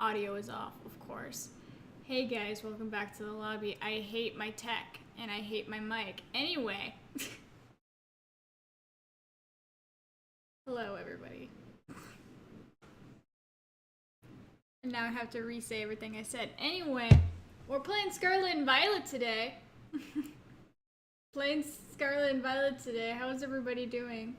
Audio is off, of course. Hey guys, welcome back to the lobby. I hate my tech, and I hate my mic. Anyway. Hello, everybody. And now I have to re-say everything I said. Anyway, we're playing Scarlet and Violet today. Playing Scarlet and Violet today. How's everybody doing?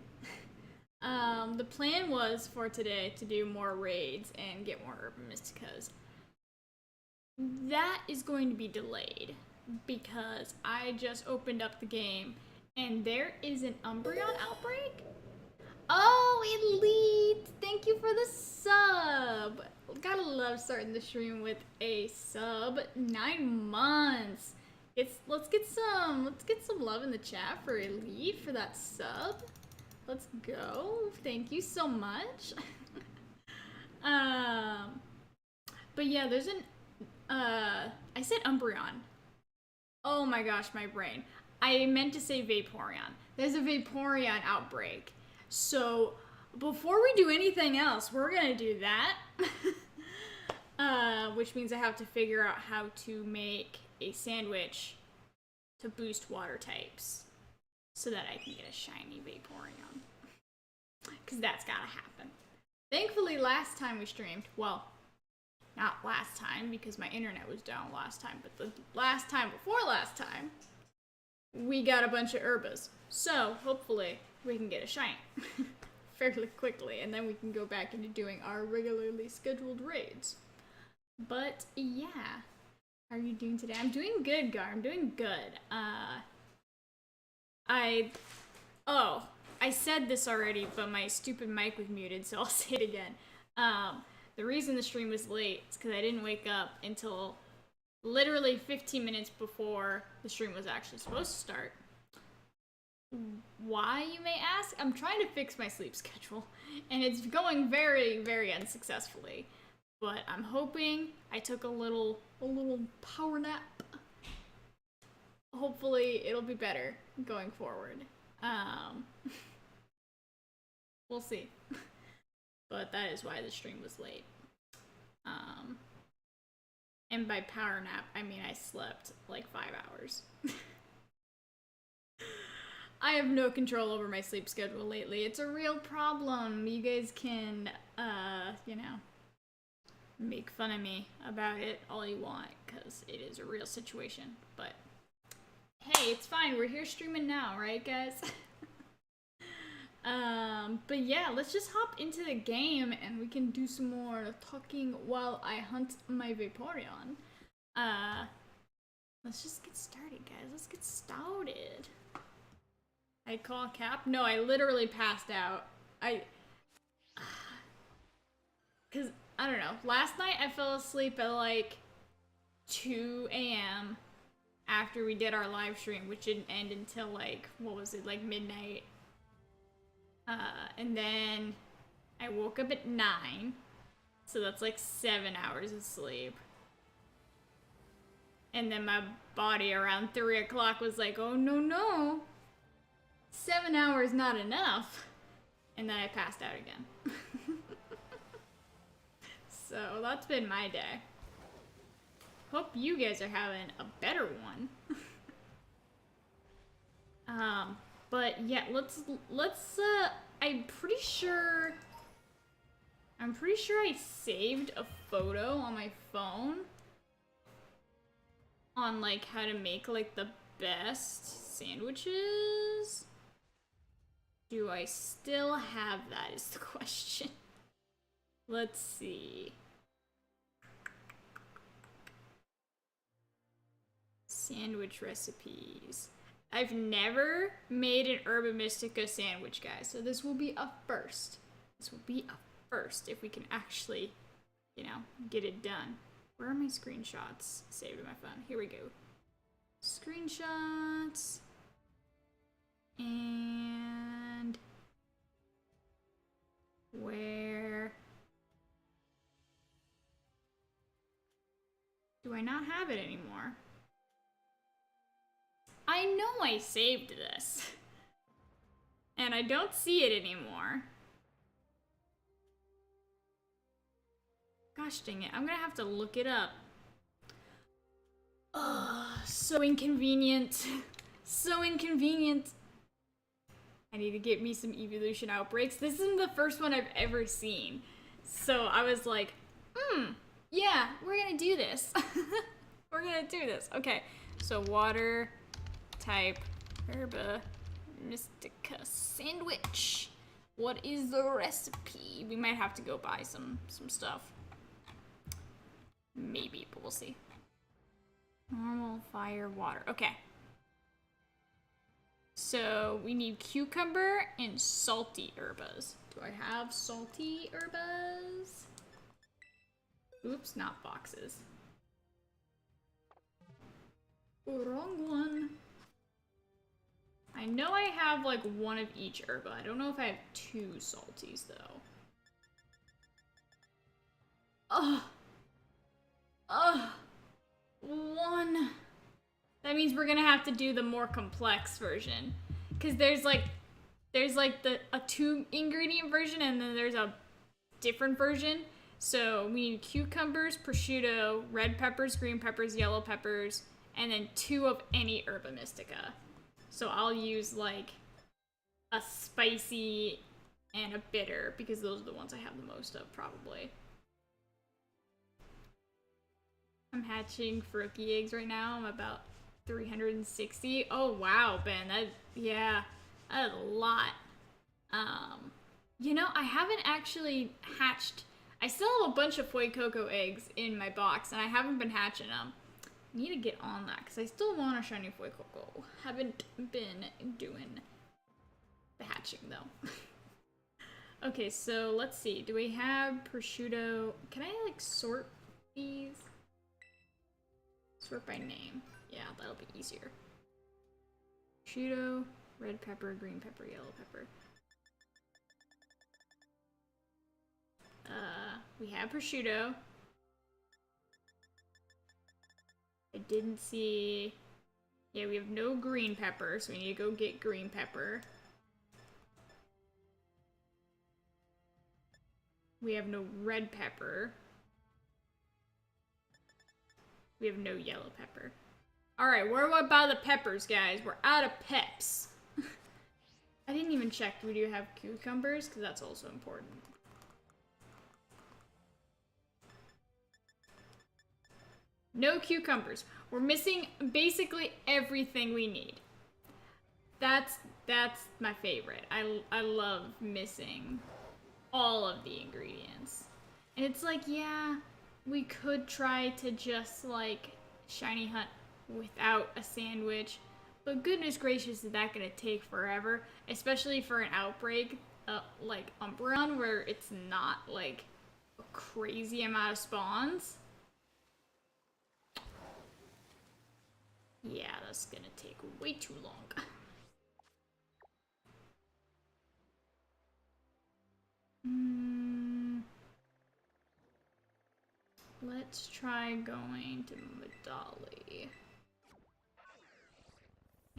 The plan was for today to do more raids and get more Urban Mysticas. That is going to be delayed because I just opened up the game and there is an Umbreon outbreak. Oh, Elite! Thank you for the sub! Gotta love starting the stream with a sub. 9 months. Let's get some love in the chat for Elite for that sub. Let's go. Thank you so much. But yeah, there's an I said Umbreon. Oh my gosh, my brain. I meant to say Vaporeon. There's a Vaporeon outbreak. So before we do anything else, we're gonna do that. Which means I have to figure out how to make a sandwich to boost water types so that I can get a shiny Vaporeon. Because that's gotta happen. Thankfully, last time we streamed, well, not last time because my internet was down last time, but the last time before last time, we got a bunch of Urbas. So, hopefully, we can get a shiny fairly quickly, and then we can go back into doing our regularly scheduled raids. But, yeah. How are you doing today? I'm doing good, Gar. I'm doing good. I said this already, but my stupid mic was muted, so I'll say it again. The reason the stream was late is because I didn't wake up until literally 15 minutes before the stream was actually supposed to start. Why, you may ask? I'm trying to fix my sleep schedule, and it's going very, very unsuccessfully. But I'm hoping I took a little power nap. Hopefully it'll be better going forward. We'll see. But that is why the stream was late. And by power nap, I mean I slept like 5 hours. I have no control over my sleep schedule lately. It's a real problem. You guys can, you know, make fun of me about it all you want, because it is a real situation. But hey, it's fine. We're here streaming now, right, guys? But yeah, let's just hop into the game and we can do some more talking while I hunt my Vaporeon. Let's just get started, guys. Let's get started. I call cap? No, I literally passed out. Cause, I don't know, last night I fell asleep at like 2 a.m. after we did our live stream, which didn't end until like, what was it, like midnight. And then I woke up at 9, so that's like 7 hours of sleep. And then my body around 3 o'clock was like, oh no, 7 hours not enough. And then I passed out again. So that's been my day. Hope you guys are having a better one. But yeah, let's I'm pretty sure I saved a photo on my phone on like how to make like the best sandwiches. Do I still have that is the question. Let's see. Sandwich recipes. I've never made an Urban Mystica sandwich, guys, so this will be a first. This will be a first if we can actually, you know, get it done. Where are my screenshots saved on my phone? Here we go. Screenshots. And where do I not have it anymore? I know I saved this. And I don't see it anymore. Gosh dang it, I'm gonna have to look it up. Ugh, so inconvenient. So inconvenient. I need to get me some evolution outbreaks. This isn't the first one I've ever seen. So I was like, yeah, we're gonna do this. We're gonna do this. Okay, so water type herba mystica sandwich. What is the recipe? We might have to go buy some stuff. Maybe, but we'll see. Normal, fire, water. Okay. So we need cucumber and salty herbas. Do I have salty herbas? Oops, not boxes. Wrong one. I know I have like one of each herba. I don't know if I have 2 salties though. One. That means we're gonna have to do the more complex version. Cause there's like a 2 ingredient version and then there's a different version. So we need cucumbers, prosciutto, red peppers, green peppers, yellow peppers, and then 2 of any herba mystica. So I'll use like a spicy and a bitter because those are the ones I have the most of probably. I'm hatching Faroki eggs right now. I'm about 360. Oh wow, Ben, that's a lot. You know, I haven't actually hatched. I still have a bunch of Fuecoco eggs in my box, and I haven't been hatching them. I need to get on that, because I still want a shiny Fuecoco. Haven't been doing the hatching, though. Okay, so let's see. Do we have prosciutto? Can I, like, sort these? Sort by name. Yeah, that'll be easier. Prosciutto, red pepper, green pepper, yellow pepper. We have prosciutto. I didn't see... Yeah, we have no green pepper, so we need to go get green pepper. We have no red pepper. We have no yellow pepper. Alright, where do I buy the peppers, guys? We're out of peps. I didn't even check. Do we have cucumbers? Because that's also important. No cucumbers. We're missing basically everything we need. That's my favorite. I love missing all of the ingredients. And it's like, yeah, we could try to just like shiny hunt without a sandwich, but goodness gracious, is that gonna take forever, especially for an outbreak like Umbreon, where it's not like a crazy amount of spawns. Yeah, that's gonna take way too long. Let's try going to Medali.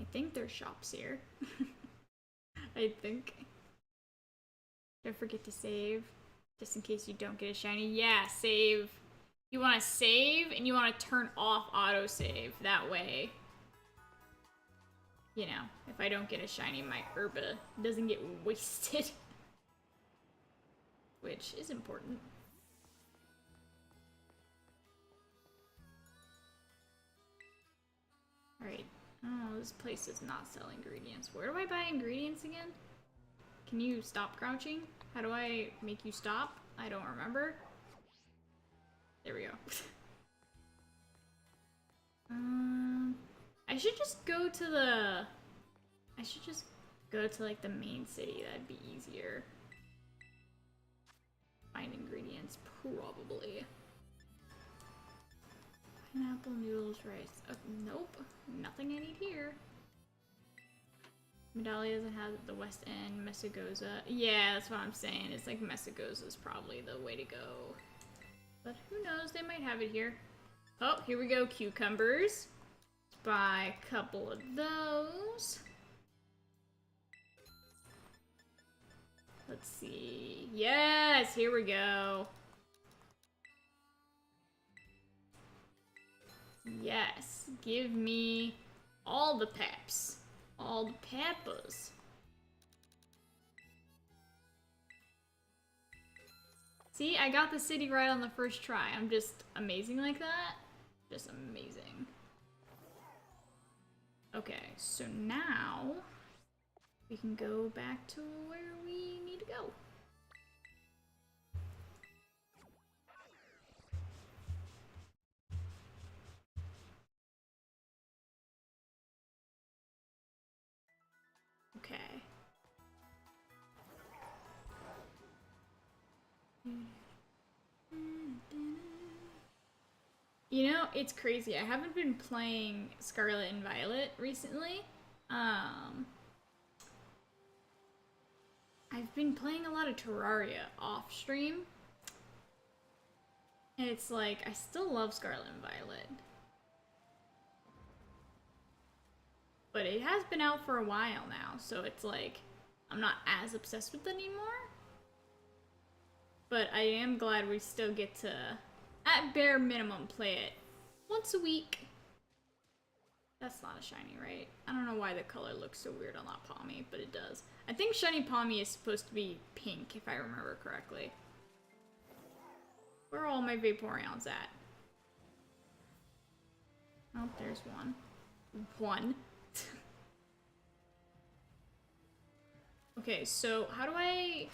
I think there's shops here. I think. Don't forget to save, just in case you don't get a shiny. Yeah, save. You want to save, and you want to turn off autosave. That way, you know, if I don't get a shiny, my herba doesn't get wasted. Which is important. Alright. Oh, this place does not sell ingredients. Where do I buy ingredients again? Can you stop crouching? How do I make you stop? I don't remember. There we go. I should just go to the... I should just go to, like, the main city. That'd be easier. Find ingredients, probably. Pineapple, noodles, rice. Oh, nope. Nothing I need here. Medallia doesn't have the West End, Messagoza. Yeah, that's what I'm saying. It's like Messagoza is probably the way to go. But who knows? They might have it here. Oh, here we go. Cucumbers. Let's buy a couple of those. Let's see. Yes, here we go. Yes, give me all the peps. All the peppers. See, I got the city right on the first try. I'm just amazing like that. Just amazing. Okay, so now we can go back to where we need to go. Okay. You know, it's crazy. I haven't been playing Scarlet and Violet recently. I've been playing a lot of Terraria off stream. And it's like, I still love Scarlet and Violet. But it has been out for a while now, so it's like, I'm not as obsessed with it anymore. But I am glad we still get to, at bare minimum, play it once a week. That's not a shiny, right? I don't know why the color looks so weird on that Palmy, but it does. I think shiny Palmy is supposed to be pink, if I remember correctly. Where are all my Vaporeons at? Oh, there's one. One. Okay, so how do I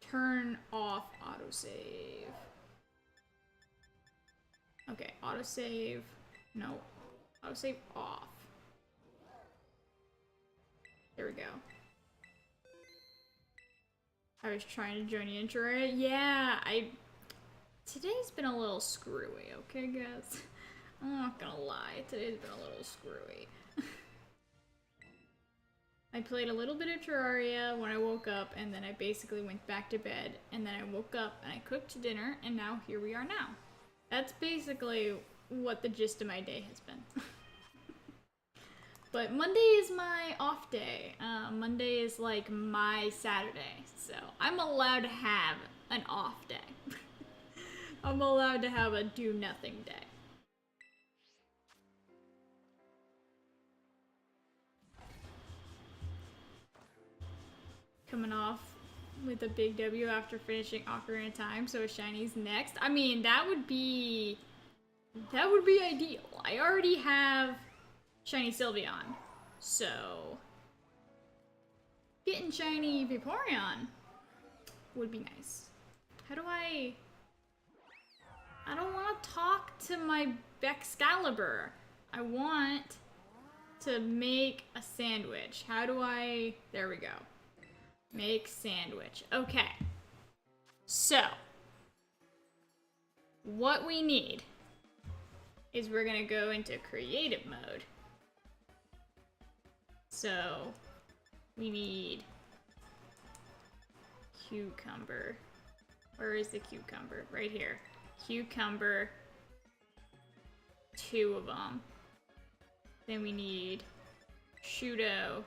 turn off autosave? Okay, autosave. No. Autosave off. There we go. I was trying to join the intro. Yeah, today's been a little screwy, okay, guys? I'm not gonna lie, today's been a little screwy. I played a little bit of Terraria when I woke up, and then I basically went back to bed, and then I woke up and I cooked dinner, and now here we are now. That's basically what the gist of my day has been. But Monday is my off day. Monday is like my Saturday, so I'm allowed to have an off day. I'm allowed to have a do-nothing day. Coming off with a big W after finishing Ocarina of Time, so Shiny's next. I mean, that would be ideal. I already have Shiny Sylveon, so getting Shiny Vaporeon would be nice. How do I don't want to talk to my Excalibur. I want to make a sandwich. How do I, there we go. Make sandwich. Okay. So, what we need is we're gonna go into creative mode. So, we need cucumber. Where is the cucumber? Right here. Cucumber. 2 of them. Then we need Shudo.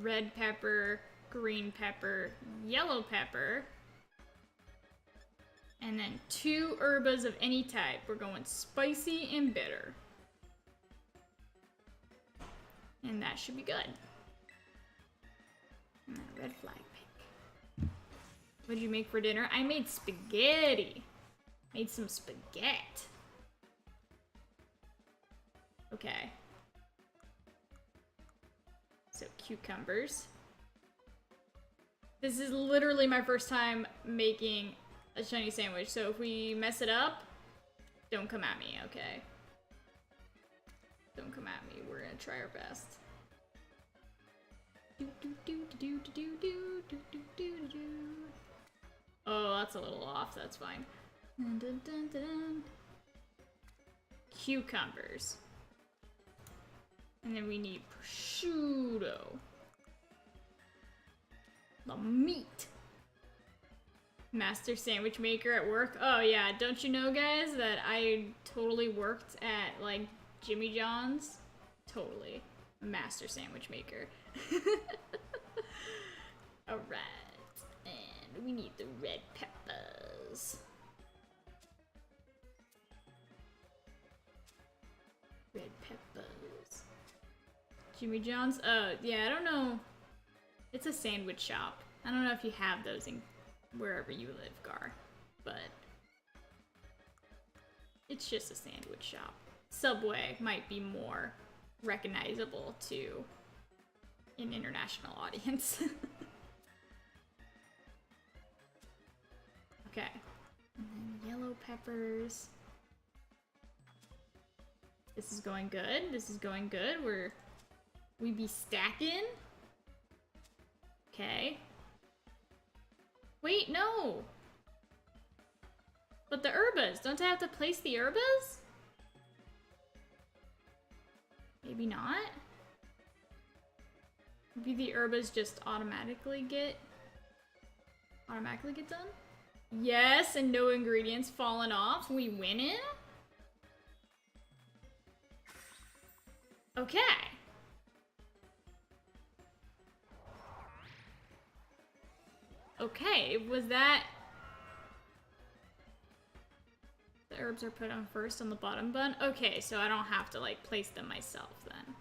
Red pepper, green pepper, yellow pepper, and then 2 herbas of any type. We're going spicy and bitter. And that should be good. And then a red flag pick. What did you make for dinner? I made spaghetti. Made some spaghetti. Okay. So cucumbers. This is literally my first time making a shiny sandwich, so if we mess it up, don't come at me, okay? Don't come at me. We're gonna try our best. Oh, that's a little off. That's fine. Cucumbers. And then we need prosciutto. The meat. Master sandwich maker at work. Oh yeah, don't you know, guys, that I totally worked at like Jimmy John's? Totally. Master sandwich maker. Alright. And we need the red peppers. Red peppers. Jimmy John's? Yeah, I don't know. It's a sandwich shop. I don't know if you have those in wherever you live, Gar, but it's just a sandwich shop. Subway might be more recognizable to an international audience. Okay. And then yellow peppers. This is going good. This is going good. We be stacking. Okay. Wait, no. But the herbas, don't I have to place the herbas? Maybe not. Maybe the herbas just automatically get done? Yes, and no ingredients falling off. We winning? Okay. Okay, was that... The herbs are put on first on the bottom bun? Okay, so I don't have to, like, place them myself then.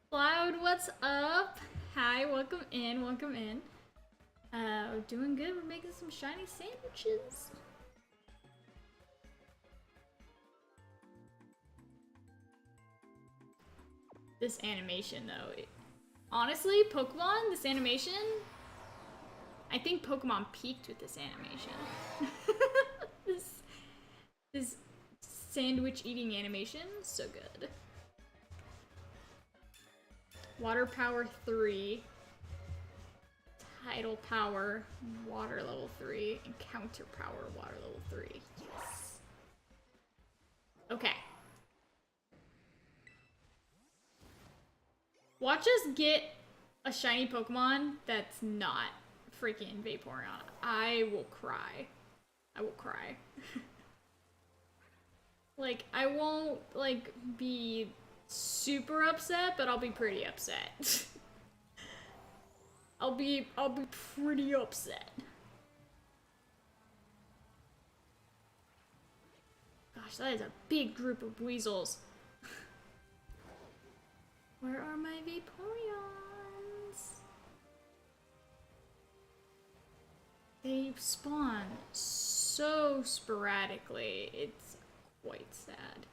Cloud, what's up? Hi, welcome in, welcome in. We're doing good. We're making some shiny sandwiches. This animation, though. Honestly, Pokemon, this animation... I think Pokemon peaked with this animation. This sandwich eating animation, so good. Water power 3. Tidal power, water level 3. Encounter power, water level 3. Yes. Okay. Watch us get a shiny Pokemon that's not freaking Vaporeon. I will cry. I will cry. Like, I won't, like, be super upset, but I'll be pretty upset. I'll be pretty upset. Gosh, that is a big group of weasels. Where are my Vaporeons? They spawn so sporadically. It's quite sad.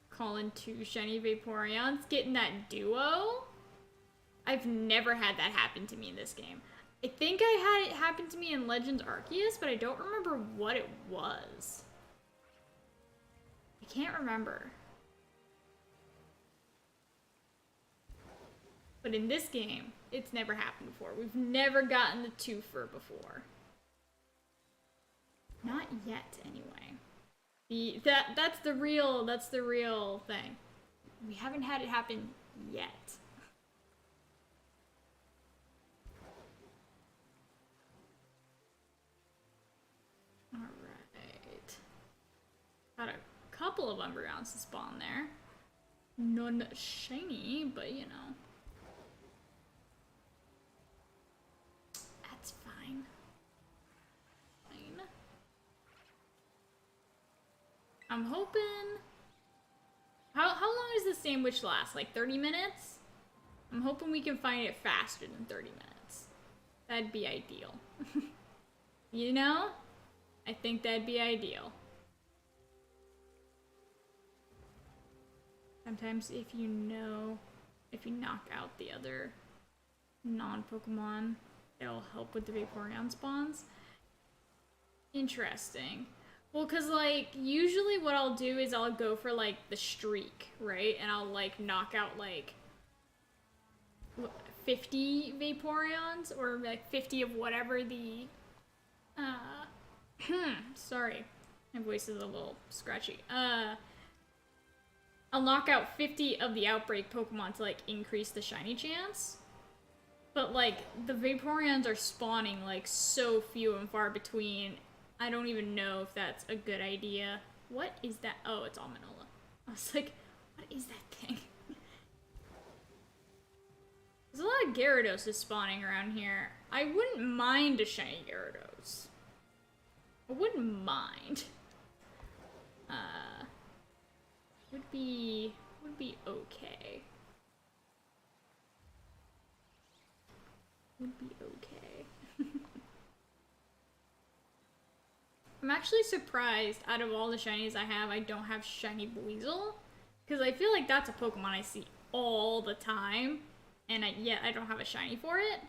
Calling 2 shiny Vaporeons, getting that duo. I've never had that happen to me in this game. I think I had it happen to me in Legends Arceus, but I don't remember what it was. I can't remember. But in this game, it's never happened before. We've never gotten the twofer before. Not yet, anyway. That's the real thing. We haven't had it happen yet. Alright. Got a couple of Umbreons to spawn there. None shiny, but you know. That's fine. Fine. I'm hoping... How long does the sandwich last? Like 30 minutes? I'm hoping we can find it faster than 30 minutes. That'd be ideal. You know? I think that'd be ideal. Sometimes if you knock out the other non-Pokemon, it'll help with the Vaporeon spawns. Interesting. Well, cause like, usually what I'll do is I'll go for like the streak, right? And I'll like knock out like 50 Vaporeons or like 50 of whatever the, sorry, my voice is a little scratchy. I'll knock out 50 of the Outbreak Pokemon to like increase the shiny chance. But like, the Vaporeons are spawning like so few and far between. I don't even know if that's a good idea. What is that? Oh, it's Almanola. I was like, what is that thing? There's a lot of Gyarados spawning around here. I wouldn't mind a shiny Gyarados. I wouldn't mind. Would be okay. Would be okay. I'm actually surprised out of all the shinies I have, I don't have shiny Weasel. Because I feel like that's a Pokemon I see all the time. And yet I don't have a shiny for it.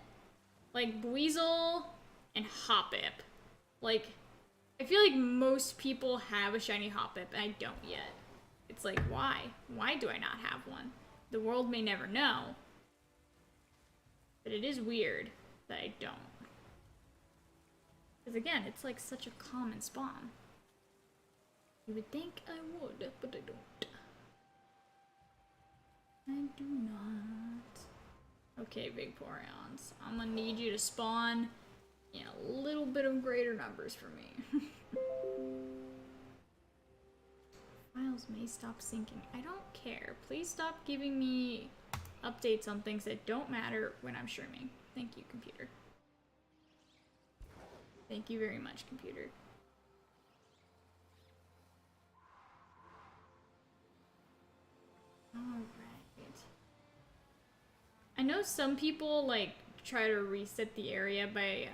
Like Weasel and Hoppip. Like, I feel like most people have a shiny Hoppip and I don't yet. It's like, why? Why do I not have one? The world may never know. But it is weird that I don't. Because again, it's like such a common spawn. You would think I would, but I don't. I do not. Okay, Vaporeons. I'm gonna need you to spawn in a little bit of greater numbers for me. Files may stop syncing. I don't care. Please stop giving me updates on things that don't matter when I'm streaming. Thank you, computer. Thank you very much, computer. Alright. I know some people, like, try to reset the area by,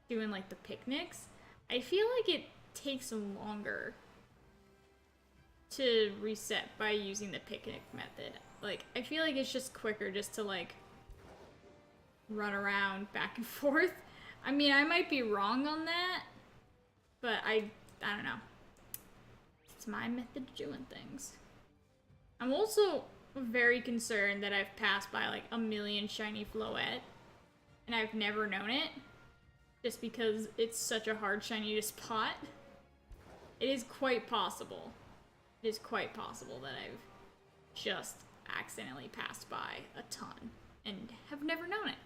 doing, like, the picnics. I feel like it takes longer to reset by using the picnic method. Like, I feel like it's just quicker just to, like, run around back and forth. I mean, I might be wrong on that, but I don't know. It's my method of doing things. I'm also very concerned that I've passed by, like, 1,000,000 shiny Floette, and I've never known it, just because it's such a hard shiny to spot. It is quite possible. It is quite possible that I've just accidentally passed by a ton and have never known it.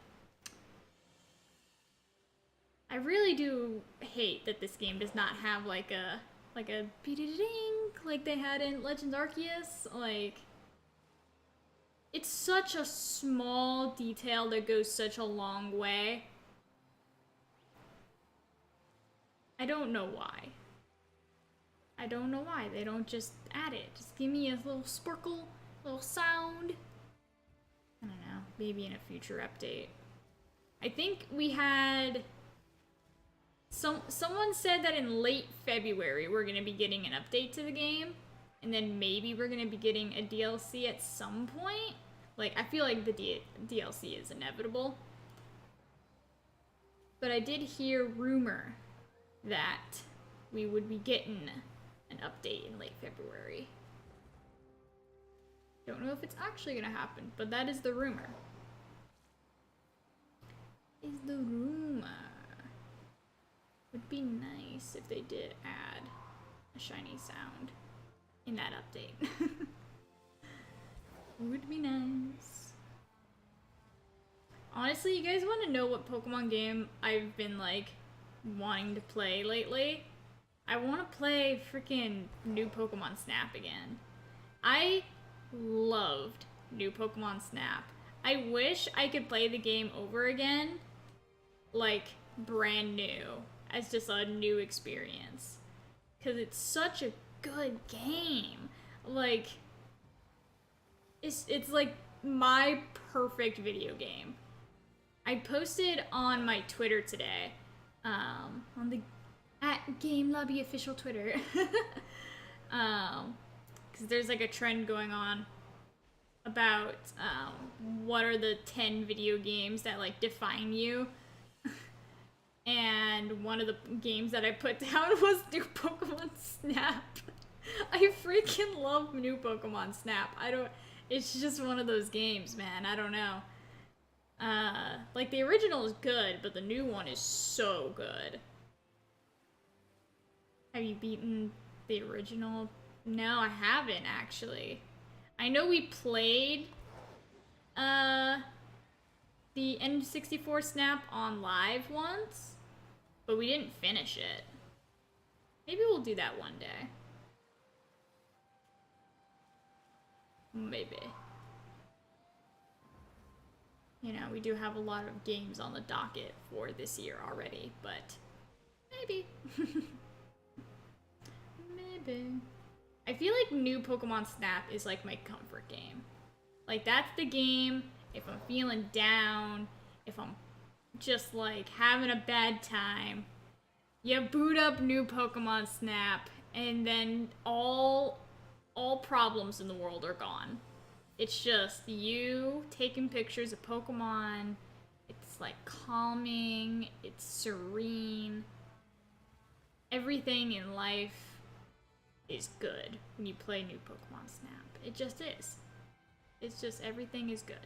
I really do hate that this game does not have like a ding like they had in Legends Arceus. Like, it's such a small detail that goes such a long way. I don't know why. I don't know why they don't just add it. Just give me a little sparkle, little sound. I don't know, maybe in a future update. I think we had someone said that in late February we're gonna be getting an update to the game, and then maybe we're gonna be getting a DLC at some point. Like, I feel like the DLC is inevitable. But I did hear rumor that we would be getting an update in late February. Don't know if it's actually gonna happen, but that is the rumor. Is the rumor. Would be nice if they did add a shiny sound in that update. Would be nice. Honestly, you guys want to know what Pokemon game I've been, like, wanting to play lately? I want to play freaking New Pokemon Snap again. I loved New Pokemon Snap. I wish I could play the game over again, like, brand new, as just a new experience. Because it's such a good game. Like, it's like my perfect video game. I posted on my Twitter today, on the @GameLobby official Twitter, because there's like a trend going on about what are the 10 video games that like define you. And one of the games that I put down was New Pokemon Snap. I freaking love New Pokemon Snap. It's just one of those games, man. I don't know. Like, the original is good, but the new one is so good. Have you beaten the original? No, I haven't, actually. I know we played, the N64 Snap on live once, but we didn't finish it. Maybe we'll do that one day. Maybe. You know, we do have a lot of games on the docket for this year already, but Maybe. Maybe. I feel like new Pokemon Snap is like my comfort game. Like, that's the game if I'm feeling down, if I'm just like having a bad time. You boot up new Pokemon Snap, and then all problems in the world are gone. It's just you taking pictures of Pokemon. It's like calming, it's serene. Everything in life is good when you play new Pokemon Snap. It just is. It's just everything is good.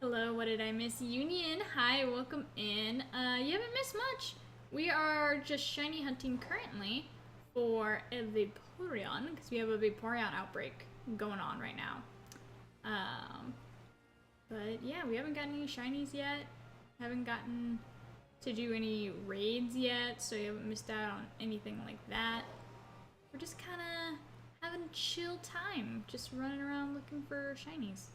Hello, what did I miss? Union, hi, welcome in. You haven't missed much. We are just shiny hunting currently for a Vaporeon, because we have a Vaporeon outbreak going on right now. But yeah, we haven't gotten any shinies yet. Haven't gotten to do any raids yet, so you haven't missed out on anything like that. We're just kind of having a chill time, just running around looking for shinies.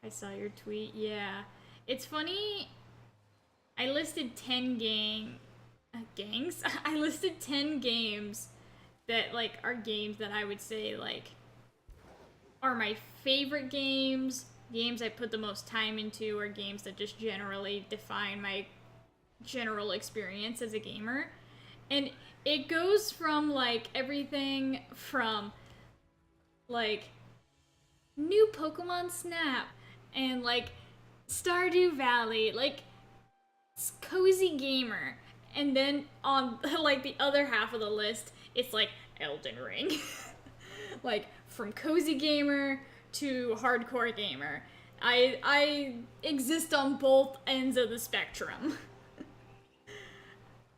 I saw your tweet, yeah. It's funny, I listed 10 gangs? I listed 10 games that, like, are games that I would say, like, are my favorite games I put the most time into, or games that just generally define my general experience as a gamer. And it goes from, like, everything from, like, new Pokemon Snap, and, like, Stardew Valley, like, cozy gamer. And then on, like, the other half of the list, it's, like, Elden Ring. Like, from cozy gamer to hardcore gamer. I exist on both ends of the spectrum.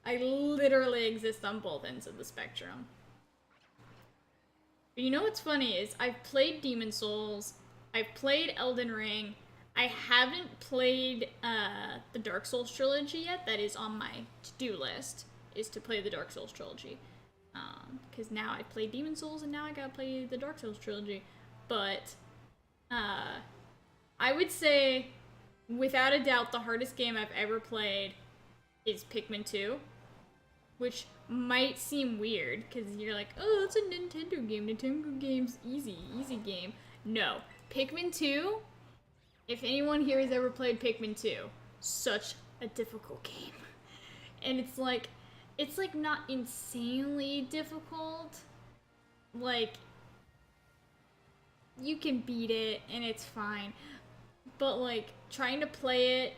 I literally exist on both ends of the spectrum. But you know what's funny is I've played Demon Souls, I've played Elden Ring, I haven't played the Dark Souls trilogy yet. That is on my to-do list, is to play the Dark Souls trilogy. Because now I played Demon Souls and now I gotta play the Dark Souls trilogy. But I would say, without a doubt, the hardest game I've ever played is Pikmin 2. Which might seem weird, because you're like, oh, it's a Nintendo game. Nintendo game's easy game. No. Pikmin 2, if anyone here has ever played Pikmin 2, such a difficult game. And it's like not insanely difficult. Like, you can beat it and it's fine. But, like, trying to play it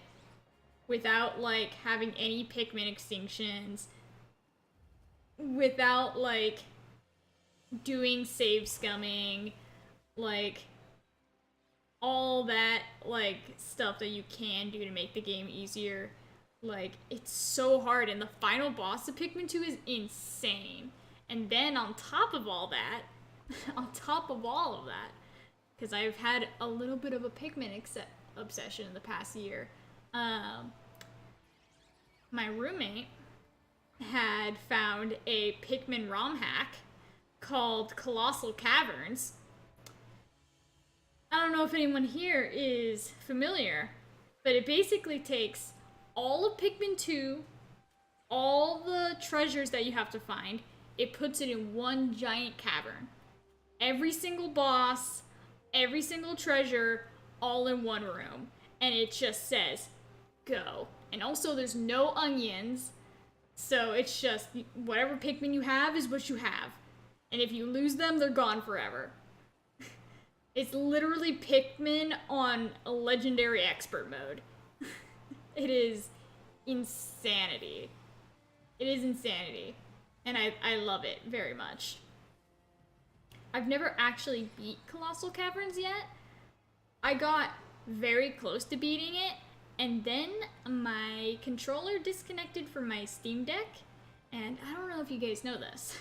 without, like, having any Pikmin extinctions, without, like, doing save scumming, like, all that, like, stuff that you can do to make the game easier. Like, it's so hard, and the final boss of Pikmin 2 is insane. And then on top of all that, because I've had a little bit of a Pikmin obsession in the past year, my roommate had found a Pikmin ROM hack called Colossal Caverns. I don't know if anyone here is familiar, but it basically takes all of Pikmin 2, all the treasures that you have to find, it puts it in one giant cavern. Every single boss, every single treasure, all in one room. And it just says, go. And also there's no onions, so it's just whatever Pikmin you have is what you have. And if you lose them, they're gone forever. It's literally Pikmin on a legendary expert mode. It is insanity. It is insanity. And I love it very much. I've never actually beat Colossal Caverns yet. I got very close to beating it, and then my controller disconnected from my Steam Deck, and I don't know if you guys know this.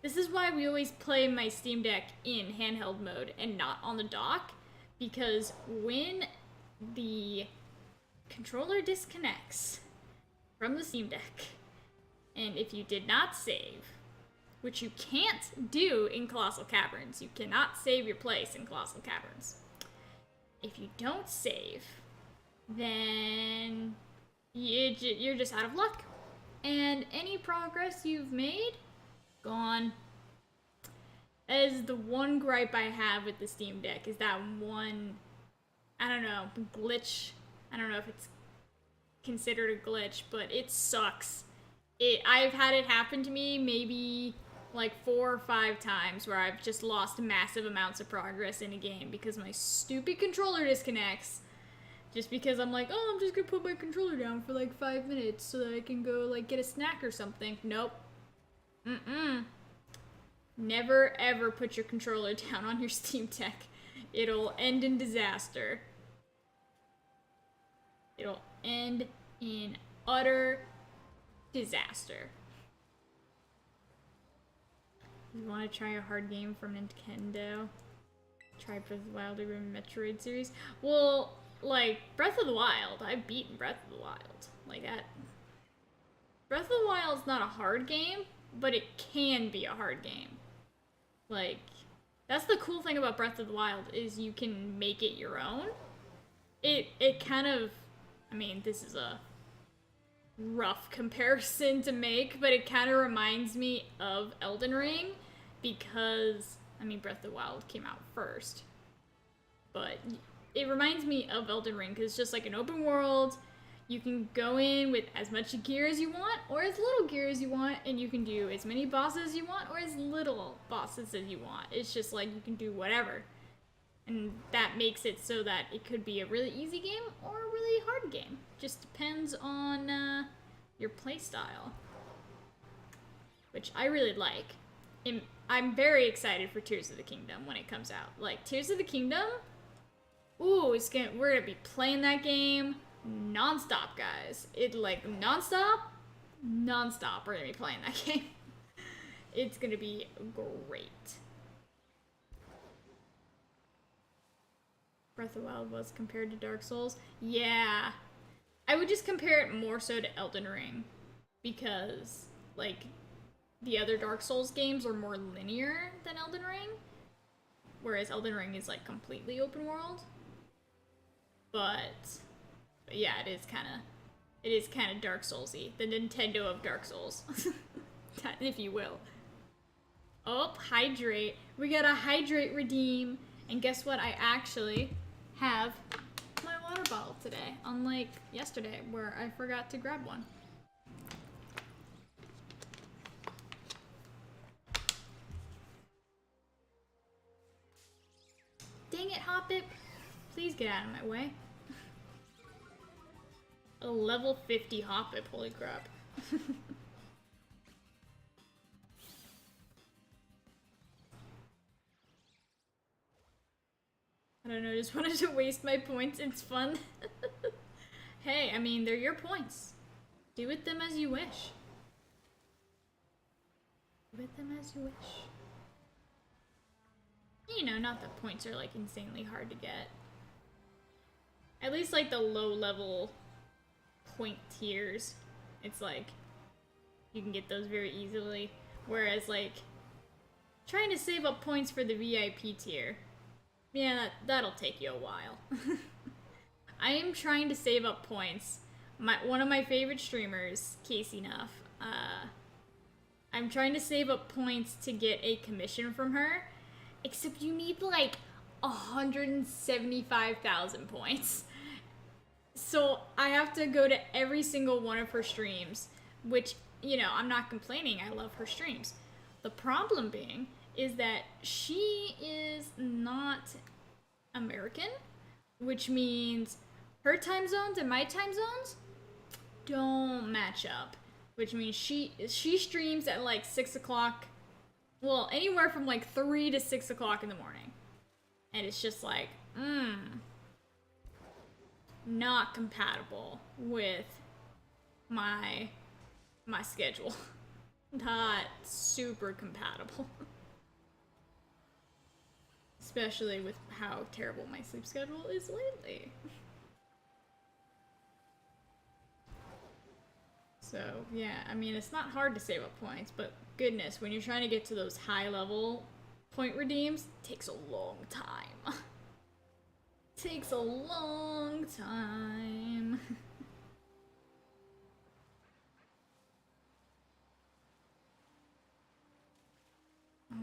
This is why we always play my Steam Deck in handheld mode and not on the dock, because when the controller disconnects from the Steam Deck, and if you did not save, which you can't do in Colossal Caverns. You cannot save your place in Colossal Caverns. If you don't save, then you're just out of luck. And any progress you've made, gone. That is the one gripe I have with the Steam Deck, is that one, I don't know, glitch. I don't know if it's considered a glitch, but it sucks. I've had it happen to me maybe like 4 or 5 times where I've just lost massive amounts of progress in a game because my stupid controller disconnects. Just because I'm like, oh, I'm just gonna put my controller down for like 5 minutes so that I can go like get a snack or something. Nope. Never ever put your controller down on your Steam Deck. It'll end in disaster. It'll end in utter disaster. You want to try a hard game from Nintendo? Try Breath of the Wild or Metroid series? Well, like, Breath of the Wild. I've beaten Breath of the Wild. Like, that. Breath of the Wild's not a hard game, but it can be a hard game. Like, that's the cool thing about Breath of the Wild, is you can make it your own. It kind of, I mean, this is a rough comparison to make, but it kind of reminds me of Elden Ring, because, I mean, Breath of the Wild came out first, but it reminds me of Elden Ring, because it's just like an open world. You can go in with as much gear as you want, or as little gear as you want, and you can do as many bosses as you want, or as little bosses as you want. It's just like, you can do whatever. And that makes it so that it could be a really easy game, or a really hard game. Just depends on your playstyle. Which I really like. I'm very excited for Tears of the Kingdom when it comes out. Like, Tears of the Kingdom, ooh, we're gonna be playing that game non-stop, guys. Non-stop, we're gonna be playing that game. It's gonna be great. Breath of the Wild was compared to Dark Souls. Yeah. I would just compare it more so to Elden Ring, because, like, the other Dark Souls games are more linear than Elden Ring, whereas Elden Ring is, like, completely open world. But yeah, it is kind of Dark Souls-y. The Nintendo of Dark Souls, if you will. Oh, hydrate. We got a hydrate redeem. And guess what? I actually have my water bottle today, unlike yesterday where I forgot to grab one. Dang it, Hoppip. Please get out of my way. A level 50 Hoppip, holy crap. I don't know, just wanted to waste my points. It's fun. Hey, I mean, they're your points. Do with them as you wish. Do with them as you wish. You know, not that points are, like, insanely hard to get. At least, like, the low-level point tiers. It's like, you can get those very easily. Whereas, like, trying to save up points for the VIP tier, yeah, that'll take you a while. I am trying to save up points. One of my favorite streamers, Casey Nuff, I'm trying to save up points to get a commission from her, except you need like 175,000 points. So I have to go to every single one of her streams, which, you know, I'm not complaining, I love her streams. The problem being is that she is not American, which means her time zones and my time zones don't match up, which means she streams at like 6 o'clock, well, anywhere from like 3 to 6 o'clock in the morning, and it's just like, not compatible with my schedule. Not super compatible. Especially with how terrible my sleep schedule is lately. So So, yeah, I mean, it's not hard to save up points, but goodness, when you're trying to get to those high level point redeems, it takes a long time. Takes a long time.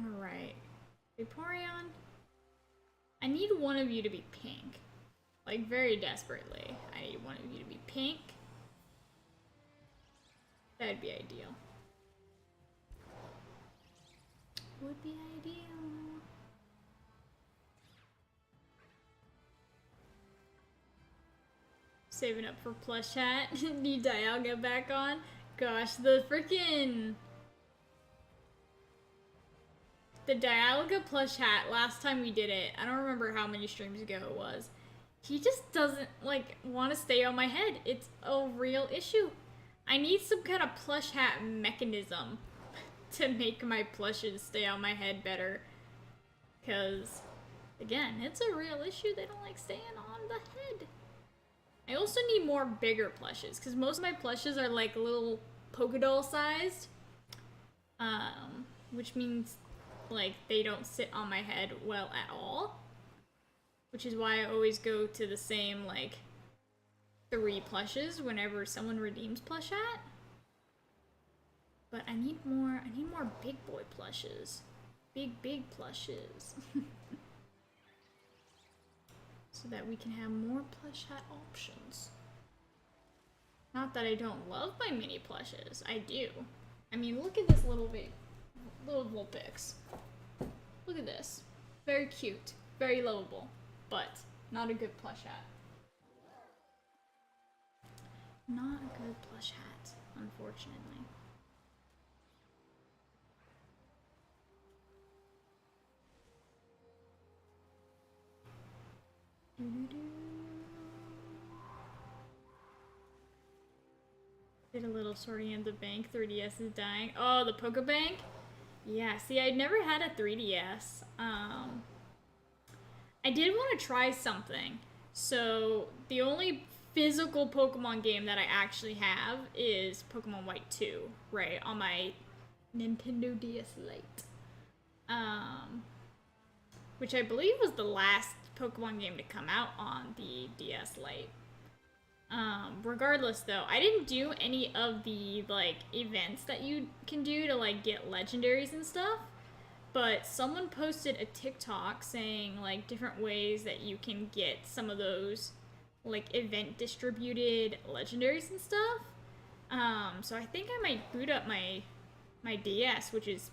Alright. Vaporeon, I need one of you to be pink. Like, very desperately. I need one of you to be pink. That'd be ideal. Would be ideal. Saving up for plush hat. Need Dialga back on. Gosh, the Dialga plush hat, last time we did it, I don't remember how many streams ago it was. He just doesn't, like, want to stay on my head. It's a real issue. I need some kind of plush hat mechanism to make my plushes stay on my head better. Because, again, it's a real issue. They don't like staying on the head. I also need more bigger plushes, because most of my plushes are like little polka doll sized. Which means, like, they don't sit on my head well at all. Which is why I always go to the same, like, 3 plushes whenever someone redeems plush hat. But I need more big boy plushes. Big plushes. So that we can have more plush hat options. Not that I don't love my mini plushes. I do. I mean, look at this little Vulpix. Look at this. Very cute. Very lovable. But not a good plush hat. Not a good plush hat, unfortunately. Did a little sorting in the bank. 3DS is dying. Oh, the Pokebank? Yeah, see, I'd never had a 3DS. I did want to try something. So, the only physical Pokemon game that I actually have is Pokemon White 2, right, on my Nintendo DS Lite. Which I believe was the last Pokemon game to come out on the DS Lite. Regardless though, I didn't do any of the, like, events that you can do to, like, get legendaries and stuff. But someone posted a TikTok saying, like, different ways that you can get some of those, like, event distributed legendaries and stuff. So I think I might boot up my DS, which is,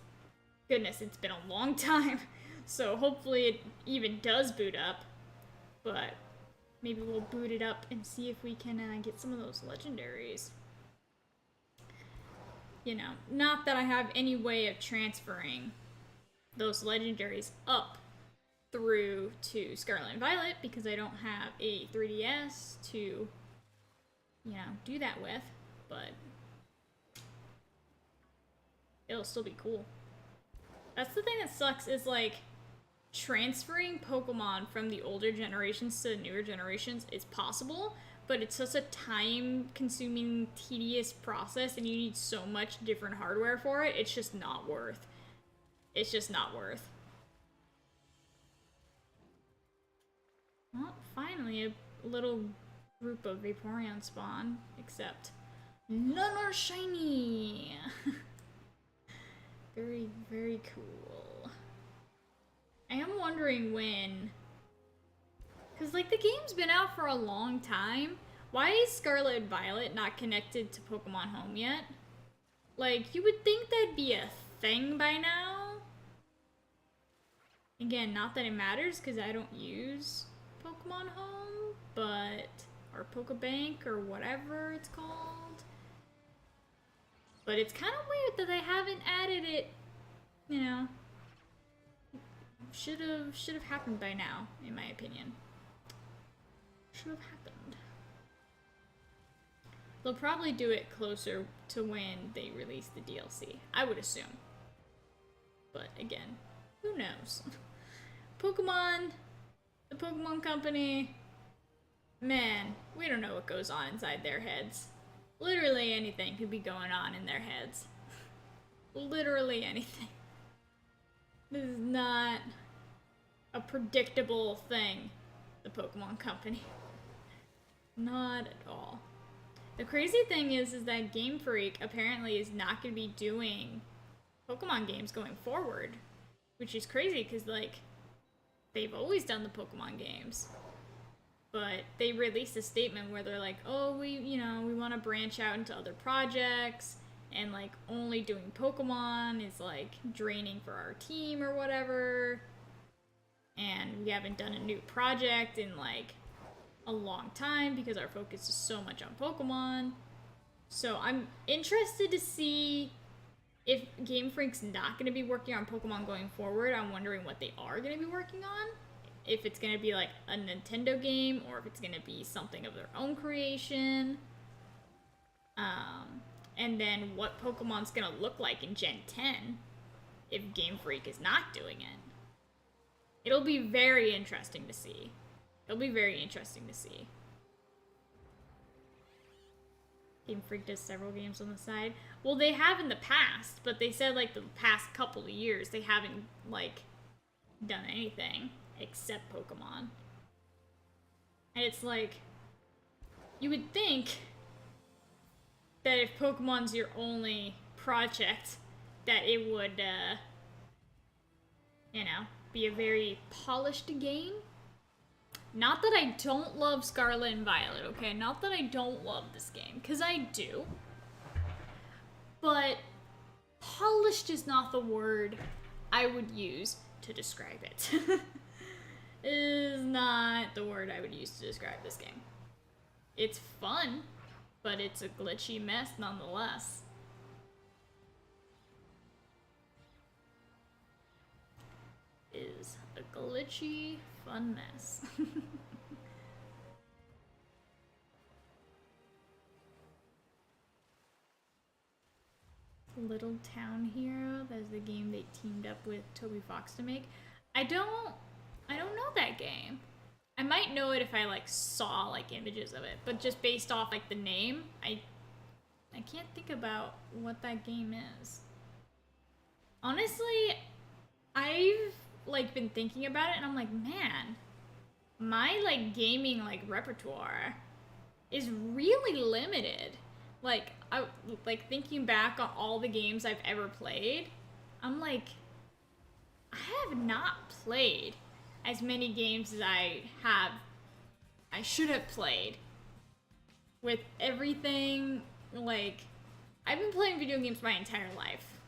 goodness, it's been a long time. So hopefully it even does boot up. But maybe we'll boot it up and see if we can get some of those legendaries. You know, not that I have any way of transferring those legendaries up through to Scarlet and Violet because I don't have a 3DS to, you know, do that with, but it'll still be cool. That's the thing that sucks is, like, transferring Pokemon from the older generations to the newer generations is possible, but it's such a time-consuming, tedious process and you need so much different hardware for it, it's just not worth. It's just not worth. Well, finally, a little group of Vaporeon spawn, except none are shiny! Very, very cool. I am wondering when... Because, like, the game's been out for a long time. Why is Scarlet and Violet not connected to Pokemon Home yet? Like, you would think that'd be a thing by now. Again, not that it matters because I don't use Pokemon Home, but... or Pokebank or whatever it's called. But it's kind of weird that they haven't added it, you know. Should have happened by now, in my opinion. Should have happened. They'll probably do it closer to when they release the DLC, I would assume. But again, who knows? Pokemon, the Pokemon Company, man, we don't know what goes on inside their heads. Literally anything could be going on in their heads. Literally anything. This is not a predictable thing, the Pokemon Company. Not at all. The crazy thing is that Game Freak apparently is not going to be doing Pokemon games going forward, which is crazy because, like, they've always done the Pokemon games. But they released a statement where they're like, oh, we want to branch out into other projects, and, like, only doing Pokemon is, like, draining for our team or whatever. And we haven't done a new project in, like, a long time because our focus is so much on Pokemon. So I'm interested to see if Game Freak's not going to be working on Pokemon going forward. I'm wondering what they are going to be working on. If it's going to be like a Nintendo game or if it's going to be something of their own creation. And then what Pokemon's going to look like in Gen 10 if Game Freak is not doing it. It'll be very interesting to see. It'll be very interesting to see. Game Freak does several games on the side. Well, they have in the past, but they said like the past couple of years they haven't like done anything except Pokemon. And it's like, you would think that if Pokemon's your only project, that it would, be a very polished game. Not that I don't love Scarlet and Violet, okay? Not that I don't love this game, because I do. But polished is not the word I would use to describe it. Is not the word I would use to describe this game. It's fun, but it's a glitchy mess nonetheless. Is a glitchy, fun mess. Little Town Hero, that's the game they teamed up with Toby Fox to make. I don't know that game. I might know it if I like saw like images of it, but just based off like the name, I can't think about what that game is. Honestly, I've like been thinking about it and I'm like, man, my like gaming like repertoire is really limited. Like I like thinking back on all the games I've ever played, I'm like, I have not played as many games as I should have played. With everything, like, I've been playing video games my entire life.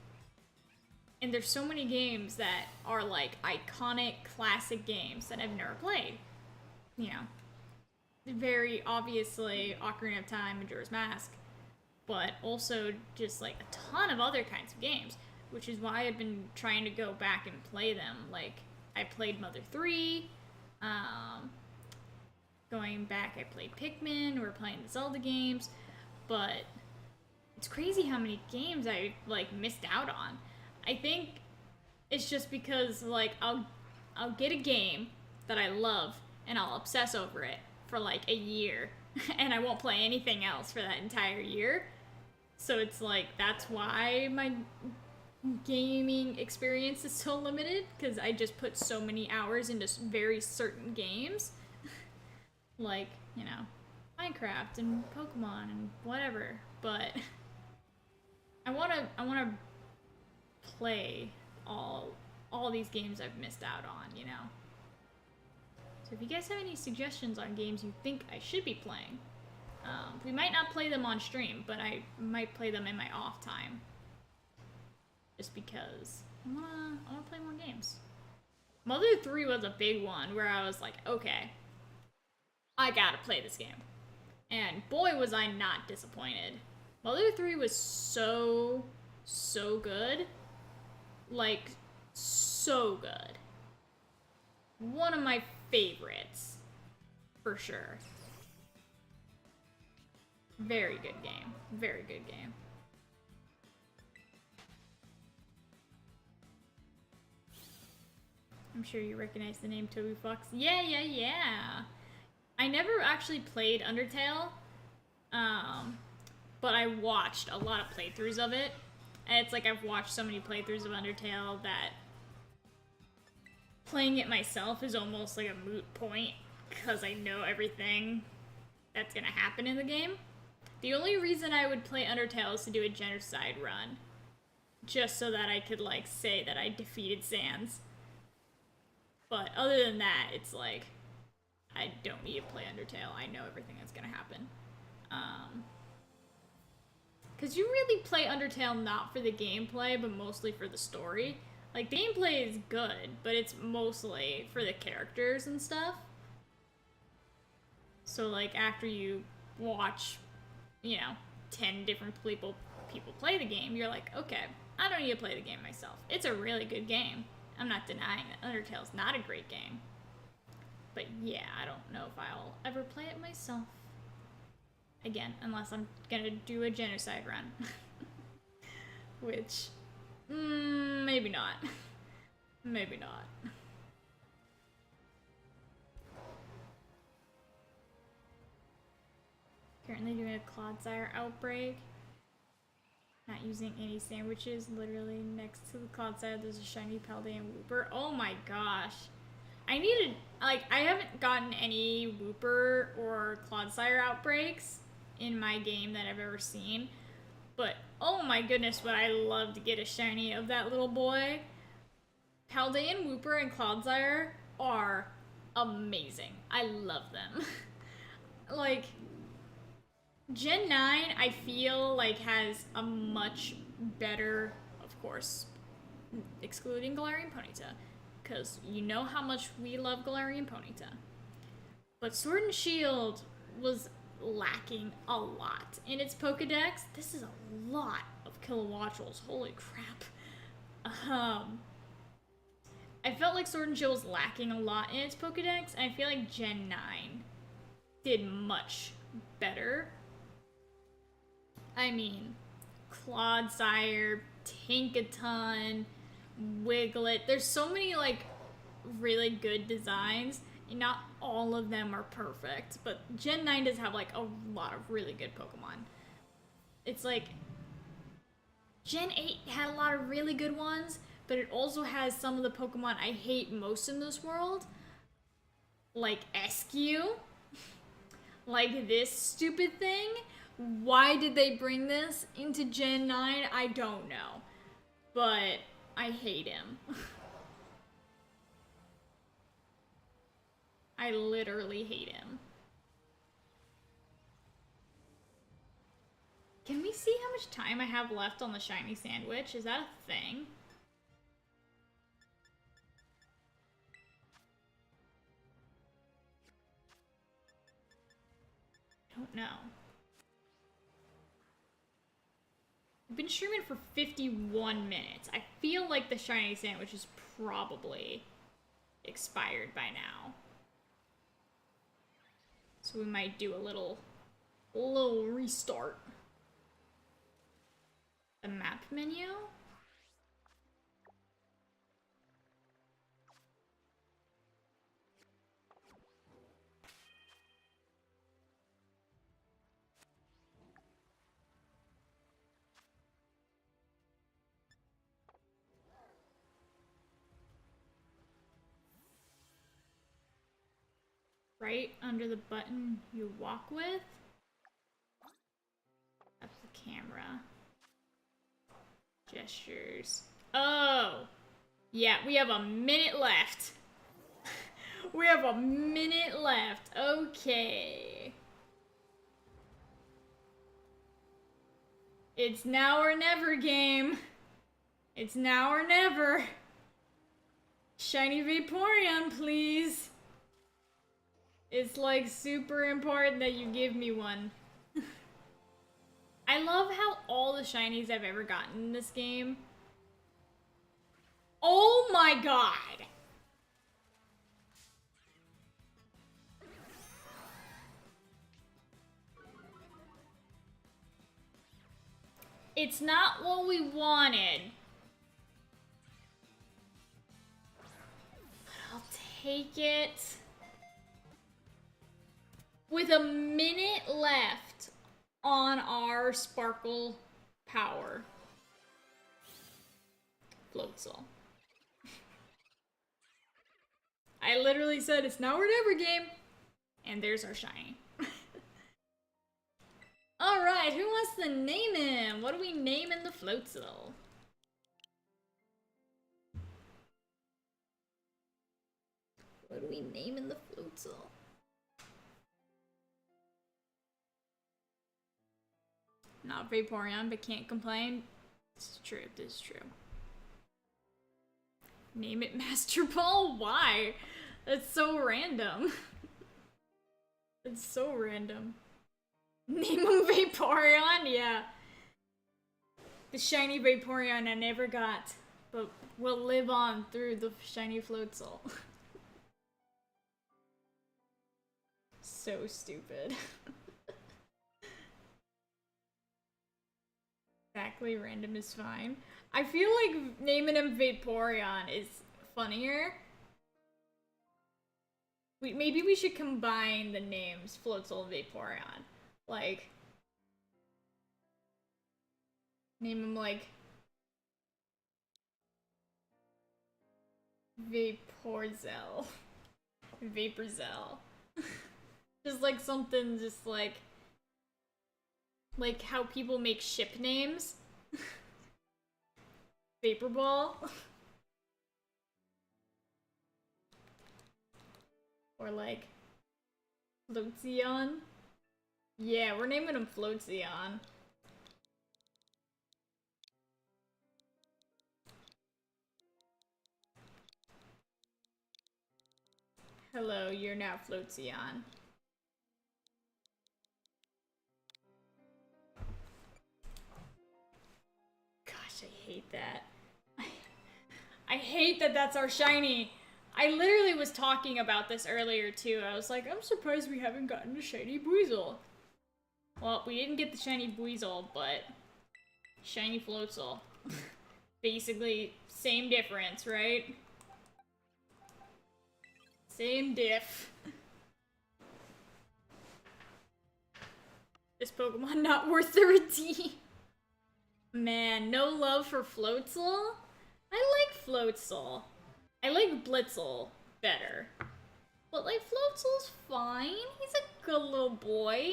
And there's so many games that are like iconic, classic games that I've never played. You know, very obviously Ocarina of Time, Majora's Mask, but also just like a ton of other kinds of games, which is why I've been trying to go back and play them. Like, I played Mother 3, going back I played Pikmin, we're playing the Zelda games, but it's crazy how many games I like missed out on. I think it's just because like I'll get a game that I love and I'll obsess over it for like a year and I won't play anything else for that entire year. So it's like, that's why my gaming experience is so limited, because I just put so many hours into very certain games. Like, you know, Minecraft and Pokemon and whatever. But I wanna play all these games I've missed out on, you know. So if you guys have any suggestions on games you think I should be playing, we might not play them on stream, but I might play them in my off time. Just because I wanna play more games. Mother 3 was a big one where I was like, okay, I gotta play this game. And boy was I not disappointed. Mother 3 was so good. Like, so good. One of my favorites, for sure. Very good game. Very good game. I'm sure you recognize the name Toby Fox. Yeah. I never actually played Undertale. but I watched a lot of playthroughs of it. And it's like I've watched so many playthroughs of Undertale that playing it myself is almost like a moot point because I know everything that's gonna happen in the game. The only reason I would play Undertale is to do a genocide run. Just so that I could, like, say that I defeated Sans. But other than that, it's like, I don't need to play Undertale. I know everything that's gonna happen. Because you really play Undertale not for the gameplay, but mostly for the story. Like, the gameplay is good, but it's mostly for the characters and stuff. So, like, after you watch, you know, 10 different people play the game, you're like, okay, I don't need to play the game myself. It's a really good game. I'm not denying that Undertale's not a great game. But yeah, I don't know if I'll ever play it myself. Again, unless I'm gonna do a genocide run. Which, maybe not. Maybe not. Currently doing a Clodsire outbreak. Not using any sandwiches. Literally next to the Clodsire there's a shiny Paldean Wooper. Oh my gosh. I needed, like, I haven't gotten any Wooper or Clodsire outbreaks in my game that I've ever seen. But oh my goodness, would I love to get a shiny of that little boy. Paldean Wooper and Clodsire are amazing. I love them. Like, Gen 9, I feel like, has a much better, of course, excluding Galarian Ponyta, because you know how much we love Galarian Ponyta. But Sword and Shield was lacking a lot in its Pokedex. This is a lot of Kilowattrels, holy crap. I felt like Sword and Shield was lacking a lot in its Pokedex, and I feel like Gen 9 did much better. I mean, Clodsire, Tinkaton, Wiglet. There's so many, like, really good designs, and not all of them are perfect, but Gen 9 does have, like, a lot of really good Pokemon. It's like, Gen 8 had a lot of really good ones, but it also has some of the Pokemon I hate most in this world, like Eskew, like this stupid thing. Why did they bring this into Gen 9? I don't know. But I hate him. I literally hate him. Can we see how much time I have left on the shiny sandwich? Is that a thing? I don't know. I've been streaming for 51 minutes. I feel like the shiny sandwich is probably expired by now. So we might do a little restart. The map menu? Right under the button you walk with. That's the camera. Gestures. Oh! Yeah, we have a minute left. We have a minute left. Okay. It's now or never, game. It's now or never. Shiny Vaporeon, please. It's like super important that you give me one. I love how all the shinies I've ever gotten in this game. Oh my god! It's not what we wanted. I'll take it. With a minute left on our Sparkle Power Floatzel. I literally said it's now or never game. And there's our shiny. Alright, who wants to name him? What do we name in the Floatzel? What do we name in the Floatzel? Not Vaporeon, but can't complain. This is true, this is true. Name it Master Ball? Why? That's so random. It's so random. Name him Vaporeon? Yeah. The shiny Vaporeon I never got, but will live on through the shiny Floatzel. So stupid. Exactly, random is fine. I feel like naming him Vaporeon is funnier. Maybe we should combine the names Floatzel and Vaporeon. Like, name him like Vaporzel. Vaporzel. Just like something just like how people make ship names. Vaporball. Or like Floatzeon. Yeah, we're naming him Floatzeon. Hello, you're now Floatzeon. Gosh, I hate that. I hate that that's our shiny. I literally was talking about this earlier too. I was like, I'm surprised we haven't gotten a shiny Buizel. Well, we didn't get the shiny Buizel, but shiny Floatzel. Basically, same difference, right? Same diff. This Pokemon not worth the redeem. Man, no love for Floatzel? I like Floatzel. I like Blitzel better. But like, Floatzel's fine. He's a good little boy.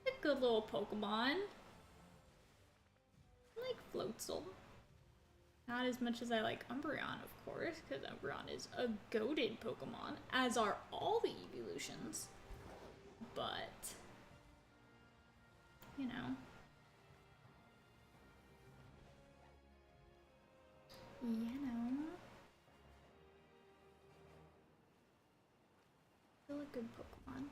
A good little Pokemon. I like Floatzel. Not as much as I like Umbreon, of course, because Umbreon is a goated Pokemon, as are all the evolutions. But, you know. Still a good Pokemon.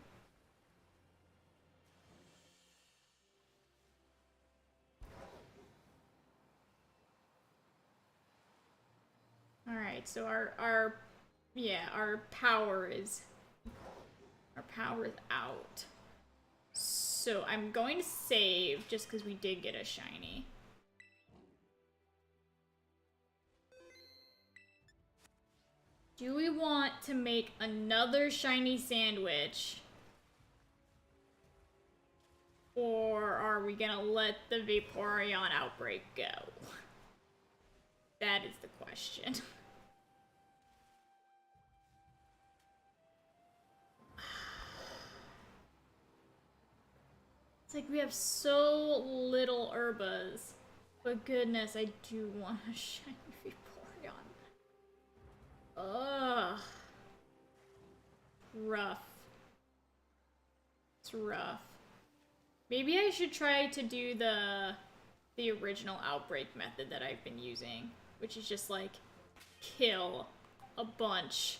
Alright, so our power is out. So I'm going to save just because we did get a shiny. Do we want to make another shiny sandwich? Or are we gonna let the Vaporeon outbreak go? That is the question. It's like we have so little Herbas. But goodness, I do want a shiny Vaporeon. Ugh. Rough. It's rough. Maybe I should try to do the original outbreak method that I've been using, which is just like kill a bunch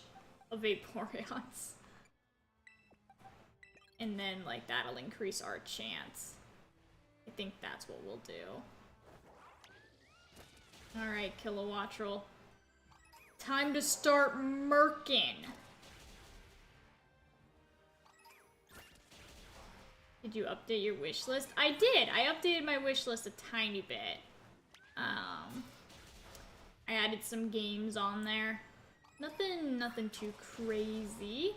of Vaporeons. And then like that'll increase our chance. I think that's what we'll do. Alright, Kilowattrel. Time to start murking. Did you update your wish list? I did! I updated my wish list a tiny bit. I added some games on there. Nothing too crazy.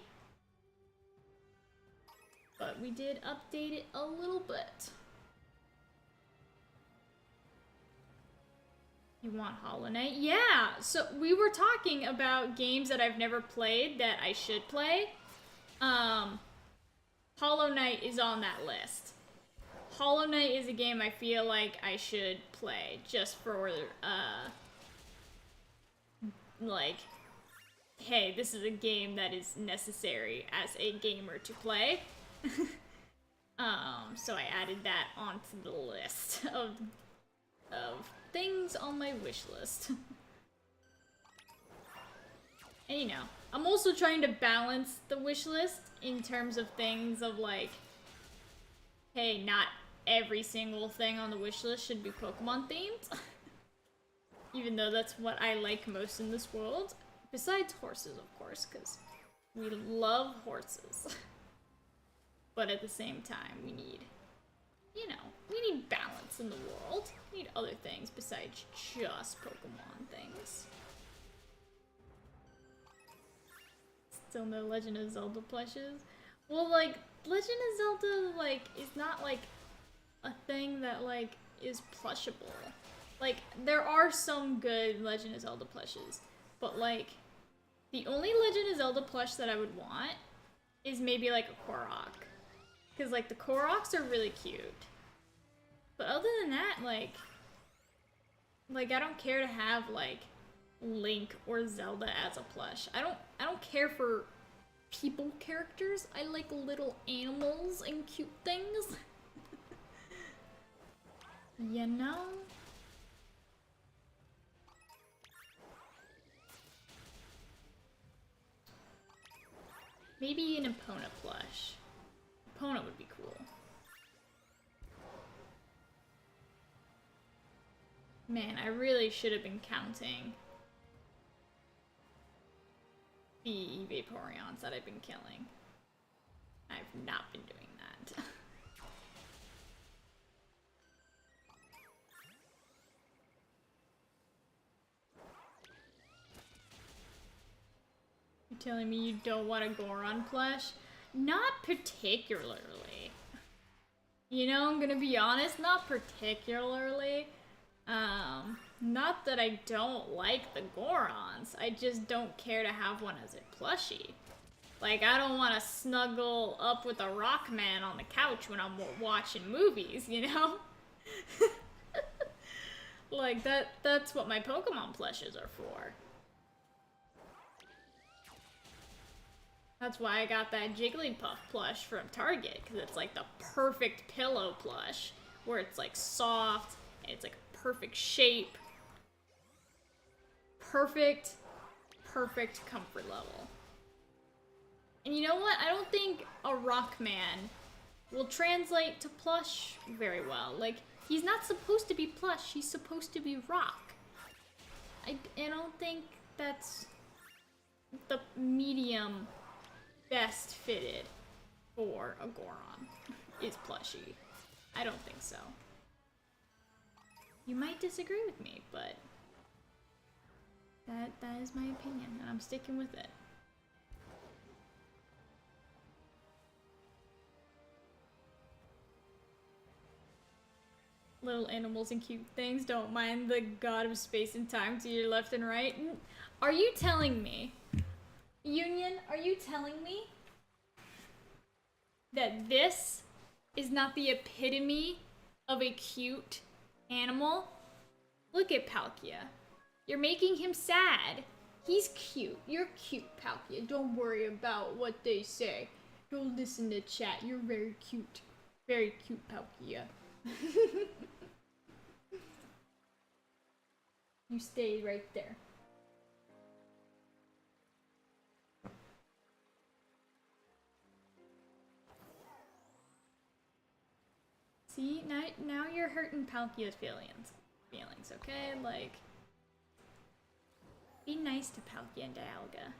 But we did update it a little bit. You want Hollow Knight? Yeah! So we were talking about games that I've never played that I should play. Hollow Knight is on that list. Hollow Knight is a game I feel like I should play just for, like, hey, this is a game that is necessary as a gamer to play. So I added that onto the list of things on my wish list. And you know, I'm also trying to balance the wish list in terms of things of like, hey, not every single thing on the wish list should be Pokemon themed. Even though that's what I like most in this world. Besides horses, of course, because we love horses. But at the same time, we need, you know, we need balance in the world. We need other things besides just Pokemon things. Still no Legend of Zelda plushes? Well, like, Legend of Zelda, like, is not, like, a thing that, like, is plushable. Like, there are some good Legend of Zelda plushes, but, like, the only Legend of Zelda plush that I would want is maybe, like, a Korok. Because, like, the Koroks are really cute. But other than that, like, I don't care to have, like, Link or Zelda as a plush. I don't care for people characters. I like little animals and cute things. You know? Maybe an Epona plush. Epona would be cool. Man, I really should have been counting the Vaporeons that I've been killing. I've not been doing that. You're telling me you don't want a Goron plush? Not particularly. You know, I'm gonna be honest, not particularly. Not that I don't like the Gorons, I just don't care to have one as a plushie. Like, I don't want to snuggle up with a rock man on the couch when I'm watching movies, you know? Like, that's what my Pokemon plushes are for. That's why I got that Jigglypuff plush from Target, because it's like the perfect pillow plush, where it's like soft, and it's like a perfect shape. Perfect comfort level. And you know what? I don't think a rock man will translate to plush very well. Like, he's not supposed to be plush, he's supposed to be rock. I don't think that's the medium best fitted for a Goron is plushie. I don't think so. You might disagree with me, but that is my opinion, and I'm sticking with it. Little animals and cute things, don't mind the god of space and time to your left and right. Are you telling me, Union, are you telling me that this is not the epitome of a cute animal? Look at Palkia. You're making him sad. He's cute. You're cute, Palkia. Don't worry about what they say. Don't listen to chat. You're very cute. Very cute, Palkia. You stay right there. See, now you're hurting Palkia's feelings, okay? Like, be nice to Palkia and Dialga.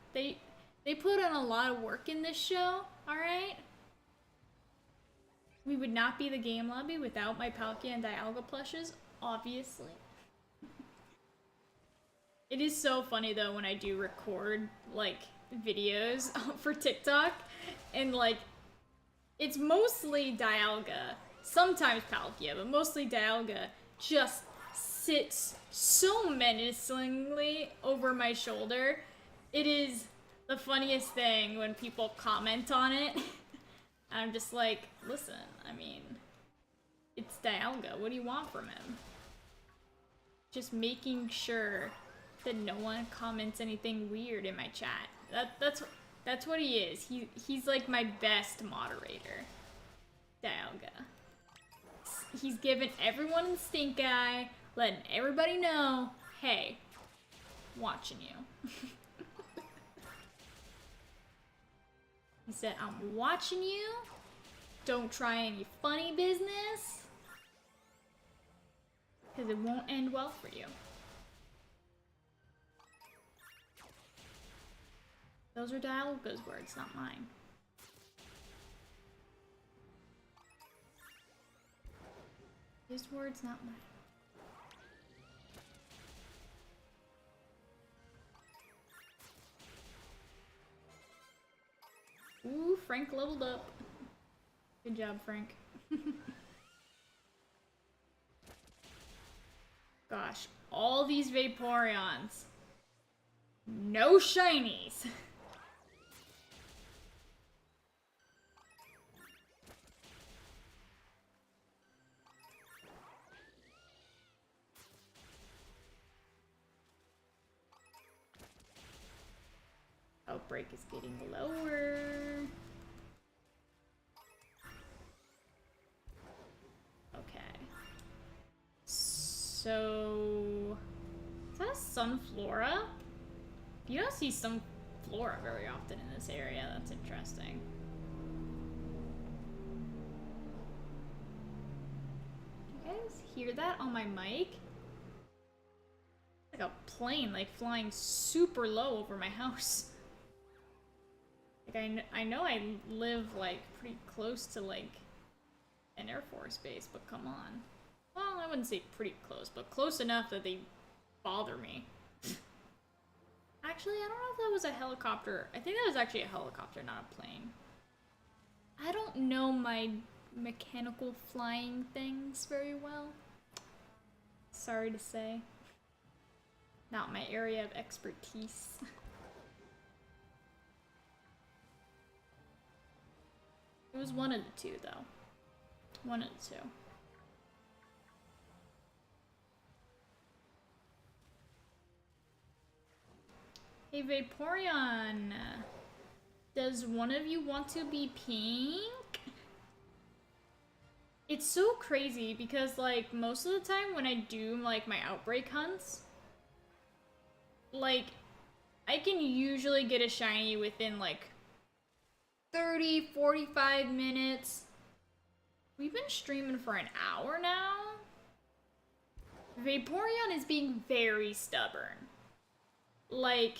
They put in a lot of work in this show, alright? We would not be the game lobby without my Palkia and Dialga plushes, obviously. It is so funny though when I do record, like, videos for TikTok, and like, it's mostly Dialga, sometimes Palkia, but mostly Dialga just sits so menacingly over my shoulder. It is the funniest thing when people comment on it. I'm just like, listen, I mean, it's Dialga. What do you want from him? Just making sure that no one comments anything weird in my chat. That's what he is. He's like my best moderator. Dialga. He's giving everyone the stink eye, letting everybody know, hey, watching you. He said, I'm watching you. Don't try any funny business. Because it won't end well for you. Those are Dialga's words, not mine. His words, not mine. Ooh, Frank leveled up. Good job, Frank. Gosh, all these Vaporeons. No shinies. Outbreak is getting lower. Okay. So... is that a Sunflora? You don't see Sunflora very often in this area. That's interesting. Do you guys hear that on my mic? Like a plane, like flying super low over my house. Like, I know I live, like, pretty close to, like, an Air Force base, but come on. Well, I wouldn't say pretty close, but close enough that they bother me. Actually, I don't know if that was a helicopter. I think that was actually a helicopter, not a plane. I don't know my mechanical flying things very well. Sorry to say. Not my area of expertise. It was one of the two, though. One of the two. Hey, Vaporeon. Does one of you want to be pink? It's so crazy because, like, most of the time when I do, like, my outbreak hunts, like, I can usually get a shiny within, like, 30, 45 minutes. We've been streaming for an hour now. Vaporeon is being very stubborn. Like,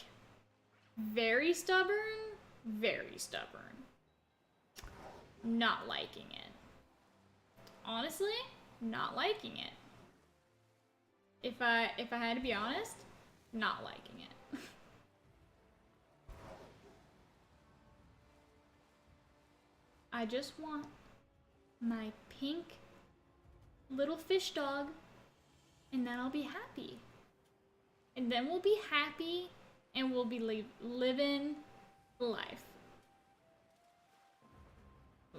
very stubborn, very stubborn. Not liking it. Honestly, not liking it. If I had to be honest, not liking it. I just want my pink little fish dog, and then I'll be happy. And then we'll be happy, and we'll be living life.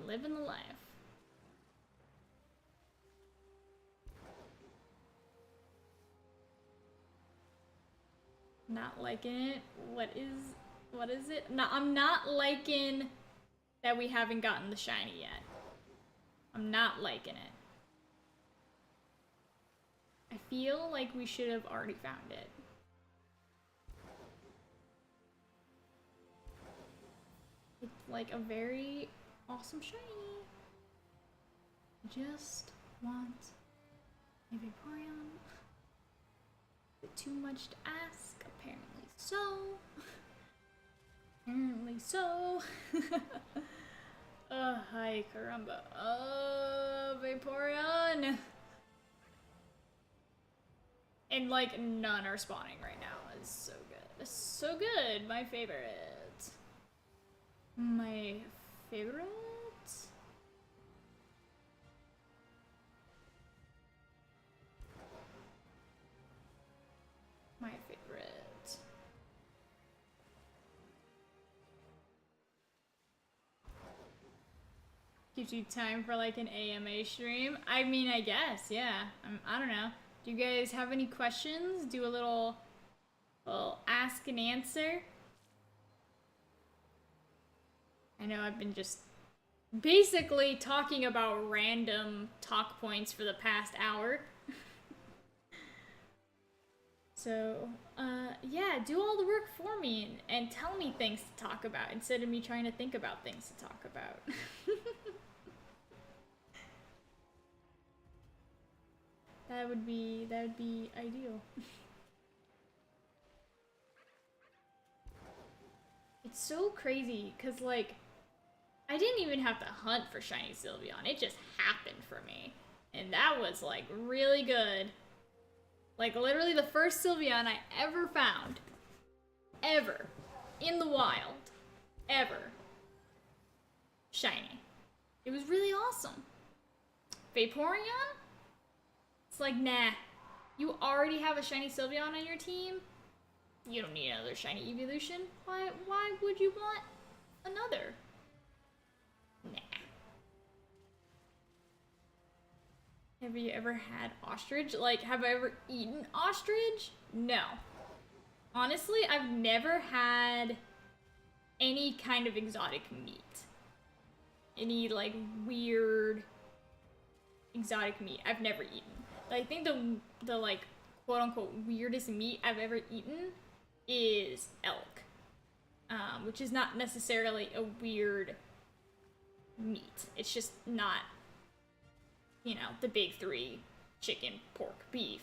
Living the life. Not liking it. What is it? No, I'm not liking that we haven't gotten the shiny yet. I'm not liking it. I feel like we should have already found it. It's like a very awesome shiny. Just want a Vaporeon. Is it too much to ask? Apparently so. Apparently so. Hi, caramba. Vaporeon. And, like, none are spawning right now. It's so good. It's so good. My favorite. My favorite? Gives you time for like an AMA stream. I mean, I guess, yeah. I don't know. Do you guys have any questions? Do a little ask and answer. I know I've been just basically talking about random talk points for the past hour. So, yeah, do all the work for me and tell me things to talk about instead of me trying to think about things to talk about. That would be ideal. It's so crazy, cause like, I didn't even have to hunt for shiny Sylveon. It just happened for me. And that was like really good. Like literally the first Sylveon I ever found, ever, in the wild, ever, shiny. It was really awesome. Vaporeon? It's like, nah, you already have a shiny Sylveon on your team? You don't need another shiny evolution. Why would you want another? Nah. Have you ever had ostrich? Like, have I ever eaten ostrich? No. Honestly, I've never had any kind of exotic meat. Any, like, weird exotic meat I've never eaten. I think the like, quote-unquote weirdest meat I've ever eaten is elk. Which is not necessarily a weird meat. It's just not, you know, the big three: chicken, pork, beef.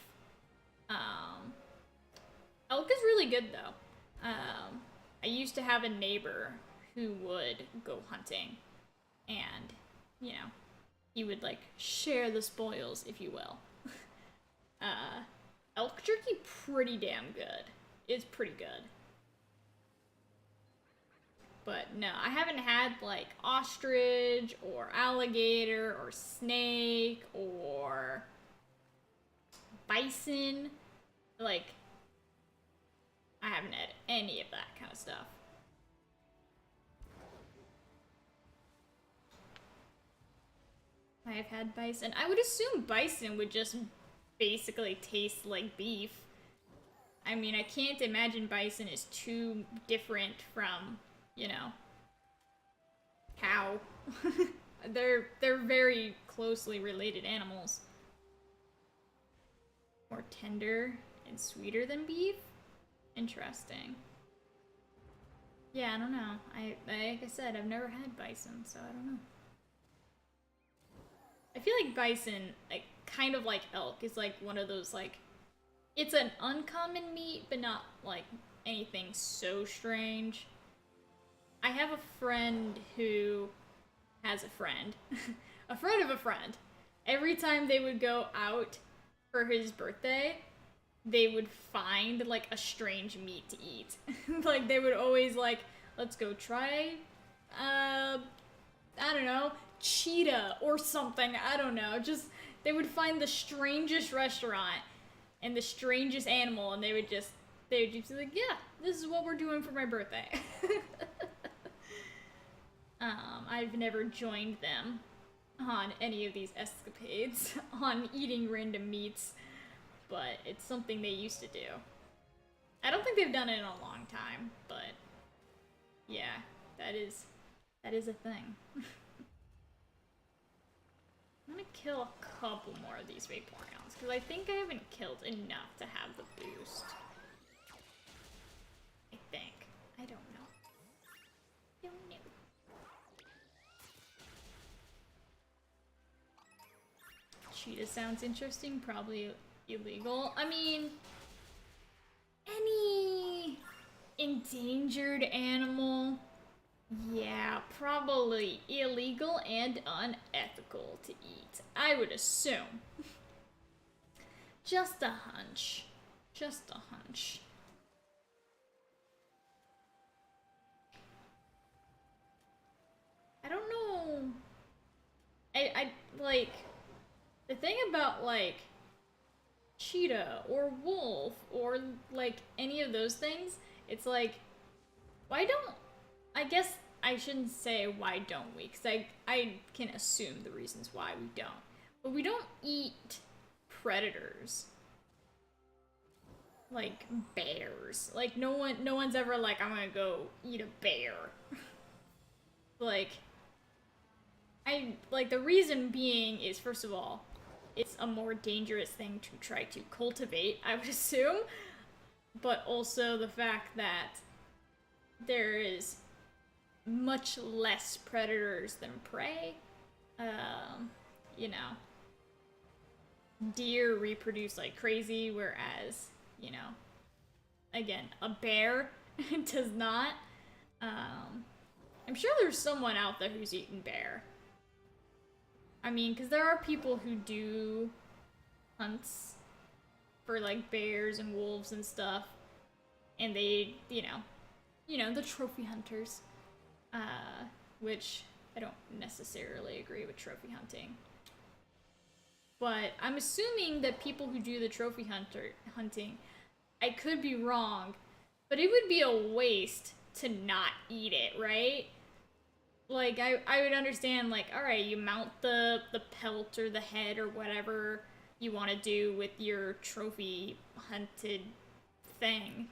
Elk is really good though. I used to have a neighbor who would go hunting, and, you know, he would like share the spoils, if you will. Elk jerky, pretty damn good. It's pretty good. But no, I haven't had like ostrich or alligator or snake or bison. Like, I haven't had any of that kind of stuff. I have had bison. I would assume bison would just basically taste like beef. I mean, I can't imagine bison is too different from, you know, cow. They're very closely related animals. More tender and sweeter than beef? Interesting. Yeah, I don't know. Like I said, I've never had bison, so I don't know. I feel like bison, like, kind of like elk, is like one of those, like, it's an uncommon meat, but not like anything so strange. I have a friend who has a friend, a friend of a friend. Every time they would go out for his birthday, they would find like a strange meat to eat. Like, they would always like, let's go try, I don't know, cheetah or something. I don't know. Just, they would find the strangest restaurant and the strangest animal, and they would just be like, yeah, this is what we're doing for my birthday. I've never joined them on any of these escapades on eating random meats, but it's something they used to do. I don't think they've done it in a long time, but yeah, that is a thing. I'm gonna kill a couple more of these Vaporeons, because I think I haven't killed enough to have the boost. I think. I don't know. Don't know. Cheetah sounds interesting, probably illegal. I mean, any endangered animal, yeah, probably illegal and unethical to eat, I would assume. Just a hunch. Just a hunch. I don't know. I like, the thing about like cheetah or wolf or like any of those things, it's like, why don't, I guess I shouldn't say why don't we, because I can assume the reasons why we don't. But we don't eat predators. Like bears. Like no one's ever like, I'm gonna go eat a bear. Like the reason being is, first of all, it's a more dangerous thing to try to cultivate, I would assume. But also the fact that there is much less predators than prey. You know, deer reproduce like crazy, whereas, you know, again, a bear does not. I'm sure there's someone out there who's eaten bear. I mean, because there are people who do hunts for like bears and wolves and stuff, and they, you know, the trophy hunters, which I don't necessarily agree with trophy hunting. But I'm assuming that people who do the trophy hunting, I could be wrong, but it would be a waste to not eat it, right? Like, I would understand, like, alright, you mount the pelt or the head or whatever you want to do with your trophy hunted thing.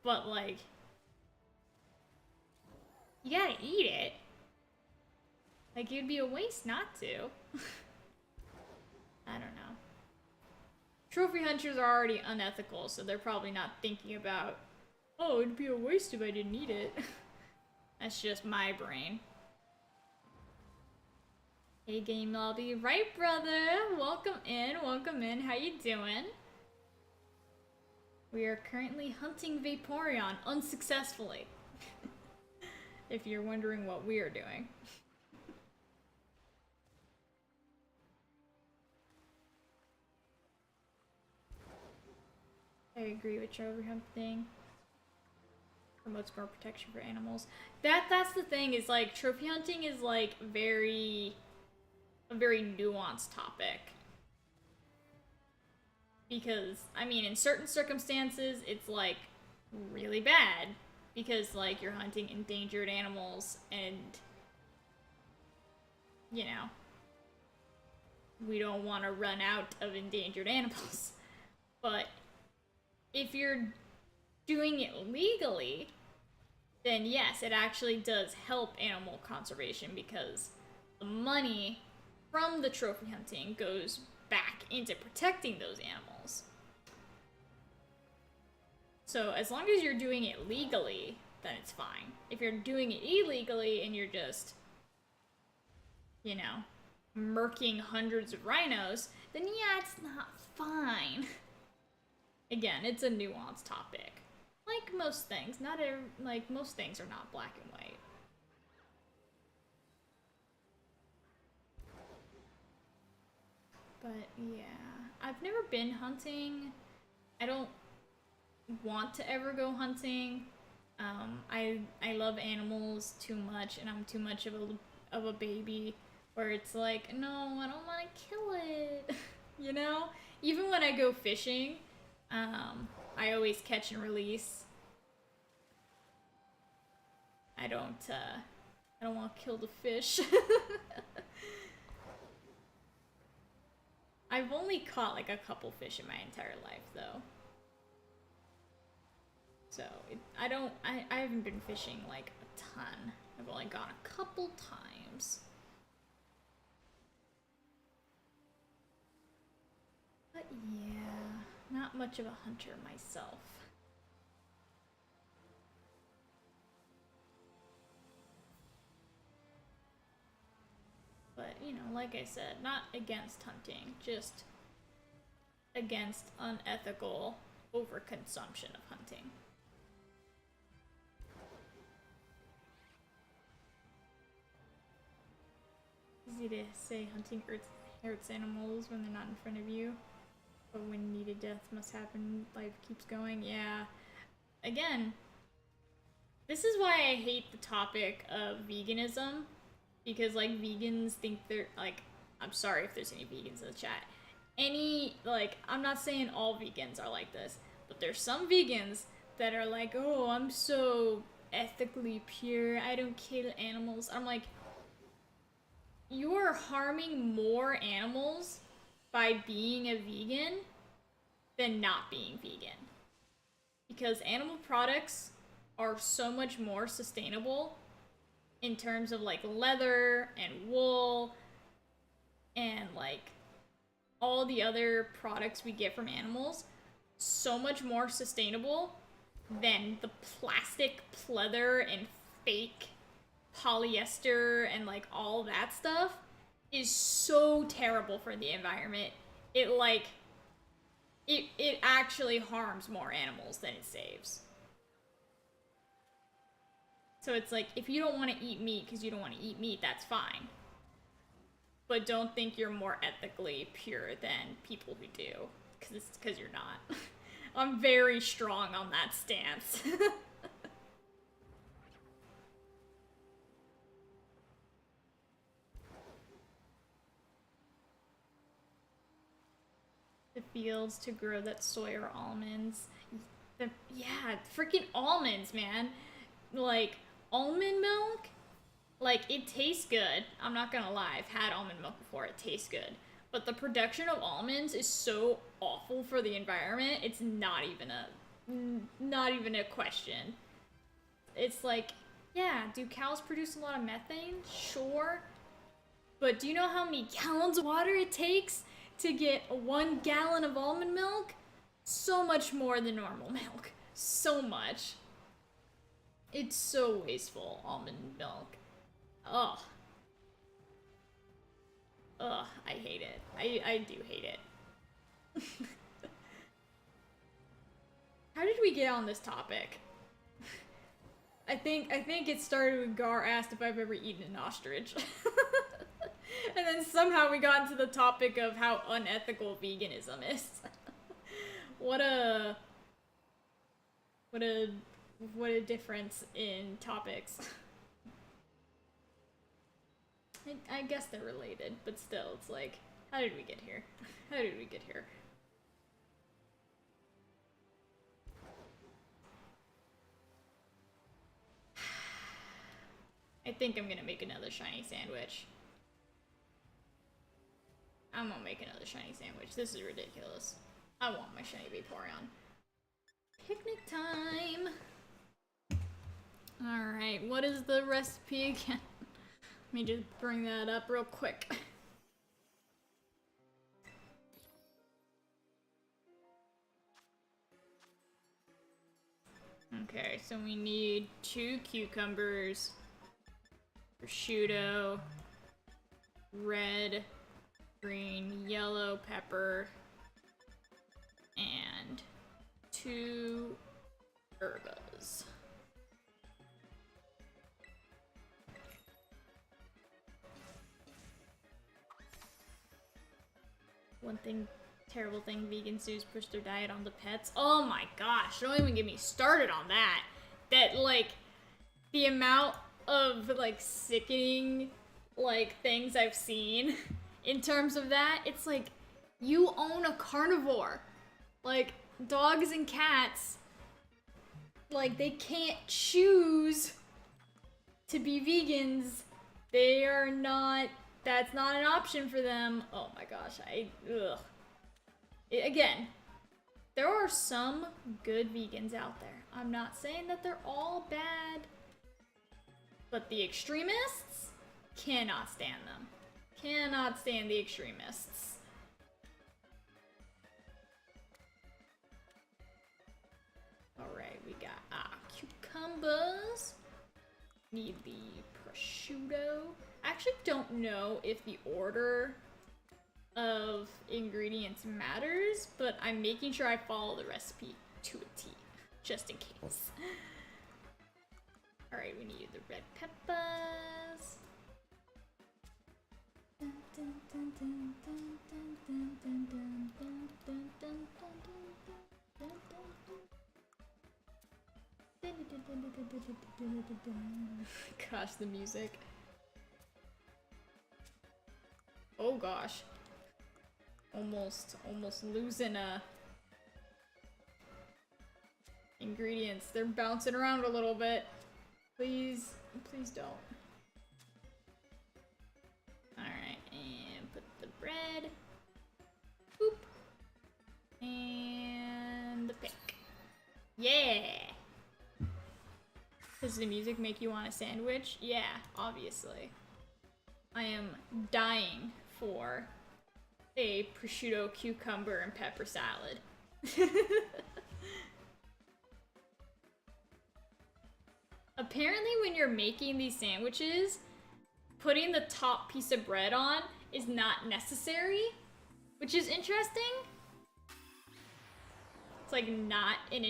But, like, you gotta eat it. Like, it'd be a waste not to. I don't know. Trophy hunters are already unethical, so they're probably not thinking about, oh, it'd be a waste if I didn't eat it. That's just my brain. Hey, Game Lobby. Right, brother? Welcome in, welcome in. How you doing? We are currently hunting Vaporeon unsuccessfully. If you're wondering what we are doing. I agree with trophy hunting. Promotes more protection for animals. That's the thing, is like trophy hunting is like a very nuanced topic. Because I mean, in certain circumstances it's like really bad because like you're hunting endangered animals and, you know, we don't want to run out of endangered animals. But if you're doing it legally, then yes, it actually does help animal conservation because the money from the trophy hunting goes back into protecting those animals. So as long as you're doing it legally, then it's fine. If you're doing it illegally and you're just, you know, murking hundreds of rhinos, then yeah, it's not fine. Again, it's a nuanced topic. Like most things, most things are not black and white. But yeah, I've never been hunting. I don't want to ever go hunting. I love animals too much, and I'm too much of a baby where it's like, no, I don't want to kill it. You know? Even when I go fishing, I always catch and release. I don't want to kill the fish. I've only caught like a couple fish in my entire life, though. So, I haven't been fishing like a ton. I've only gone a couple times. But yeah, not much of a hunter myself. But, you know, like I said, not against hunting, just against unethical overconsumption of hunting. Easy to say hunting hurts animals when they're not in front of you, but when needed death must happen, life keeps going. Yeah. Again, this is why I hate the topic of veganism, because like vegans think they're like, I'm sorry if there's any vegans in the chat. I'm not saying all vegans are like this, but there's some vegans that are like, oh, I'm so ethically pure. I don't kill animals. I'm like, you're harming more animals by being a vegan than not being vegan. Because animal products are so much more sustainable in terms of like leather and wool and like all the other products we get from animals, so much more sustainable than the plastic pleather and fake polyester and like all that stuff is so terrible for the environment. It like it actually harms more animals than it saves. So it's like, if you don't want to eat meat because you don't want to eat meat, that's fine. But don't think you're more ethically pure than people who do, because you're not. I'm very strong on that stance. The fields to grow that soy or almonds. Yeah, freaking almonds, man. Like, almond milk, like, it tastes good. I'm not gonna lie, I've had almond milk before, it tastes good. But the production of almonds is so awful for the environment, it's not even a question. It's like, yeah, do cows produce a lot of methane? Sure. But do you know how many gallons of water it takes to get 1 gallon of almond milk? So much more than normal milk. So much. It's so wasteful, almond milk. Ugh. Ugh, I hate it. I do hate it. How did we get on this topic? I think it started when Gar asked if I've ever eaten an ostrich. And then somehow we got into the topic of how unethical veganism is. What a difference in topics. I guess they're related, but still, it's like, how did we get here? How did we get here? I think I'm gonna make another shiny sandwich. I'm gonna make another shiny sandwich. This is ridiculous. I want my shiny Vaporeon. Picnic time! Alright, what is the recipe again? Let me just bring that up real quick. Okay, so we need 2 cucumbers, prosciutto, red, green, yellow pepper, and 2 herbas. One thing, terrible thing vegans do is push their diet onto pets. Oh my gosh, don't even get me started on that. That, like, the amount of, like, sickening, like, things I've seen in terms of that, it's like, you own a carnivore. Like, dogs and cats, like, they can't choose to be vegans. They are not, that's not an option for them. Oh my gosh, ugh. Again, there are some good vegans out there. I'm not saying that they're all bad, but the extremists, cannot stand them. Cannot stand the extremists. Alright, we got cucumbers. Need the prosciutto. I actually don't know if the order of ingredients matters, but I'm making sure I follow the recipe to a T, just in case. Alright, we need the red peppers. Gosh, the music. Oh gosh. Almost losing ingredients. They're bouncing around a little bit. Please, please don't. Alright, and put the bread. Boop. And the pick. Yeah! Does the music make you want a sandwich? Yeah, obviously. I am dying for a prosciutto, cucumber, and pepper salad. Apparently when you're making these sandwiches, putting the top piece of bread on is not necessary, which is interesting. It's like not a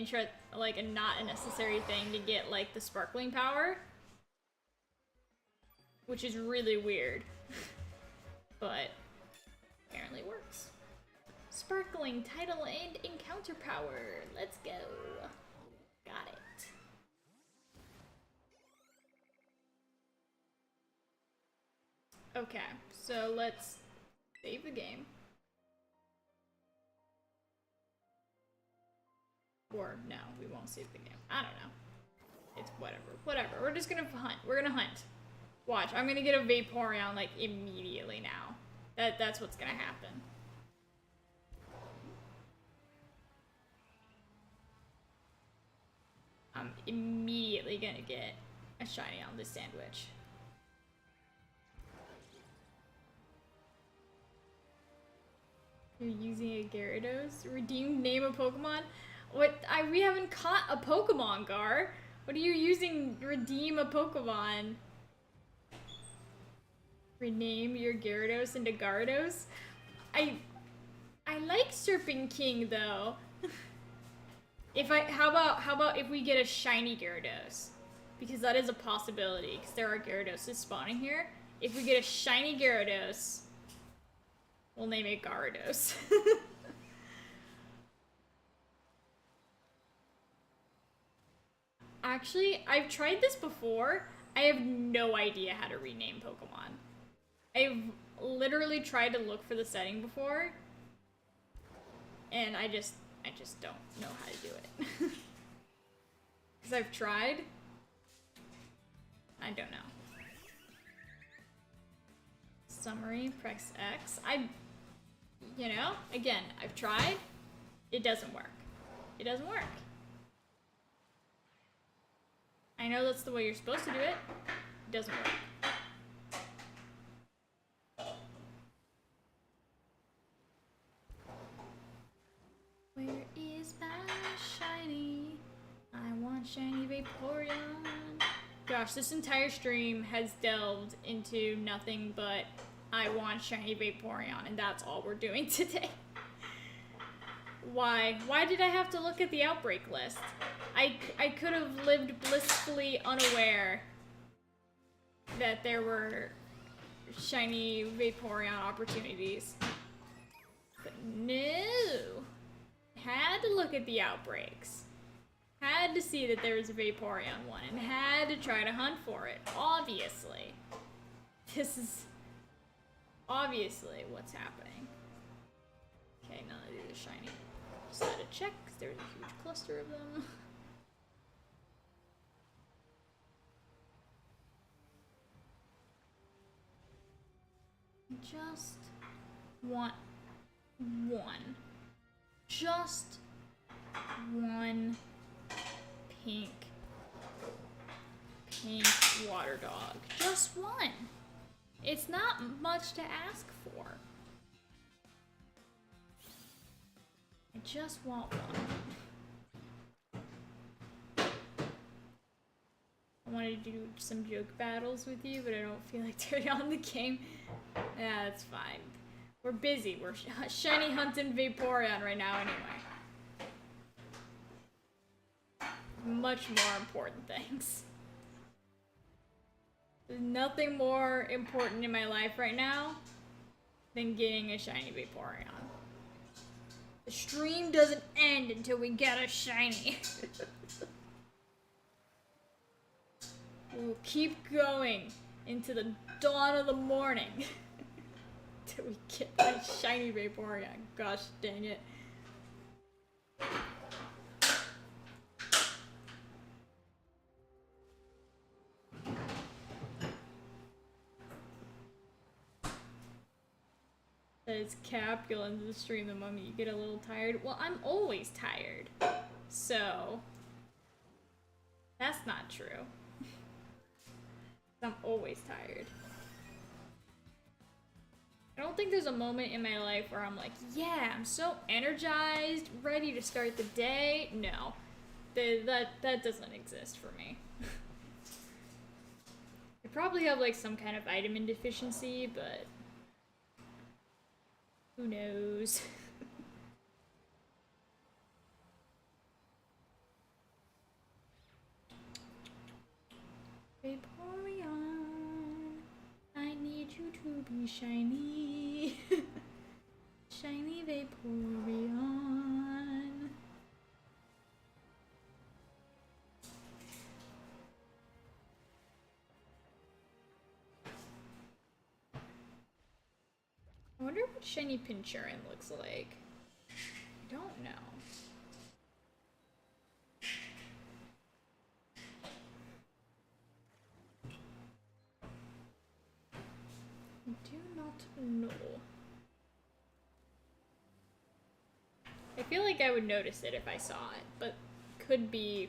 necessary thing to get like the sparkling power, which is really weird, but apparently works. Sparkling, title, and encounter power. Let's go. Got it. Okay, so let's save the game. Or no, we won't save the game. I don't know. It's whatever. Whatever. We're just gonna hunt. We're gonna hunt. Watch, I'm gonna get a Vaporeon like immediately now. That's what's gonna happen. I'm immediately gonna get a shiny on this sandwich. You're using a Gyarados? Redeem name a Pokemon? What? We haven't caught a Pokemon, Gar. What are you using? Redeem a Pokemon. Rename your Gyarados into Gyarados? I like Serpent King though. How about if we get a shiny Gyarados? Because that is a possibility, because there are Gyarados spawning here. If we get a shiny Gyarados, we'll name it Gyarados. Actually, I've tried this before. I have no idea how to rename Pokemon. I've literally tried to look for the setting before, and I just don't know how to do it. Because I've tried. I don't know. Summary, press X. You know, again, I've tried. It doesn't work. It doesn't work. I know that's the way you're supposed to do it. It doesn't work. Where is my shiny? I want shiny Vaporeon. Gosh, this entire stream has delved into nothing but I want shiny Vaporeon, and that's all we're doing today. Why? Why did I have to look at the outbreak list? I could have lived blissfully unaware that there were shiny Vaporeon opportunities. But no! Had to look at the outbreaks. Had to see that there was a Vaporeon one, and had to try to hunt for it. Obviously. This is obviously what's happening. Okay, none of these are shiny. Just had to check, because there's a huge cluster of them. Just want one. Just one pink water dog. Just one. It's not much to ask for. I just want one. I wanted to do some joke battles with you, but I don't feel like they're on the game. Yeah, that's fine. We're busy. We're shiny hunting Vaporeon right now anyway. Much more important things. There's nothing more important in my life right now than getting a shiny Vaporeon. The stream doesn't end until we get a shiny. We'll keep going into the dawn of the morning till we get that shiny Vaporeon. Gosh dang it. says, Cap, you'll end the stream the moment you get a little tired. Well, I'm always tired. So, that's not true. I'm always tired. I don't think there's a moment in my life where I'm like, yeah, I'm so energized, ready to start the day. No, that doesn't exist for me. I probably have like some kind of vitamin deficiency, but who knows? Vaporeon, I need you to be shiny. Shiny Vaporeon. I wonder what shiny Pinchurin looks like. I don't know. I do not know. I feel like I would notice it if I saw it, but could be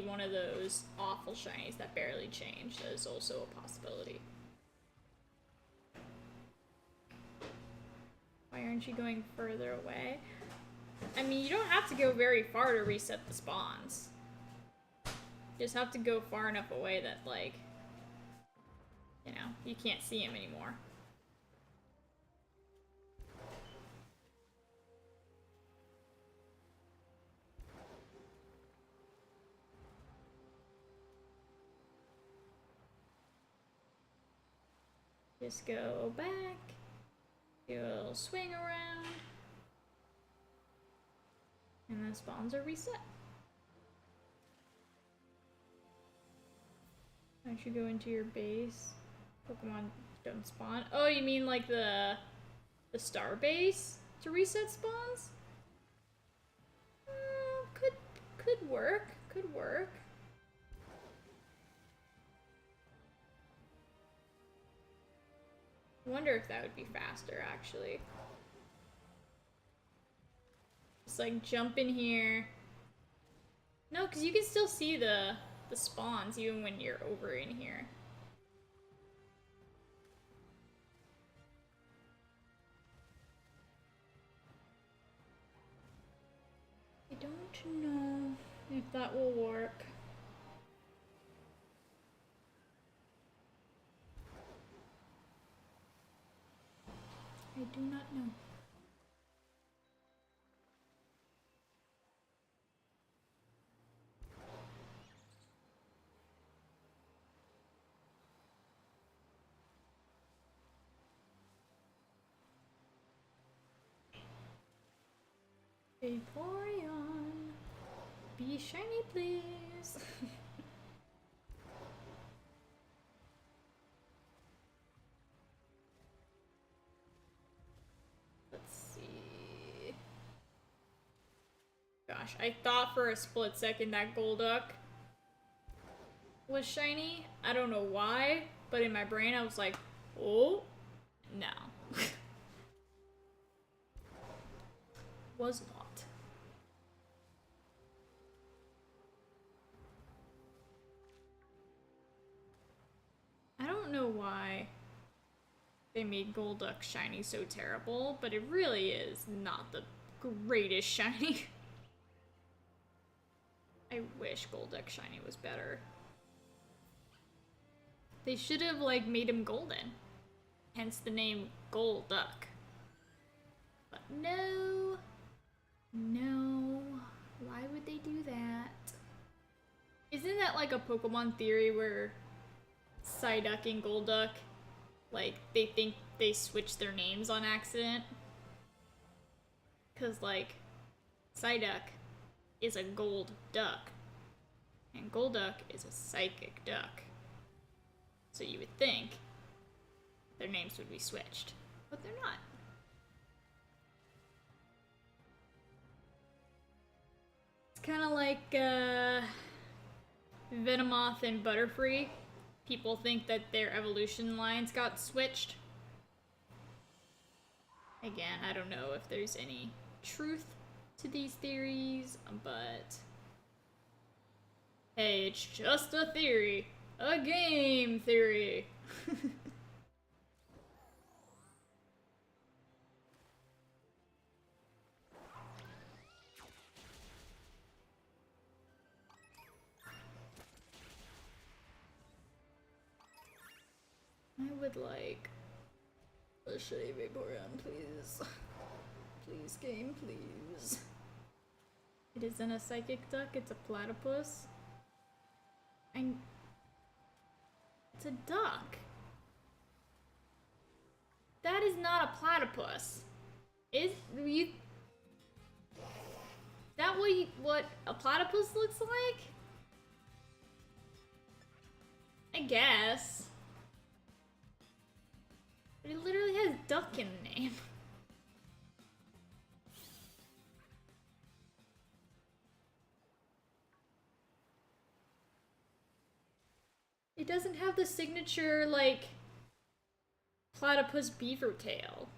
one of those awful shinies that barely change. That is also a possibility. Why aren't you going further away? I mean, you don't have to go very far to reset the spawns. You just have to go far enough away that, like, you know, you can't see him anymore. Just go back, do a little swing around, and the spawns are reset. Why don't you go into your base? Pokemon don't spawn. Oh, you mean like the star base to reset spawns? Could work. Could work. I wonder if that would be faster, actually. Just like jump in here. No, because you can still see the spawns even when you're over in here. I don't know if that will work. I do not know. Vaporeon, be shiny, please. Let's see. Gosh, I thought for a split second that Golduck was shiny. I don't know why, but in my brain I was like, oh, no. Was not. I don't know why they made Golduck shiny so terrible, but it really is not the greatest shiny. I wish Golduck shiny was better. They should have, like, made him golden. Hence the name Golduck. But no. No. Why would they do that? Isn't that like a Pokemon theory where Psyduck and Golduck, like, they think they switched their names on accident? Cause, like, Psyduck is a gold duck, and Golduck is a psychic duck. So you would think their names would be switched, but they're not. It's kind of like Venomoth and Butterfree. people think that their evolution lines got switched. Again, I don't know if there's any truth to these theories, but hey, it's just a theory. A game theory. I would like a shitty Vaporeon, please. Please, game, please. It isn't a psychic duck, it's a platypus. It's a duck. That is not a platypus. Is that what a platypus looks like? I guess. But it literally has duck in the name. It doesn't have the signature, like, platypus beaver tail.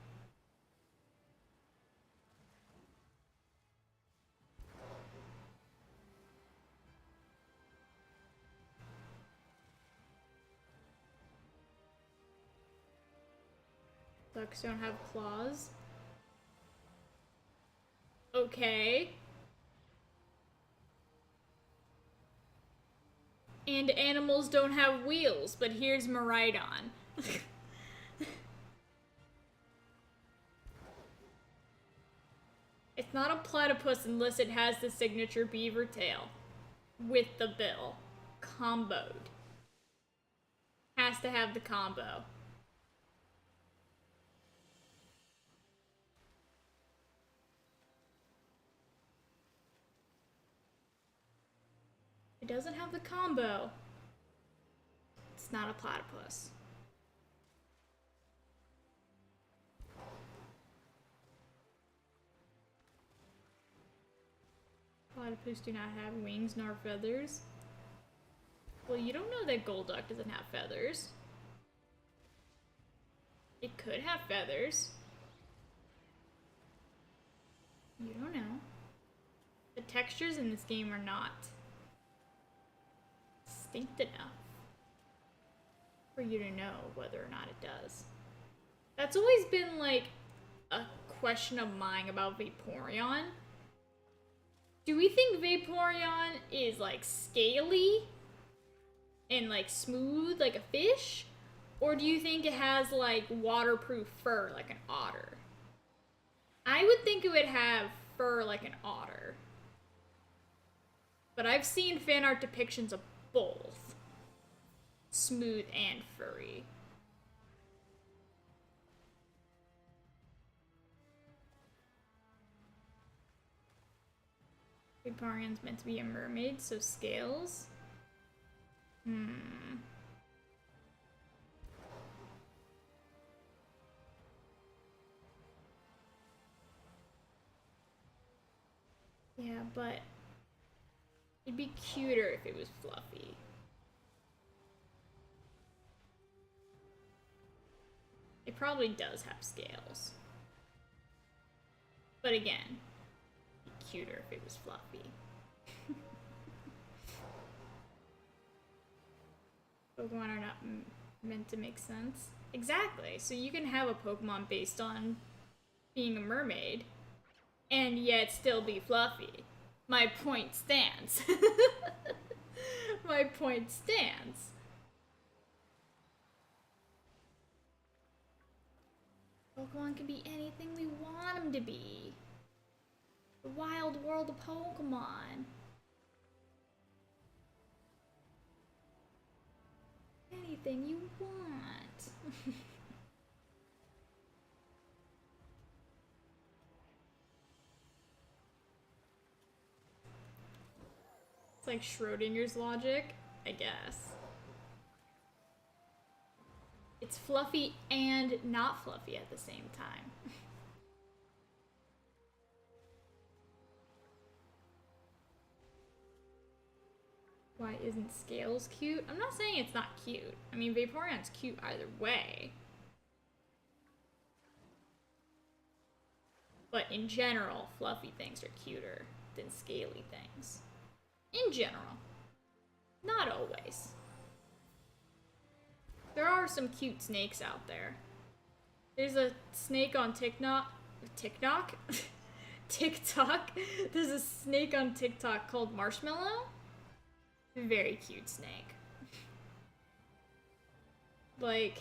Ducks don't have claws. Okay. And animals don't have wheels, but here's Miraidon. It's not a platypus unless it has the signature beaver tail with the bill. Comboed. Has to have the combo. It doesn't have the combo. It's not a platypus. Platypus do not have wings nor feathers. Well, you don't know that Golduck doesn't have feathers. It could have feathers. You don't know. The textures in this game are not distinct enough for you to know whether or not it does. That's always been like a question of mine about Vaporeon. Do we think Vaporeon is like scaly and like smooth like a fish? Or do you think it has like waterproof fur like an otter? I would think it would have fur like an otter. But I've seen fan art depictions of both. Smooth and furry. Vaporeon's meant to be a mermaid, so scales. Yeah, but it'd be cuter if it was fluffy. It probably does have scales. But again, it'd be cuter if it was fluffy. Pokemon are not meant to make sense. Exactly. So you can have a Pokemon based on being a mermaid and yet still be fluffy. My point stands. My point stands. Pokemon can be anything we want them to be. The wild world of Pokemon. Anything you want. It's like Schrodinger's logic, I guess. It's fluffy and not fluffy at the same time. Why isn't Scales cute? I'm not saying it's not cute. I mean, Vaporeon's cute either way. But in general, fluffy things are cuter than scaly things. In general. Not always. There are some cute snakes out there. There's a snake on TikTok. TikTok? There's a snake on TikTok called Marshmallow. Very cute snake. Like,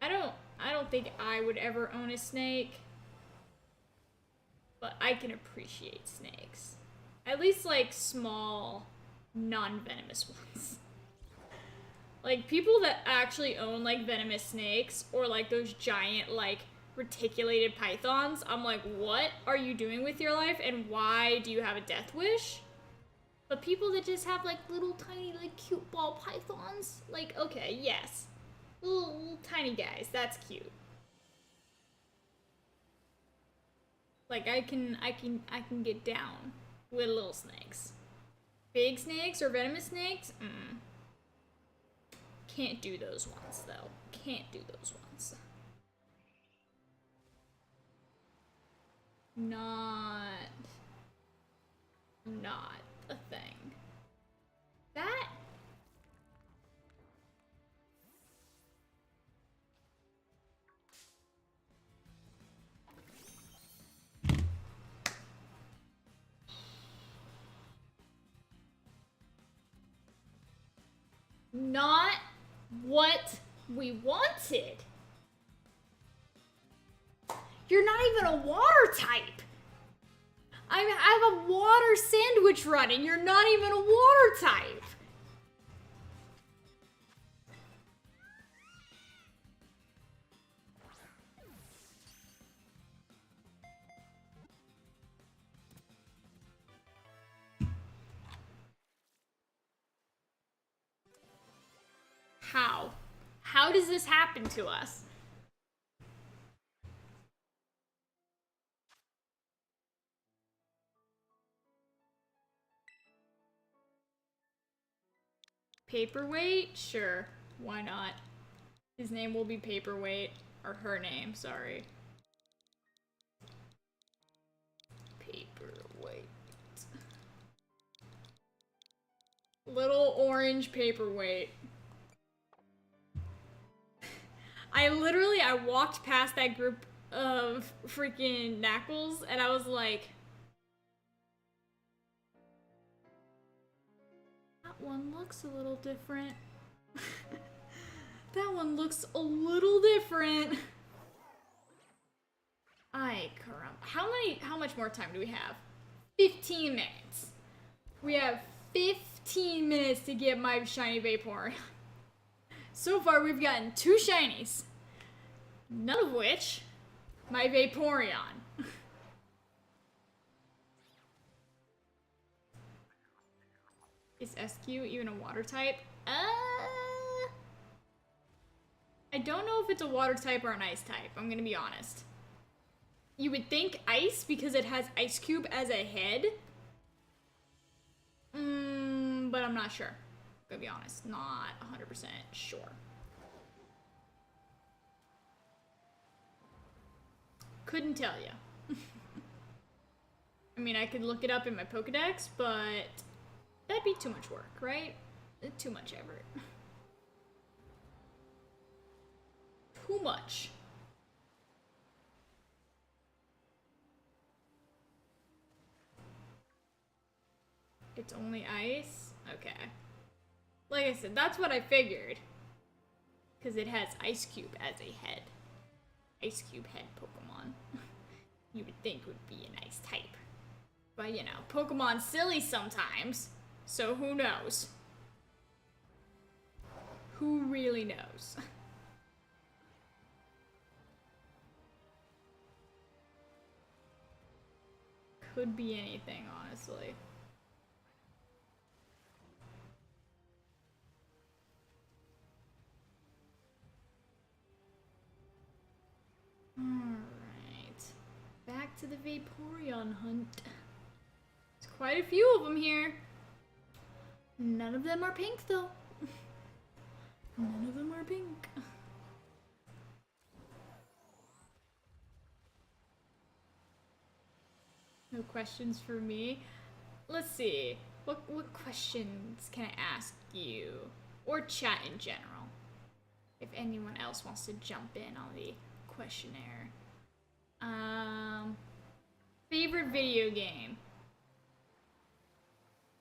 I don't think I would ever own a snake, but I can appreciate snakes. At least like small, non-venomous ones. Like people that actually own like venomous snakes or like those giant like reticulated pythons, I'm like, what are you doing with your life and why do you have a death wish? But people that just have like little tiny like cute ball pythons, like okay, yes. Little tiny guys, that's cute. Like I can get down with little snakes. Big snakes or venomous snakes? Can't do those ones though. Can't do those ones. Not a thing. That not what we wanted. You're not even a water type. I have a water sandwich running. You're not even a water type. How? How does this happen to us? Paperweight? Sure. Why not? His name will be Paperweight. Or her name, sorry. Paperweight. Little orange Paperweight. I walked past that group of freaking Knackles and I was like, that one looks a little different. That one looks a little different. Ay, caramba. How much more time do we have? 15 minutes. We have 15 minutes to get my shiny Vaporeon. So far, we've gotten 2 shinies. None of which, my Vaporeon. Is SQ even a water type? I don't know if it's a water type or an ice type, I'm gonna be honest. You would think ice because it has Ice Cube as a head. But I'm not sure. Gonna be honest, not 100% sure. Couldn't tell you. I mean, I could look it up in my Pokedex, but that'd be too much work, right? Too much effort. Too much. It's only ice? Okay. Like I said, that's what I figured. Because it has Ice Cube as a head. Ice Cube head Pokemon. You would think would be a nice type. But you know, Pokemon's silly sometimes. So who knows? Who really knows? Could be anything, honestly. Alright. Back to the Vaporeon hunt. There's quite a few of them here. None of them are pink, though. None of them are pink. No questions for me? Let's see. What questions can I ask you? Or chat in general. If anyone else wants to jump in on the questionnaire. Favorite video game?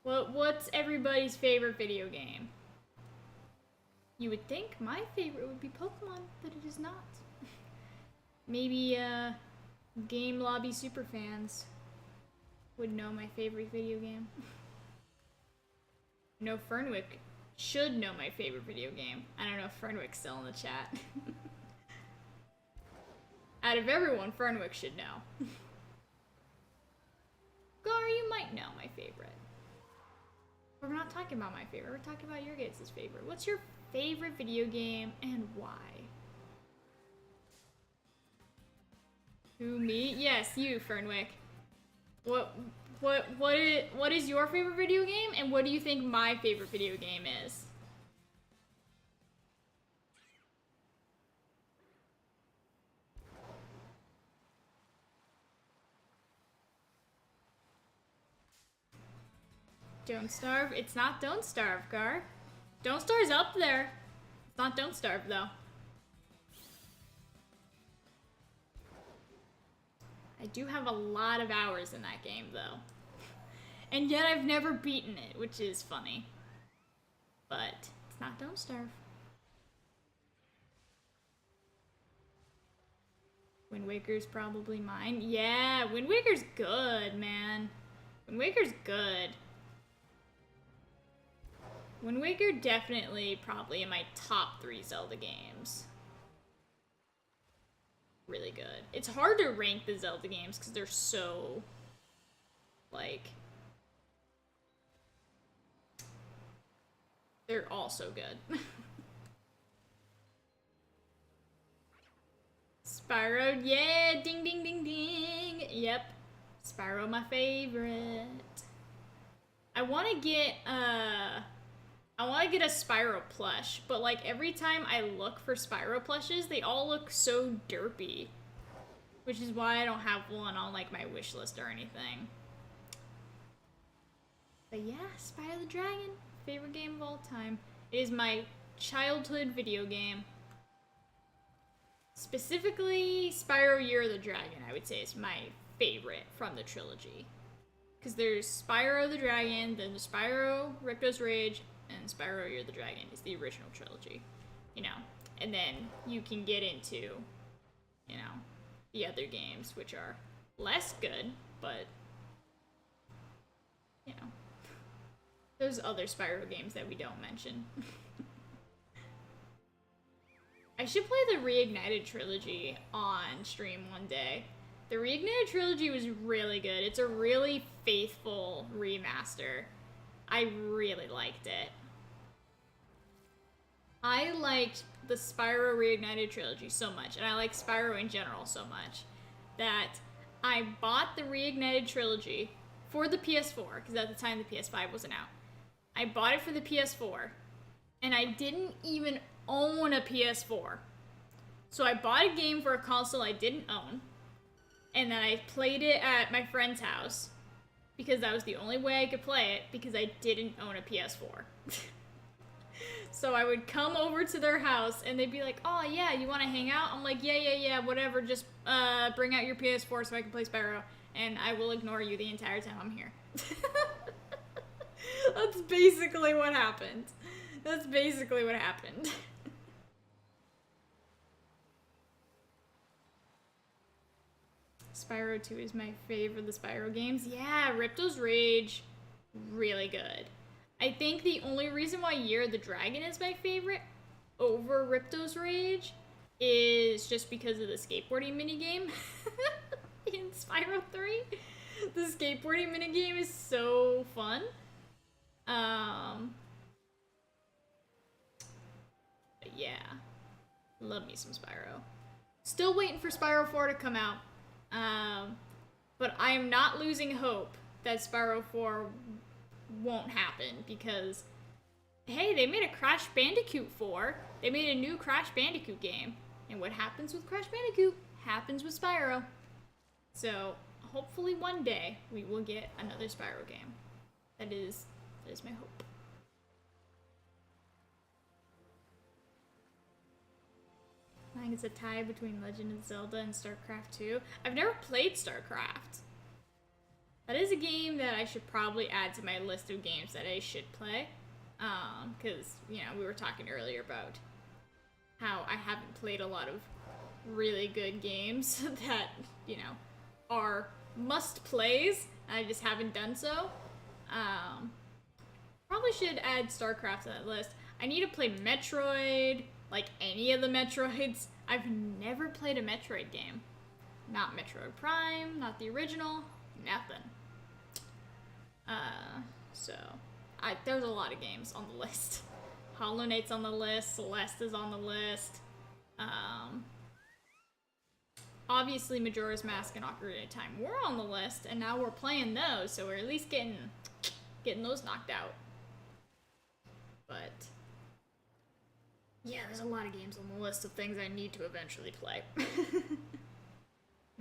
What's everybody's favorite video game? You would think my favorite would be Pokemon, but it is not. Maybe Game Lobby superfans would know my favorite video game. No, Fernwick should know my favorite video game. I don't know if Fernwick's still in the chat. Out of everyone, Fernwick should know. Gar, you might know my favorite. But we're not talking about my favorite, we're talking about your guys' favorite. What's your favorite video game and why? Who, me? Yes, you, Fernwick. What is your favorite video game, and what do you think my favorite video game is? Don't Starve? It's not Don't Starve, Gar. Don't Starve's up there. It's not Don't Starve, though. I do have a lot of hours in that game, though. And yet I've never beaten it, which is funny. But it's not Don't Starve. Wind Waker's probably mine. Yeah, Wind Waker's good, man. Wind Waker's good. Wind Waker definitely probably in my top 3 Zelda games. Really good. It's hard to rank the Zelda games because they're so, like, they're all so good. Spyro, yeah, ding ding ding ding. Yep, Spyro my favorite. I want to get a Spyro plush, but like every time I look for Spyro plushes, they all look so derpy. Which is why I don't have one on like my wish list or anything. But yeah, Spyro the Dragon, favorite game of all time. It is my childhood video game. Specifically, Spyro Year of the Dragon, I would say is my favorite from the trilogy. Because there's Spyro the Dragon, then the Spyro Ripto's Rage, and Spyro Year of the Dragon is the original trilogy, you know, and then you can get into, you know, the other games, which are less good, but, you know, there's other Spyro games that we don't mention. I should play the Reignited trilogy on stream one day. The Reignited trilogy was really good. It's a really faithful remaster. I really liked it. I liked the Spyro Reignited trilogy so much, and I like Spyro in general so much, that I bought the Reignited trilogy for the PS4, because at the time the PS5 wasn't out. I bought it for the PS4, and I didn't even own a PS4. So I bought a game for a console I didn't own, and then I played it at my friend's house, because that was the only way I could play it, because I didn't own a PS4. So I would come over to their house, and they'd be like, oh yeah, you want to hang out? I'm like, yeah, whatever, just bring out your PS4 so I can play Spyro, and I will ignore you the entire time I'm here. That's basically what happened. That's basically what happened. Spyro 2 is my favorite of the Spyro games. Yeah, Ripto's Rage, really good. I think the only reason why Year of the Dragon is my favorite over Ripto's Rage is just because of the skateboarding minigame in Spyro 3. The skateboarding minigame is so fun. But yeah, love me some Spyro. Still waiting for Spyro 4 to come out. But I am not losing hope that Spyro 4 won't happen because, hey, they made a Crash Bandicoot 4. They made a new Crash Bandicoot game. And what happens with Crash Bandicoot happens with Spyro. So hopefully one day we will get another Spyro game. That is my hope. I think it's a tie between Legend of Zelda and StarCraft 2. I've never played StarCraft. That is a game that I should probably add to my list of games that I should play. Because, you know, we were talking earlier about how I haven't played a lot of really good games that, you know, are must-plays. I just haven't done so. Probably should add StarCraft to that list. I need to play Metroid, like any of the Metroids. I've never played a Metroid game. Not Metroid Prime, not the original, nothing. There's a lot of games on the list. Hollow Knight's on the list, Celeste is on the list. Obviously Majora's Mask and Ocarina of Time were on the list, and now we're playing those, so we're at least getting those knocked out. But yeah, there's a lot of games on the list of things I need to eventually play.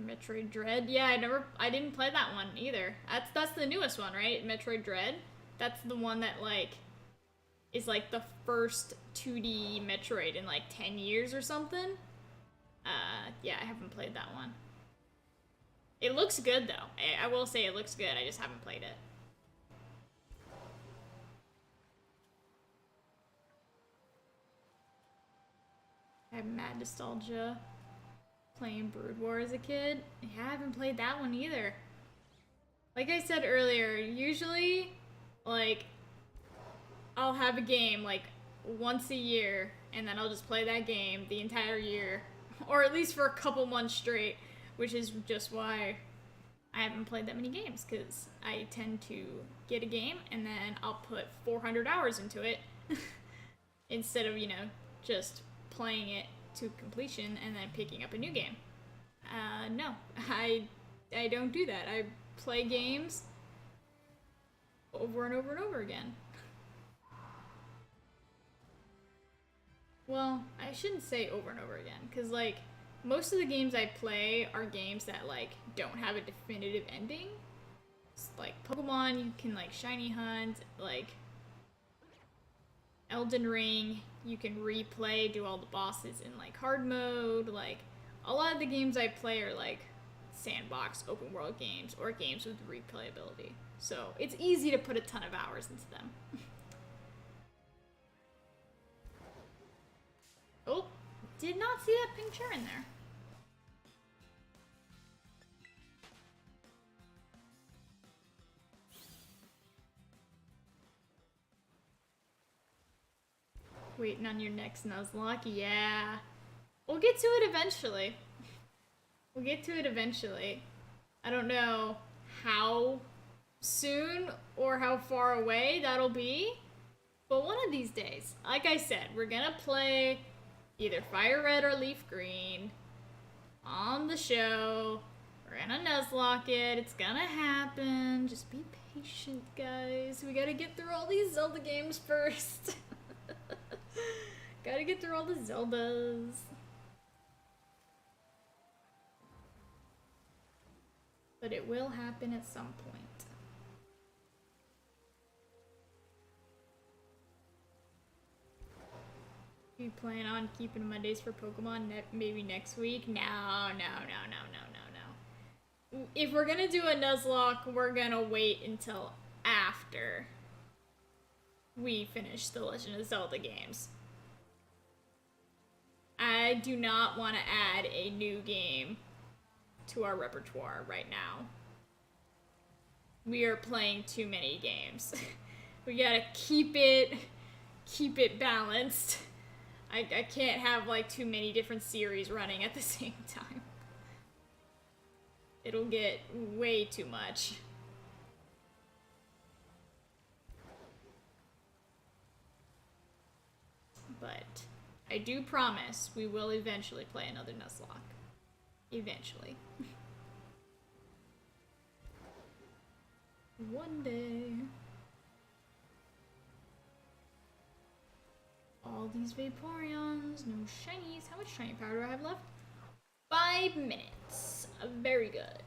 Metroid Dread, yeah, I didn't play that one either. That's the newest one, right? Metroid Dread. That's the one that like is like the first 2D Metroid in like 10 years or something. Yeah, I haven't played that one. It looks good though. I will say it looks good. I just haven't played it. I have mad nostalgia playing Brood War as a kid. Yeah, I haven't played that one either. Like I said earlier, usually, like, I'll have a game, like, once a year, and then I'll just play that game the entire year. Or at least for a couple months straight, which is just why I haven't played that many games, because I tend to get a game, and then I'll put 400 hours into it, instead of, you know, just playing it to completion and then picking up a new game. No, I don't do that. I play games over and over and over again. Well, I shouldn't say over and over again, because, like, most of the games I play are games that, like, don't have a definitive ending. It's like Pokemon, you can, like, shiny hunt, like, Elden Ring, you can replay, do all the bosses in, like, hard mode. Like, a lot of the games I play are, like, sandbox, open world games, or games with replayability. So, it's easy to put a ton of hours into them. Oh, did not see that pink chair in there. Waiting on your next Nuzlocke? Yeah. We'll get to it eventually. We'll get to it eventually. I don't know how soon or how far away that'll be, but one of these days, like I said, we're gonna play either Fire Red or Leaf Green on the show. We're gonna Nuzlocke it. It's gonna happen. Just be patient, guys. We gotta get through all these Zelda games first. Gotta get through all the Zeldas. But it will happen at some point. You plan on keeping Mondays for Pokemon maybe next week? No. If we're gonna do a Nuzlocke, we're gonna wait until after we finish the Legend of Zelda games. I do not want to add a new game to our repertoire right now. We are playing too many games. We gotta keep it balanced. I can't have like too many different series running at the same time. It'll get way too much. But I do promise we will eventually play another Nuzlocke. Eventually. One day. all these Vaporeons, no shinies. How much shiny power do I have left? 5 minutes. Very good.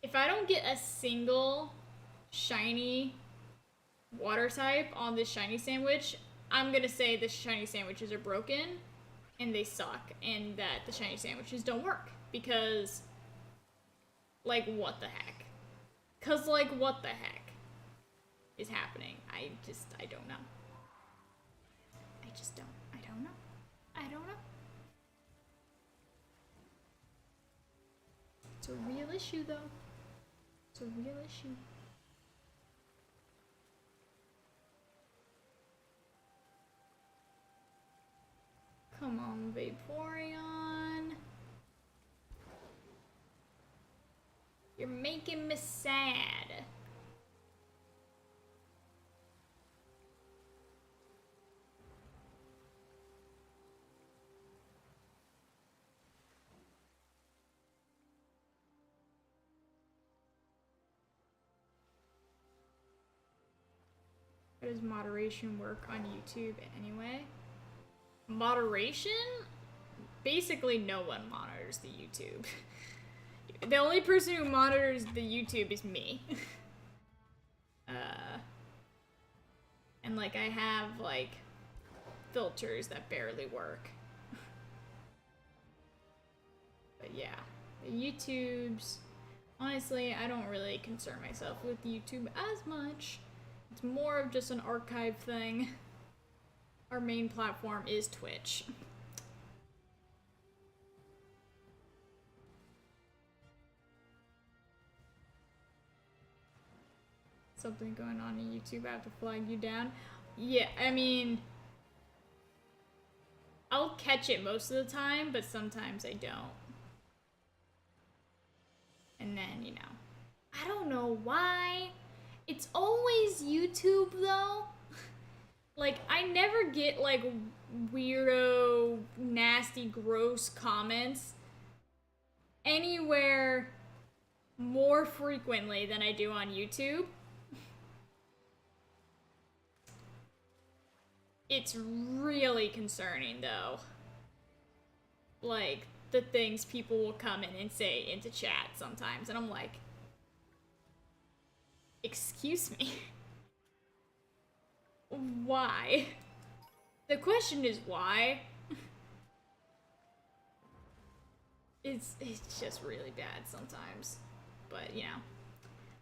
If I don't get a single shiny water type on this shiny sandwich, I'm gonna say the shiny sandwiches are broken and they suck and that the shiny sandwiches don't work because, like, what the heck? Cause, like, what the heck is happening? I don't know. I don't know. I don't know. It's a real issue, though. It's a real issue. Come on, Vaporeon. You're making me sad. How does moderation work on YouTube anyway? Moderation? Basically no one monitors the YouTube. The only person who monitors the YouTube is me. And like I have like filters that barely work. But yeah, the YouTube's, honestly, I don't really concern myself with YouTube as much. It's more of just an archive thing. Our main platform is Twitch. Something going on in YouTube, I have to flag you down. Yeah, I mean, I'll catch it most of the time, but sometimes I don't. And then, you know, I don't know why. It's always YouTube, though. Like, I never get, like, weirdo, nasty, gross comments anywhere more frequently than I do on YouTube. It's really concerning, though. Like, the things people will come in and say into chat sometimes, and I'm like, excuse me? Why? The question is why? It's just really bad sometimes. But, you know,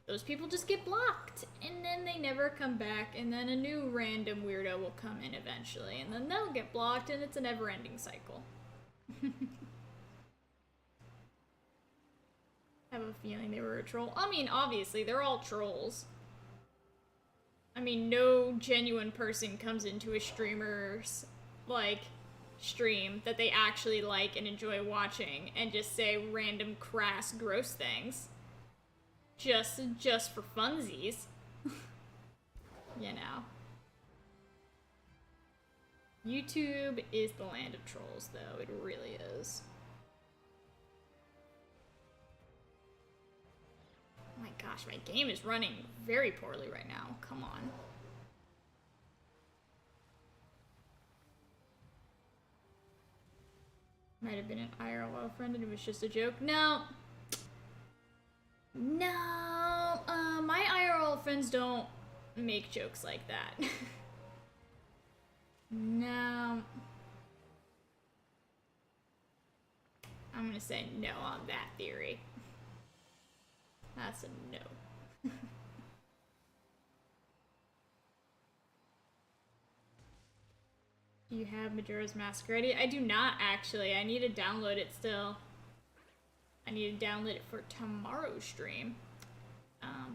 those people just get blocked, and then they never come back, and then a new random weirdo will come in eventually, and then they'll get blocked, and it's a never-ending cycle. I have a feeling they were a troll. I mean, obviously, they're all trolls. I mean, no genuine person comes into a streamer's, like, stream that they actually like and enjoy watching and just say random, crass, gross things. Just for funsies. You know. YouTube is the land of trolls, though. It really is. Oh my gosh, my game is running very poorly right now. Come on. Might have been an IRL friend and it was just a joke. No. No. My IRL friends don't make jokes like that. No. I'm gonna say no on that theory. That's a no. Do you have Majora's Mask ready? I do not, actually. I need to download it still. I need to download it for tomorrow's stream.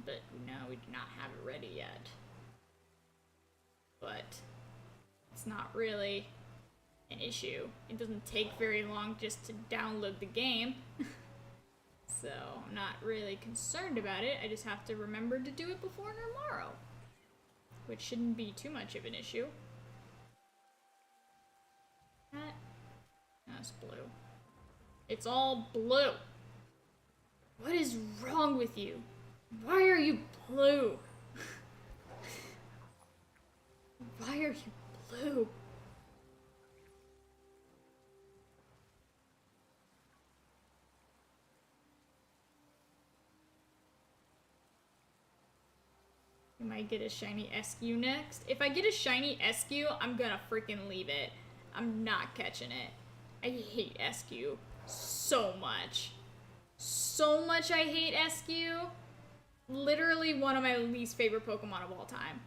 But no, we do not have it ready yet. But it's not really an issue. It doesn't take very long just to download the game. So I'm not really concerned about it. I just have to remember to do it before tomorrow, which shouldn't be too much of an issue. That's blue. It's all blue. What is wrong with you? Why are you blue? Why are you blue? You might get a shiny SQ next. If I get a shiny SQ, I'm gonna freaking leave it. I'm not catching it. I hate SQ so much. So much I hate SQ. Literally one of my least favorite Pokemon of all time.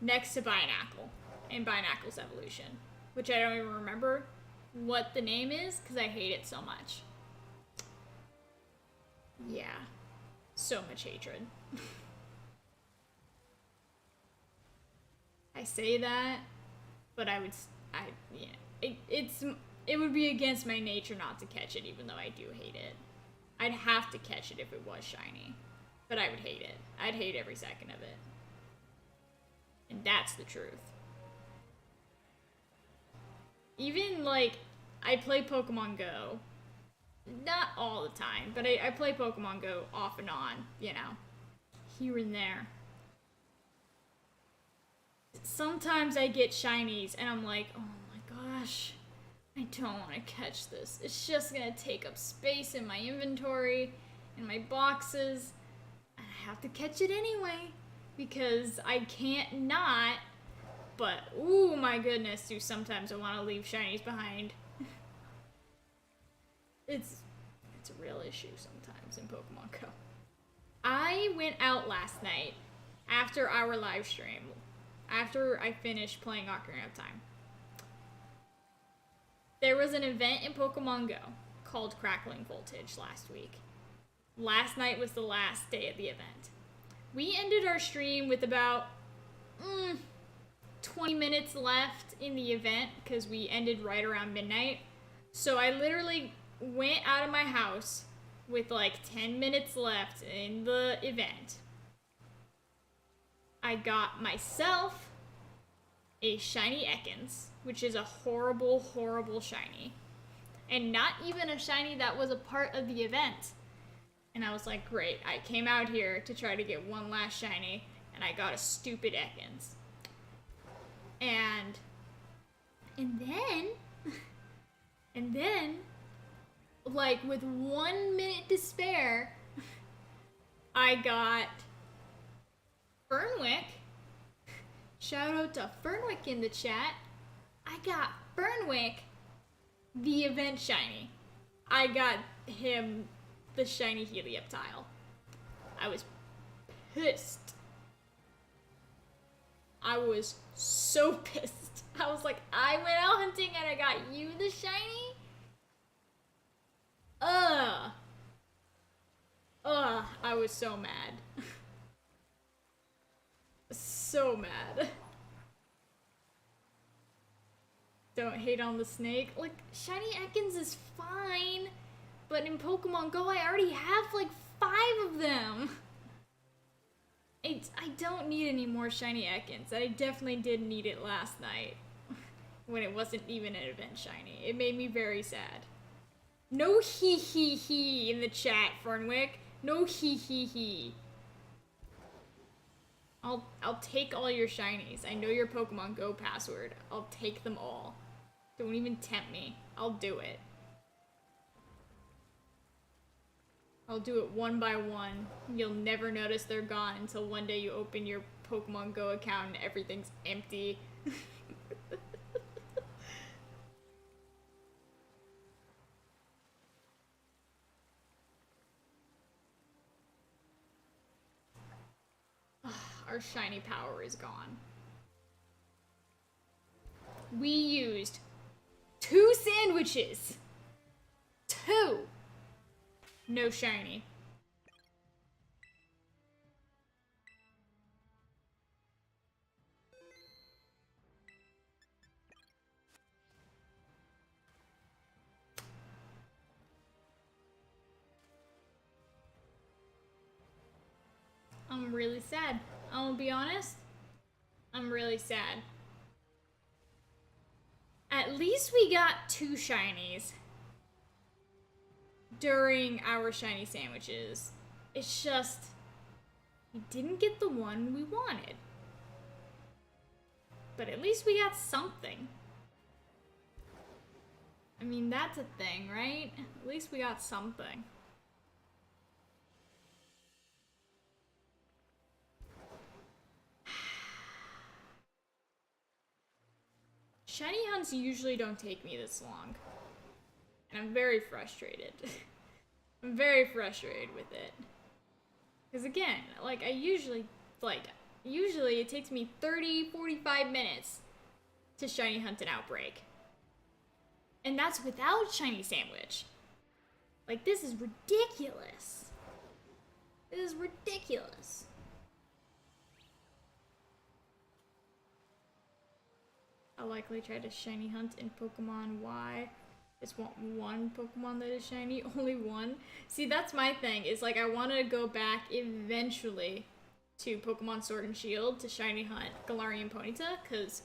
Next to Binacle and Binacle's evolution. Which I don't even remember what the name is because I hate it so much. Yeah. So much hatred. I say that, but it would be against my nature not to catch it, even though I do hate it. I'd have to catch it if it was shiny, but I would hate it. I'd hate every second of it. And that's the truth. Even, like, I play Pokemon Go. Not all the time, but I play Pokemon Go off and on, you know, here and there. Sometimes I get shinies and I'm like, oh my gosh, I don't want to catch this. It's just gonna take up space in my inventory, in my boxes, and I have to catch it anyway because I can't not. But ooh my goodness, do sometimes I want to leave shinies behind. It's a real issue sometimes in Pokemon Go. I went out last night after our live stream. After I finished playing Ocarina of Time. There was an event in Pokemon Go called Crackling Voltage last week. Last night was the last day of the event. We ended our stream with about 20 minutes left in the event because we ended right around midnight. So I literally went out of my house with like 10 minutes left in the event. I got myself a shiny Ekans, which is a horrible, horrible shiny. And not even a shiny that was a part of the event. And I was like, great, I came out here to try to get one last shiny, and I got a stupid Ekans. And then, like with 1 minute to spare, I got Fernwick. Shout out to Fernwick in the chat. I got Fernwick the event shiny. I got him the shiny Helioptile. I was pissed. I was so pissed. I was like, I went out hunting and I got you the shiny? I was so mad. So mad. Don't hate on the snake. Like, shiny Ekans is fine, but in Pokemon Go I already have like 5 of them. I don't need any more shiny Ekans. I definitely did need it last night when it wasn't even an event shiny. It made me very sad. No he in the chat, Fernwick. No he. I'll take all your shinies. I know your Pokemon Go password. I'll take them all. Don't even tempt me. I'll do it. I'll do it one by one. You'll never notice they're gone until one day you open your Pokemon Go account and everything's empty. Our shiny power is gone. We used 2 sandwiches. 2. No shiny. I'm really sad. I'm gonna be honest. I'm really sad. At least we got 2 shinies during our shiny sandwiches. It's just, we didn't get the one we wanted. But at least we got something. I mean, that's a thing, right? At least we got something. Shiny hunts usually don't take me this long. And I'm very frustrated. I'm very frustrated with it. Because again, like, usually it takes me 30, 45 minutes to shiny hunt an outbreak. And that's without shiny sandwich. Like, this is ridiculous. This is ridiculous. I'll likely try to shiny hunt in Pokemon Y. Just want one Pokemon that is shiny, only one. See, that's my thing, is like I want to go back eventually to Pokemon Sword and Shield to shiny hunt Galarian Ponyta, because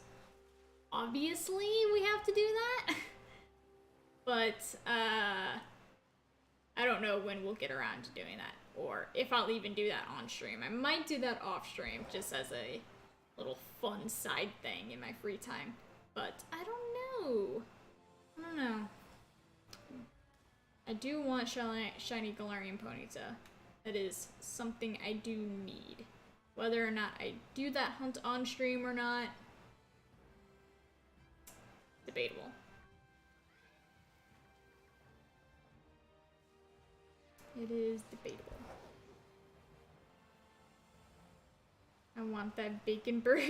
obviously we have to do that. But, I don't know when we'll get around to doing that, or if I'll even do that on stream. I might do that off stream, just as a little fun side thing in my free time. But I don't know. I don't know. I do want shiny Galarian Ponyta. That is something I do need. Whether or not I do that hunt on stream or not, debatable. It is debatable. I want that bacon bird.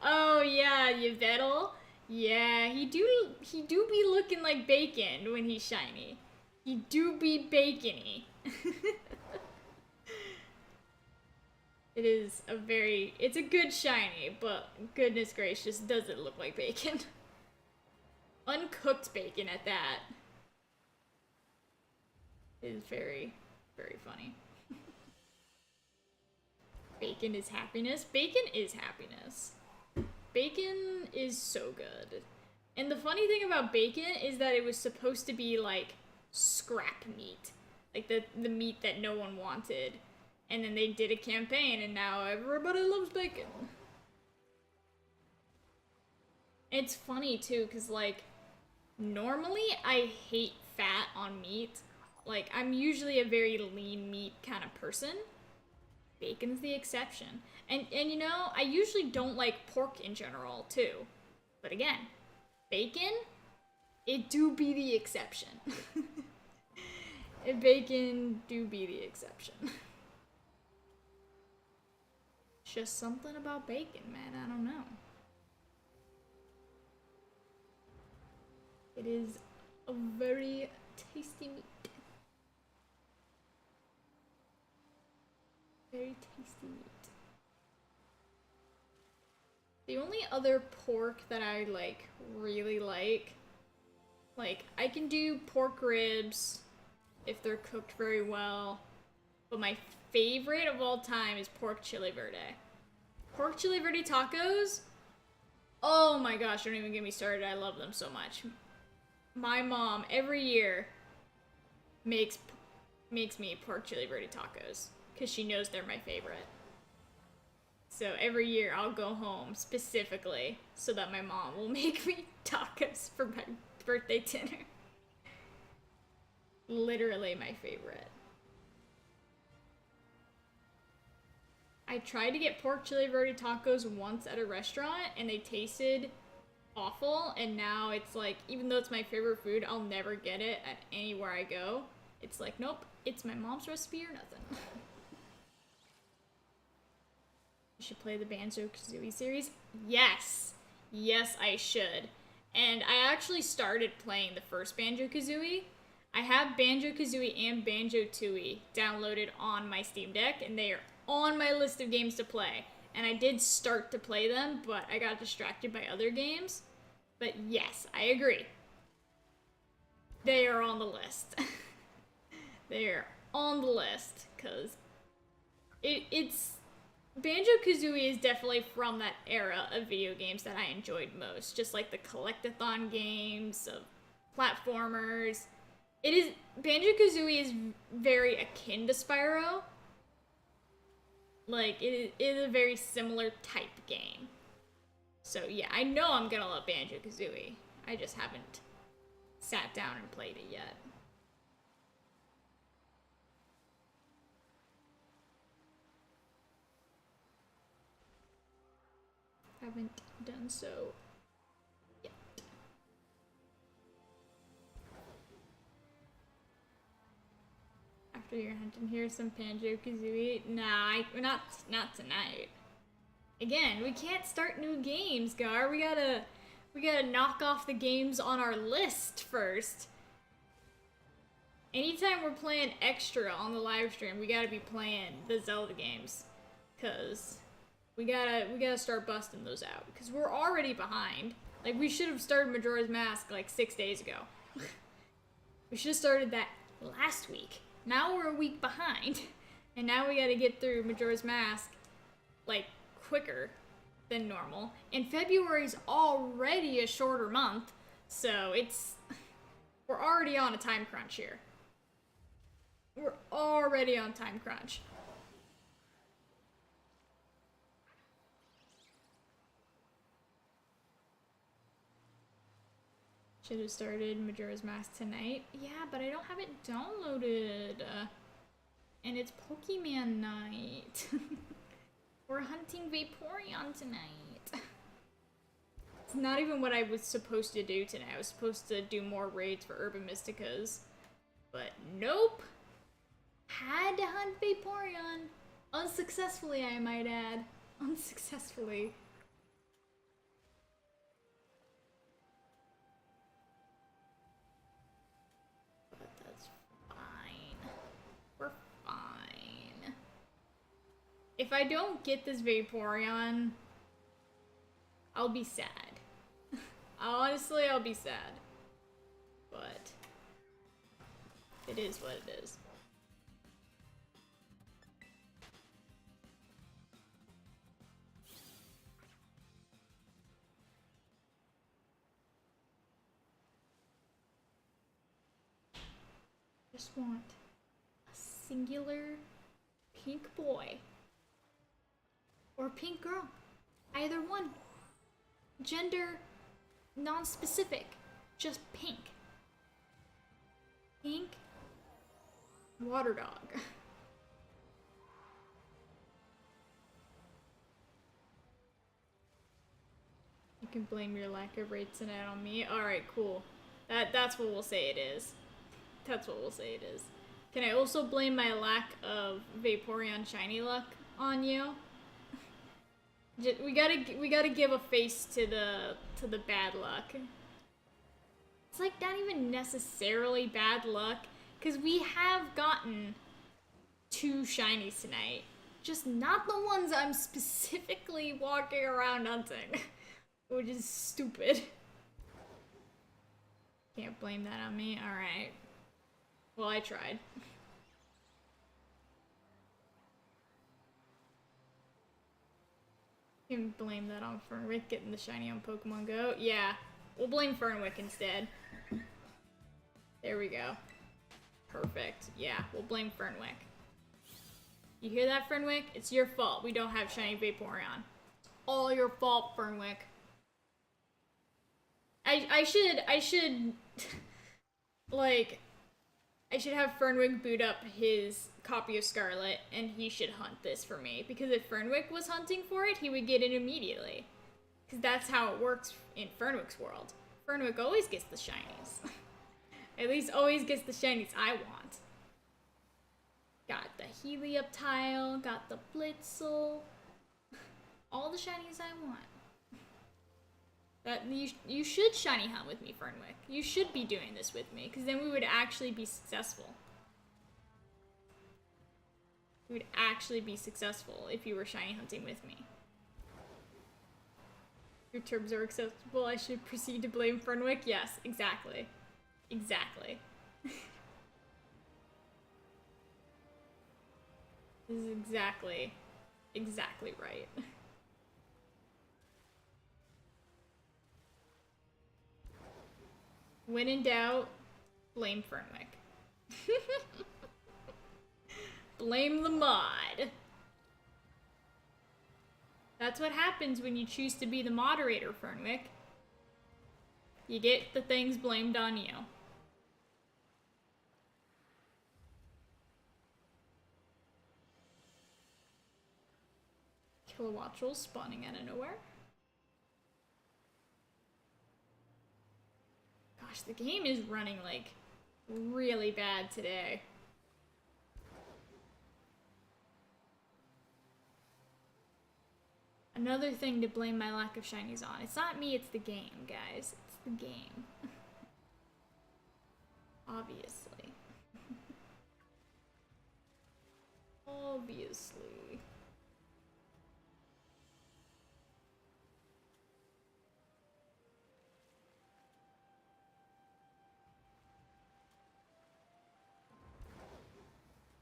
Oh yeah, Yvettle. Yeah, he do be looking like bacon when he's shiny. He do be bacony. It's a good shiny, but goodness gracious, does it look like bacon. Uncooked bacon at that. It is very, very funny. Bacon is happiness. Bacon is happiness. Bacon is so good. And the funny thing about bacon is that it was supposed to be like scrap meat. Like the meat that no one wanted. And then they did a campaign and now everybody loves bacon. It's funny too, because like normally I hate fat on meat. Like I'm usually a very lean meat kind of person. Bacon's the exception. And you know, I usually don't like pork in general, too. But again, bacon, it do be the exception. Bacon do be the exception. Just something about bacon, man, I don't know. It is a very tasty meat. Very tasty meat. The only other pork that I really like, I can do pork ribs if they're cooked very well, but my favorite of all time is pork chili verde. Pork chili verde tacos, oh my gosh, don't even get me started, I love them so much. My mom, every year, makes me pork chili verde tacos, because she knows they're my favorite. So every year I'll go home specifically so that my mom will make me tacos for my birthday dinner. Literally my favorite. I tried to get pork chili verde tacos once at a restaurant and they tasted awful, and now it's like, even though it's my favorite food, I'll never get it at anywhere I go. It's like, nope, it's my mom's recipe or nothing. You should play the Banjo-Kazooie series. Yes! Yes, I should. And I actually started playing the first Banjo-Kazooie. I have Banjo-Kazooie and Banjo-Tooie downloaded on my Steam Deck, and they are on my list of games to play. And I did start to play them, but I got distracted by other games. But yes, I agree. They are on the list. They are on the list, because it's... Banjo-Kazooie is definitely from that era of video games that I enjoyed most. Just like the collectathon games, of platformers. Banjo-Kazooie is very akin to Spyro. Like, it is a very similar type game. So yeah, I know I'm gonna love Banjo-Kazooie. I just haven't sat down and played it yet. Haven't done so yet. After your hunting, here's some Banjo-Kazooie. Nah, not tonight. Again, we can't start new games, Gar. We gotta knock off the games on our list first. Anytime we're playing extra on the live stream, we gotta be playing the Zelda games, cause we gotta start busting those out, because we're already behind. Like, we should have started Majora's Mask like 6 days ago. We should have started that last week. Now we're a week behind, and now we gotta get through Majora's Mask like quicker than normal. And February's already a shorter month, so we're already on a time crunch here. We're already on time crunch. Should have started Majora's Mask tonight. Yeah, but I don't have it downloaded. And it's Pokemon night. We're hunting Vaporeon tonight. It's not even what I was supposed to do today. I was supposed to do more raids for Urban Mysticas. But nope. Had to hunt Vaporeon. Unsuccessfully, I might add. Unsuccessfully. But that's fine. We're fine. If I don't get this Vaporeon, I'll be sad. Honestly, I'll be sad. But it is what it is. Just want a singular pink boy or pink girl. Either one. Gender non-specific. Just pink. Pink water dog. You can blame your lack of raid tonight on me. Alright, cool. That's what we'll say it is. That's what we'll say it is. Can I also blame my lack of Vaporeon shiny luck on you? We gotta give a face to the bad luck. It's like not even necessarily bad luck, because we have gotten 2 shinies tonight. Just not the ones I'm specifically walking around hunting. Which is stupid. Can't blame that on me. Alright. Well, I tried. You can blame that on Fernwick getting the shiny on Pokemon Go. Yeah, we'll blame Fernwick instead. There we go. Perfect. Yeah, we'll blame Fernwick. You hear that, Fernwick? It's your fault we don't have shiny Vaporeon. It's all your fault, Fernwick. I should like, I should have Fernwick boot up his copy of Scarlet, and he should hunt this for me. Because if Fernwick was hunting for it, he would get it immediately. Because that's how it works in Fernwick's world. Fernwick always gets the shinies. At least always gets the shinies I want. Got the Helioptile, got the Blitzel. All the shinies I want. That you should shiny hunt with me, Fernwick. You should be doing this with me, because then we would actually be successful. We would actually be successful if you were shiny hunting with me. Your terms are acceptable. I should proceed to blame Fernwick? Yes, exactly. Exactly. This is exactly right. When in doubt, blame Fernwick. Blame the mod. That's what happens when you choose to be the moderator, Fernwick. You get the things blamed on you. Kilowattrel spawning out of nowhere. Gosh, the game is running like really bad today. Another thing to blame my lack of shinies on. It's not me, it's the game, guys. It's the game. Obviously. Obviously.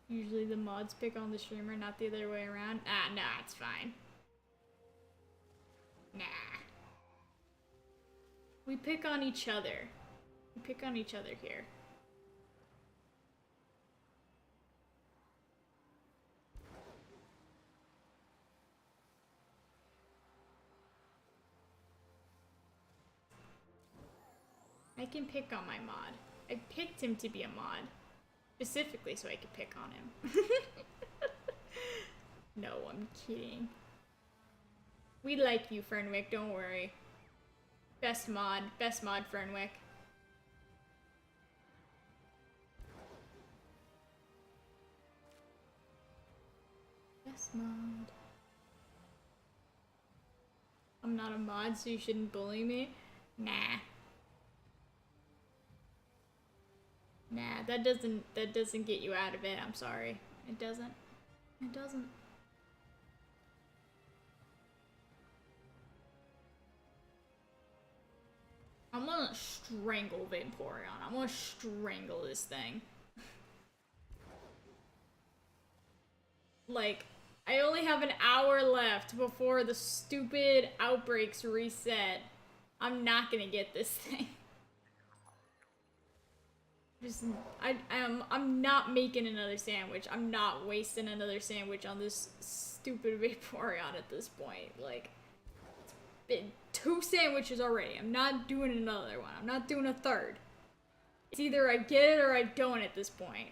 Usually the mods pick on the streamer, not the other way around. Ah, nah, it's fine. Nah. We pick on each other. We pick on each other here. I can pick on my mod. I picked him to be a mod. Specifically so I could pick on him. No, I'm kidding. We like you, Fernwick, don't worry. Best mod Fernwick. Best mod. I'm not a mod, so you shouldn't bully me. Nah. Nah, that doesn't get you out of it, I'm sorry. It doesn't. It doesn't. I'm gonna strangle Vaporeon. I'm gonna strangle this thing. Like, I only have an hour left before the stupid outbreaks reset. I'm not gonna get this thing. I'm not making another sandwich. I'm not wasting another sandwich on this stupid Vaporeon at this point. Like, it's been 2 sandwiches already. I'm not doing another one. I'm not doing a third. It's either I get it or I don't at this point.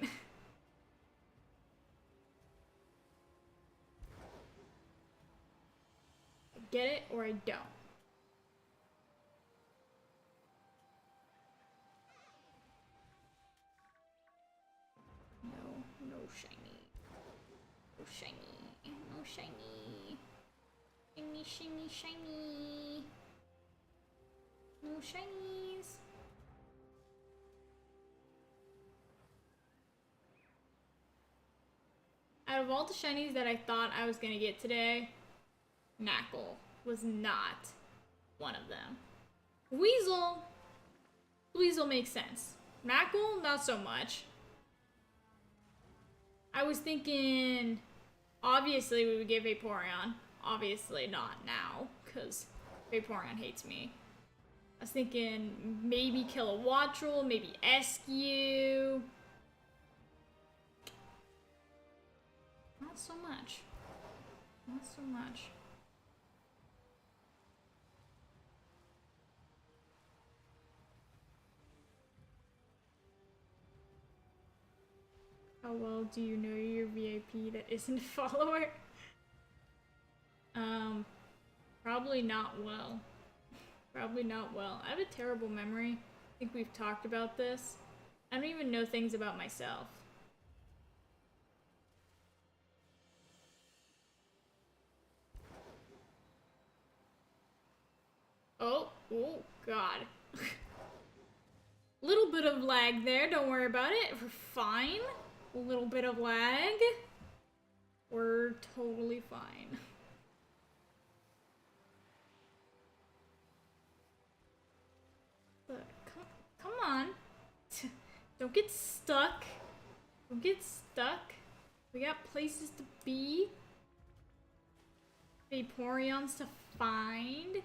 I get it or I don't. No shiny. No shiny. No shiny. Shiny, shiny, shiny. No shinies. Out of all the shinies that I thought I was gonna get today, Knackle was not one of them. Weasel makes sense. Knackle, not so much. I was thinking, obviously we would get Vaporeon. Obviously not now, because Vaporeon hates me. I was thinking maybe Kilowattrel, maybe SQ. Not so much. Not so much. How well do you know your VIP that isn't a follower? Probably not well. Probably not well. I have a terrible memory. I think we've talked about this. I don't even know things about myself. Oh God. Little bit of lag there, don't worry about it. We're fine. A little bit of lag. We're totally fine. But come on. Don't get stuck. Don't get stuck. We got places to be. Vaporeons to find.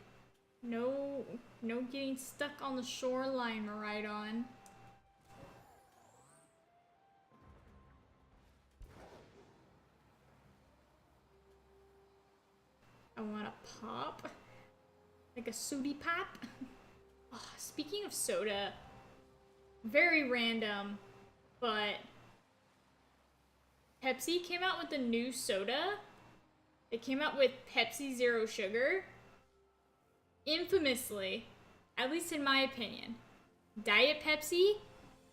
No getting stuck on the shoreline, Maridon. want a pop. Like a sooty pop. Oh, speaking of soda, very random, but Pepsi came out with a new soda. They came out with Pepsi Zero Sugar. Infamously, at least in my opinion, Diet Pepsi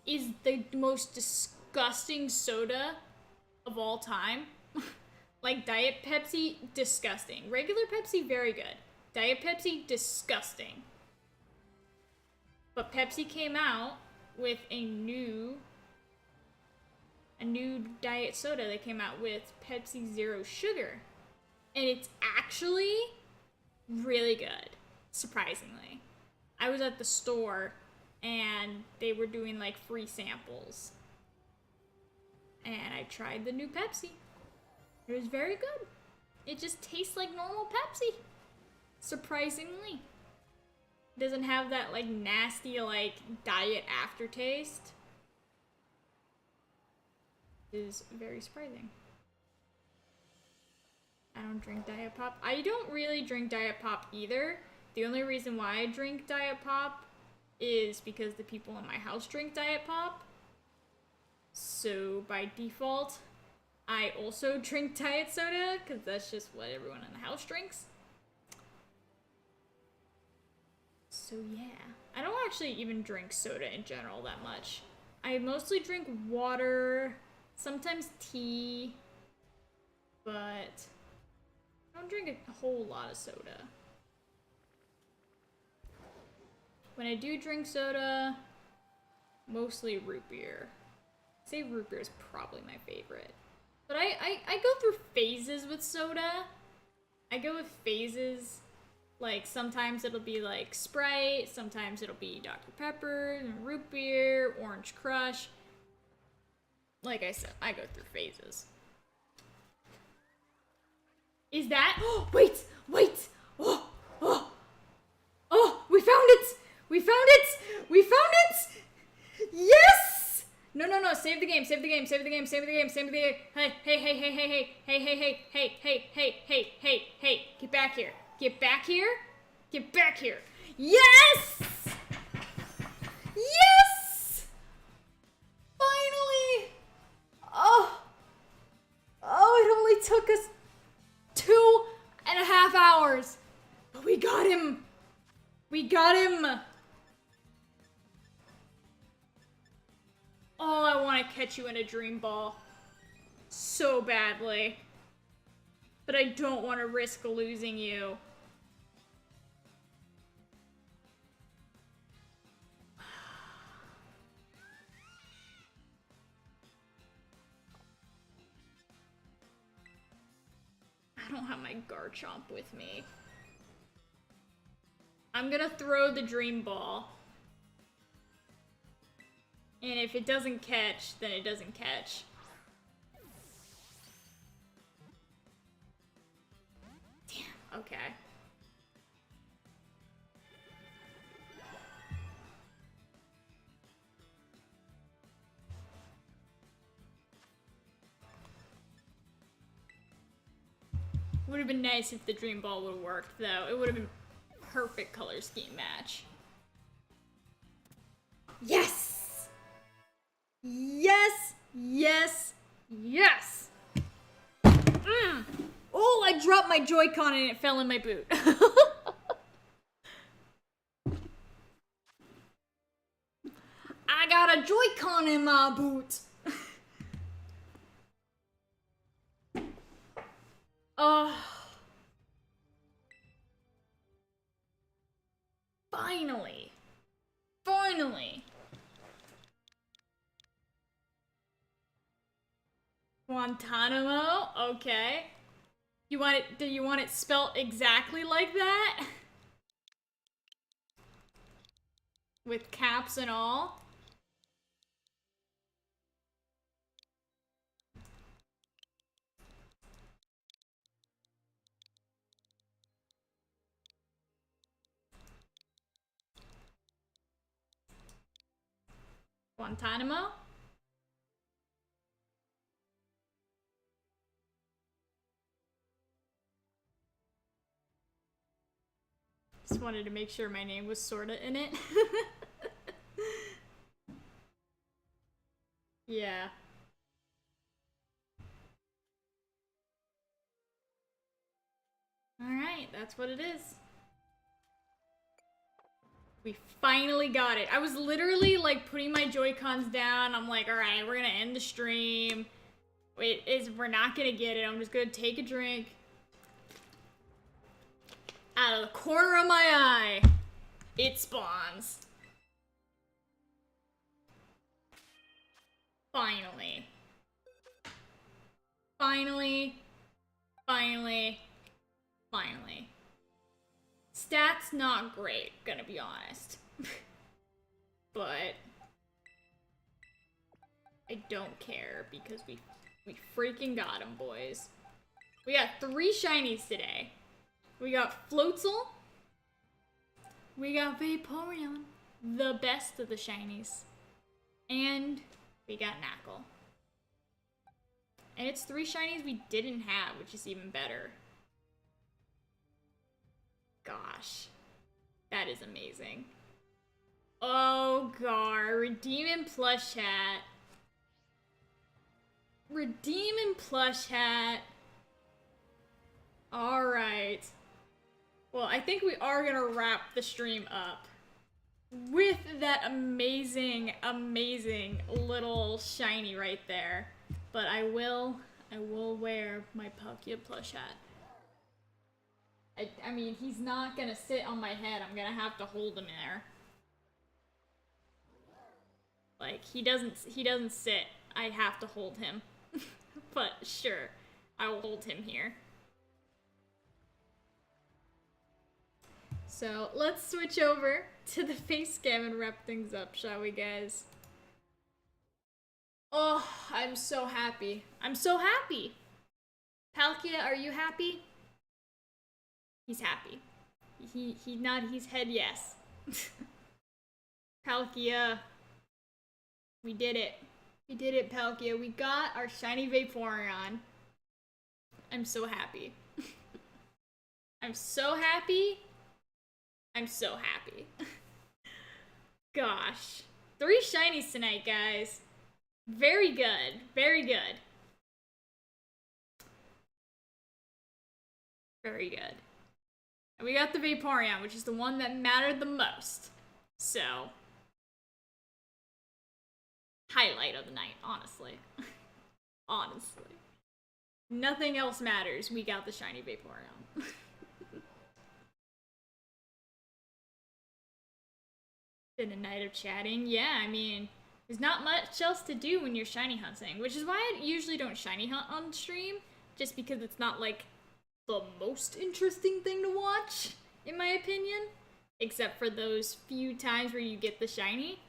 is the most disgusting soda of all time. Like, Diet Pepsi, disgusting. Regular Pepsi, very good. Diet Pepsi, disgusting. But Pepsi came out with a new diet soda. They came out with Pepsi Zero Sugar. And it's actually really good, surprisingly. I was at the store and they were doing like free samples. And I tried the new Pepsi. It was very good. It just tastes like normal Pepsi. Surprisingly. It doesn't have that like nasty like diet aftertaste. It is very surprising. I don't drink Diet Pop. I don't really drink Diet Pop either. The only reason why I drink Diet Pop is because the people in my house drink Diet Pop. So by default, I also drink diet soda because that's just what everyone in the house drinks. So yeah, I don't actually even drink soda in general that much. I mostly drink water, sometimes tea, but I don't drink a whole lot of soda. When I do drink soda, mostly root beer. I say root beer is probably my favorite. But I go through phases with soda. I go with phases. Like, sometimes it'll be like Sprite, sometimes it'll be Dr. Pepper, root beer, Orange Crush. Like I said, I go through phases. Is that? Oh, wait! Oh, we found it! We found it! We found it! Yes! No, save the game. Hey, get back here. Get back here. Yes! Yes! Finally! Oh, it only took us 2.5 hours. But we got him. Oh, I want to catch you in a dream ball so badly. But I don't want to risk losing you. I don't have my Garchomp with me. I'm gonna throw the dream ball. And if it doesn't catch, then it doesn't catch. Damn, okay. Would have been nice if the dream ball would have worked, though. It would have been perfect color scheme match. Yes! Yes! Oh, I dropped my Joy-Con and it fell in my boot. I got a Joy-Con in my boot. Oh. Finally. Guantanamo? Okay. Do you want it spelt exactly like that? With caps and all? Guantanamo? Just wanted to make sure my name was sorta in it. Yeah. Alright, that's what it is. We finally got it. I was literally like putting my Joy-Cons down. I'm like, alright, we're gonna end the stream. We're not gonna get it. I'm just gonna take a drink. Out of the corner of my eye, it spawns. Finally. Finally. Finally. Finally. Stats not great, gonna be honest. But I don't care because we freaking got them, boys. We got 3 shinies today. We got Floatzel. We got Vaporeon, the best of the shinies. And we got Knackle. And it's 3 shinies we didn't have, which is even better. Gosh. That is amazing. Oh, God. Redeeming plush hat. Redeeming plush hat. Alright. Well, I think we are gonna wrap the stream up with that amazing, amazing little shiny right there. But I will wear my Palkia plush hat. I mean, he's not gonna sit on my head. I'm gonna have to hold him there. Like, he doesn't sit. I have to hold him. But sure, I will hold him here. So let's switch over to the face cam and wrap things up, shall we, guys? Oh, I'm so happy. I'm so happy. Palkia, are you happy? He's happy. He nodded his head yes. Palkia. We did it. We did it, Palkia. We got our shiny Vaporeon. I'm so happy. I'm so happy. I'm so happy. Gosh. 3 shinies tonight, guys. Very good. Very good. Very good. And we got the Vaporeon, which is the one that mattered the most. So, highlight of the night, honestly. Honestly. Nothing else matters. We got the shiny Vaporeon. Been a night of chatting. Yeah, I mean, there's not much else to do when you're shiny hunting, which is why I usually don't shiny hunt on stream, just because it's not, like, the most interesting thing to watch, in my opinion. Except for those few times where you get the shiny.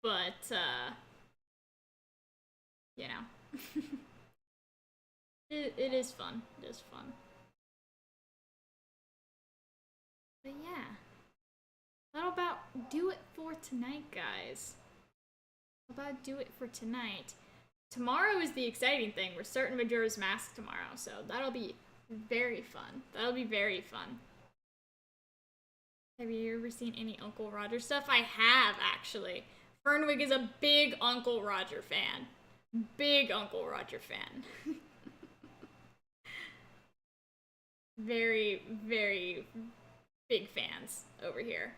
But, you know. It is fun. It is fun. But yeah. That'll about do it for tonight, guys. About do it for tonight. Tomorrow is the exciting thing. We're starting Majora's Mask tomorrow, so that'll be very fun. That'll be very fun. Have you ever seen any Uncle Roger stuff? I have, actually. Fernwig is a big Uncle Roger fan. Big Uncle Roger fan. Very, very big fans over here.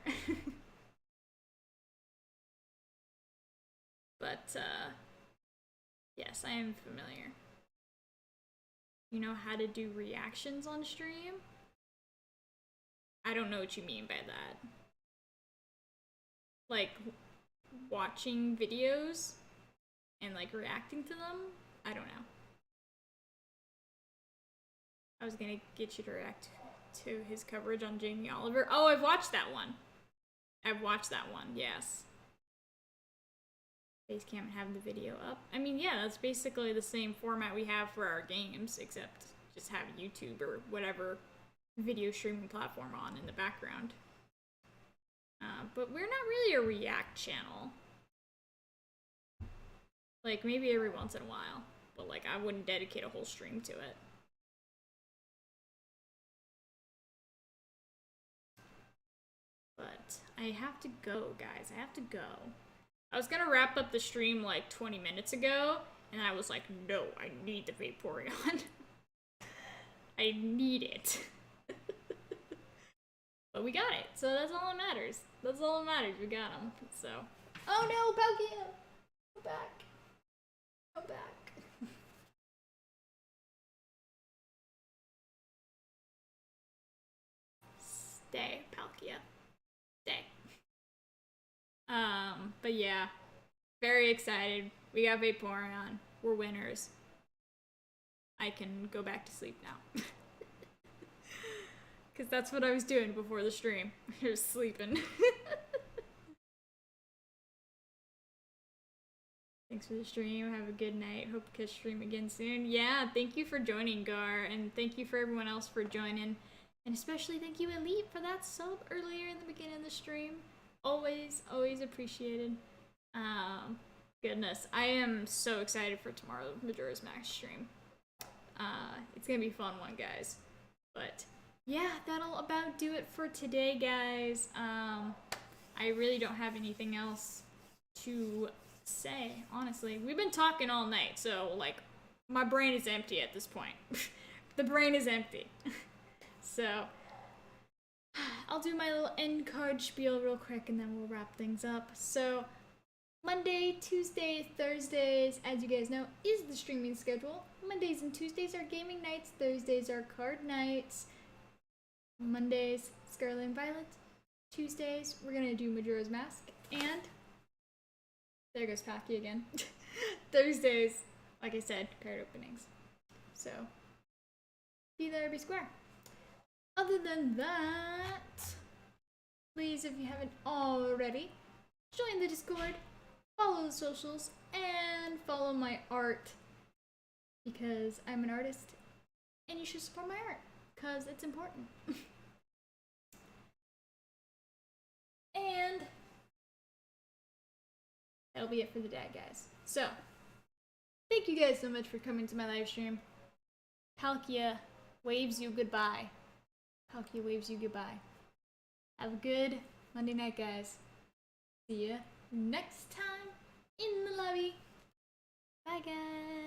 But, yes, I am familiar. You know how to do reactions on stream? I don't know what you mean by that. Like, watching videos and, like, reacting to them? I don't know. I was gonna get you to react to his coverage on Jamie Oliver. Oh, I've watched that one. I've watched that one, yes. Basecamp and have the video up. I mean, yeah, that's basically the same format we have for our games, except just have YouTube or whatever video streaming platform on in the background. But we're not really a React channel. Like, maybe every once in a while. But, like, I wouldn't dedicate a whole stream to it. But I have to go, guys. I have to go. I was gonna wrap up the stream like 20 minutes ago, and I was like, no, I need the Vaporeon. I need it. But we got it, so that's all that matters. That's all that matters. We got him, so. Oh no, Palkia! Come back. Come back. Stay, Palkia. Stay. But yeah. Very excited. We got Vaporeon. We're winners. I can go back to sleep now. Because that's what I was doing before the stream. I was sleeping. Thanks for the stream. Have a good night. Hope to catch stream again soon. Yeah, thank you for joining, Gar. And thank you for everyone else for joining. And especially thank you, Elite, for that sub earlier in the beginning of the stream. Always, always appreciated. Goodness. I am so excited for tomorrow's Majora's Mask stream. It's gonna be a fun one, guys. But yeah, that'll about do it for today, guys. I really don't have anything else to say, honestly. We've been talking all night, so like my brain is empty at this point. The brain is empty. So I'll do my little end card spiel real quick and then we'll wrap things up. So Monday, Tuesdays, Thursdays, as you guys know, is the streaming schedule. Mondays and Tuesdays are gaming nights. Thursdays are card nights. Mondays, Scarlet and Violet. Tuesdays, we're gonna do Majora's Mask. And there goes Palkia again. Thursdays, like I said, card openings. So be there, be square. Other than that, please, if you haven't already, join the Discord, follow the socials, and follow my art. Because I'm an artist, and you should support my art, because it's important. And that'll be it for the day, guys. So, thank you guys so much for coming to my live stream. Palkia waves you goodbye. Palkia waves you goodbye. Have a good Monday night, guys. See ya next time in the lobby. Bye, guys.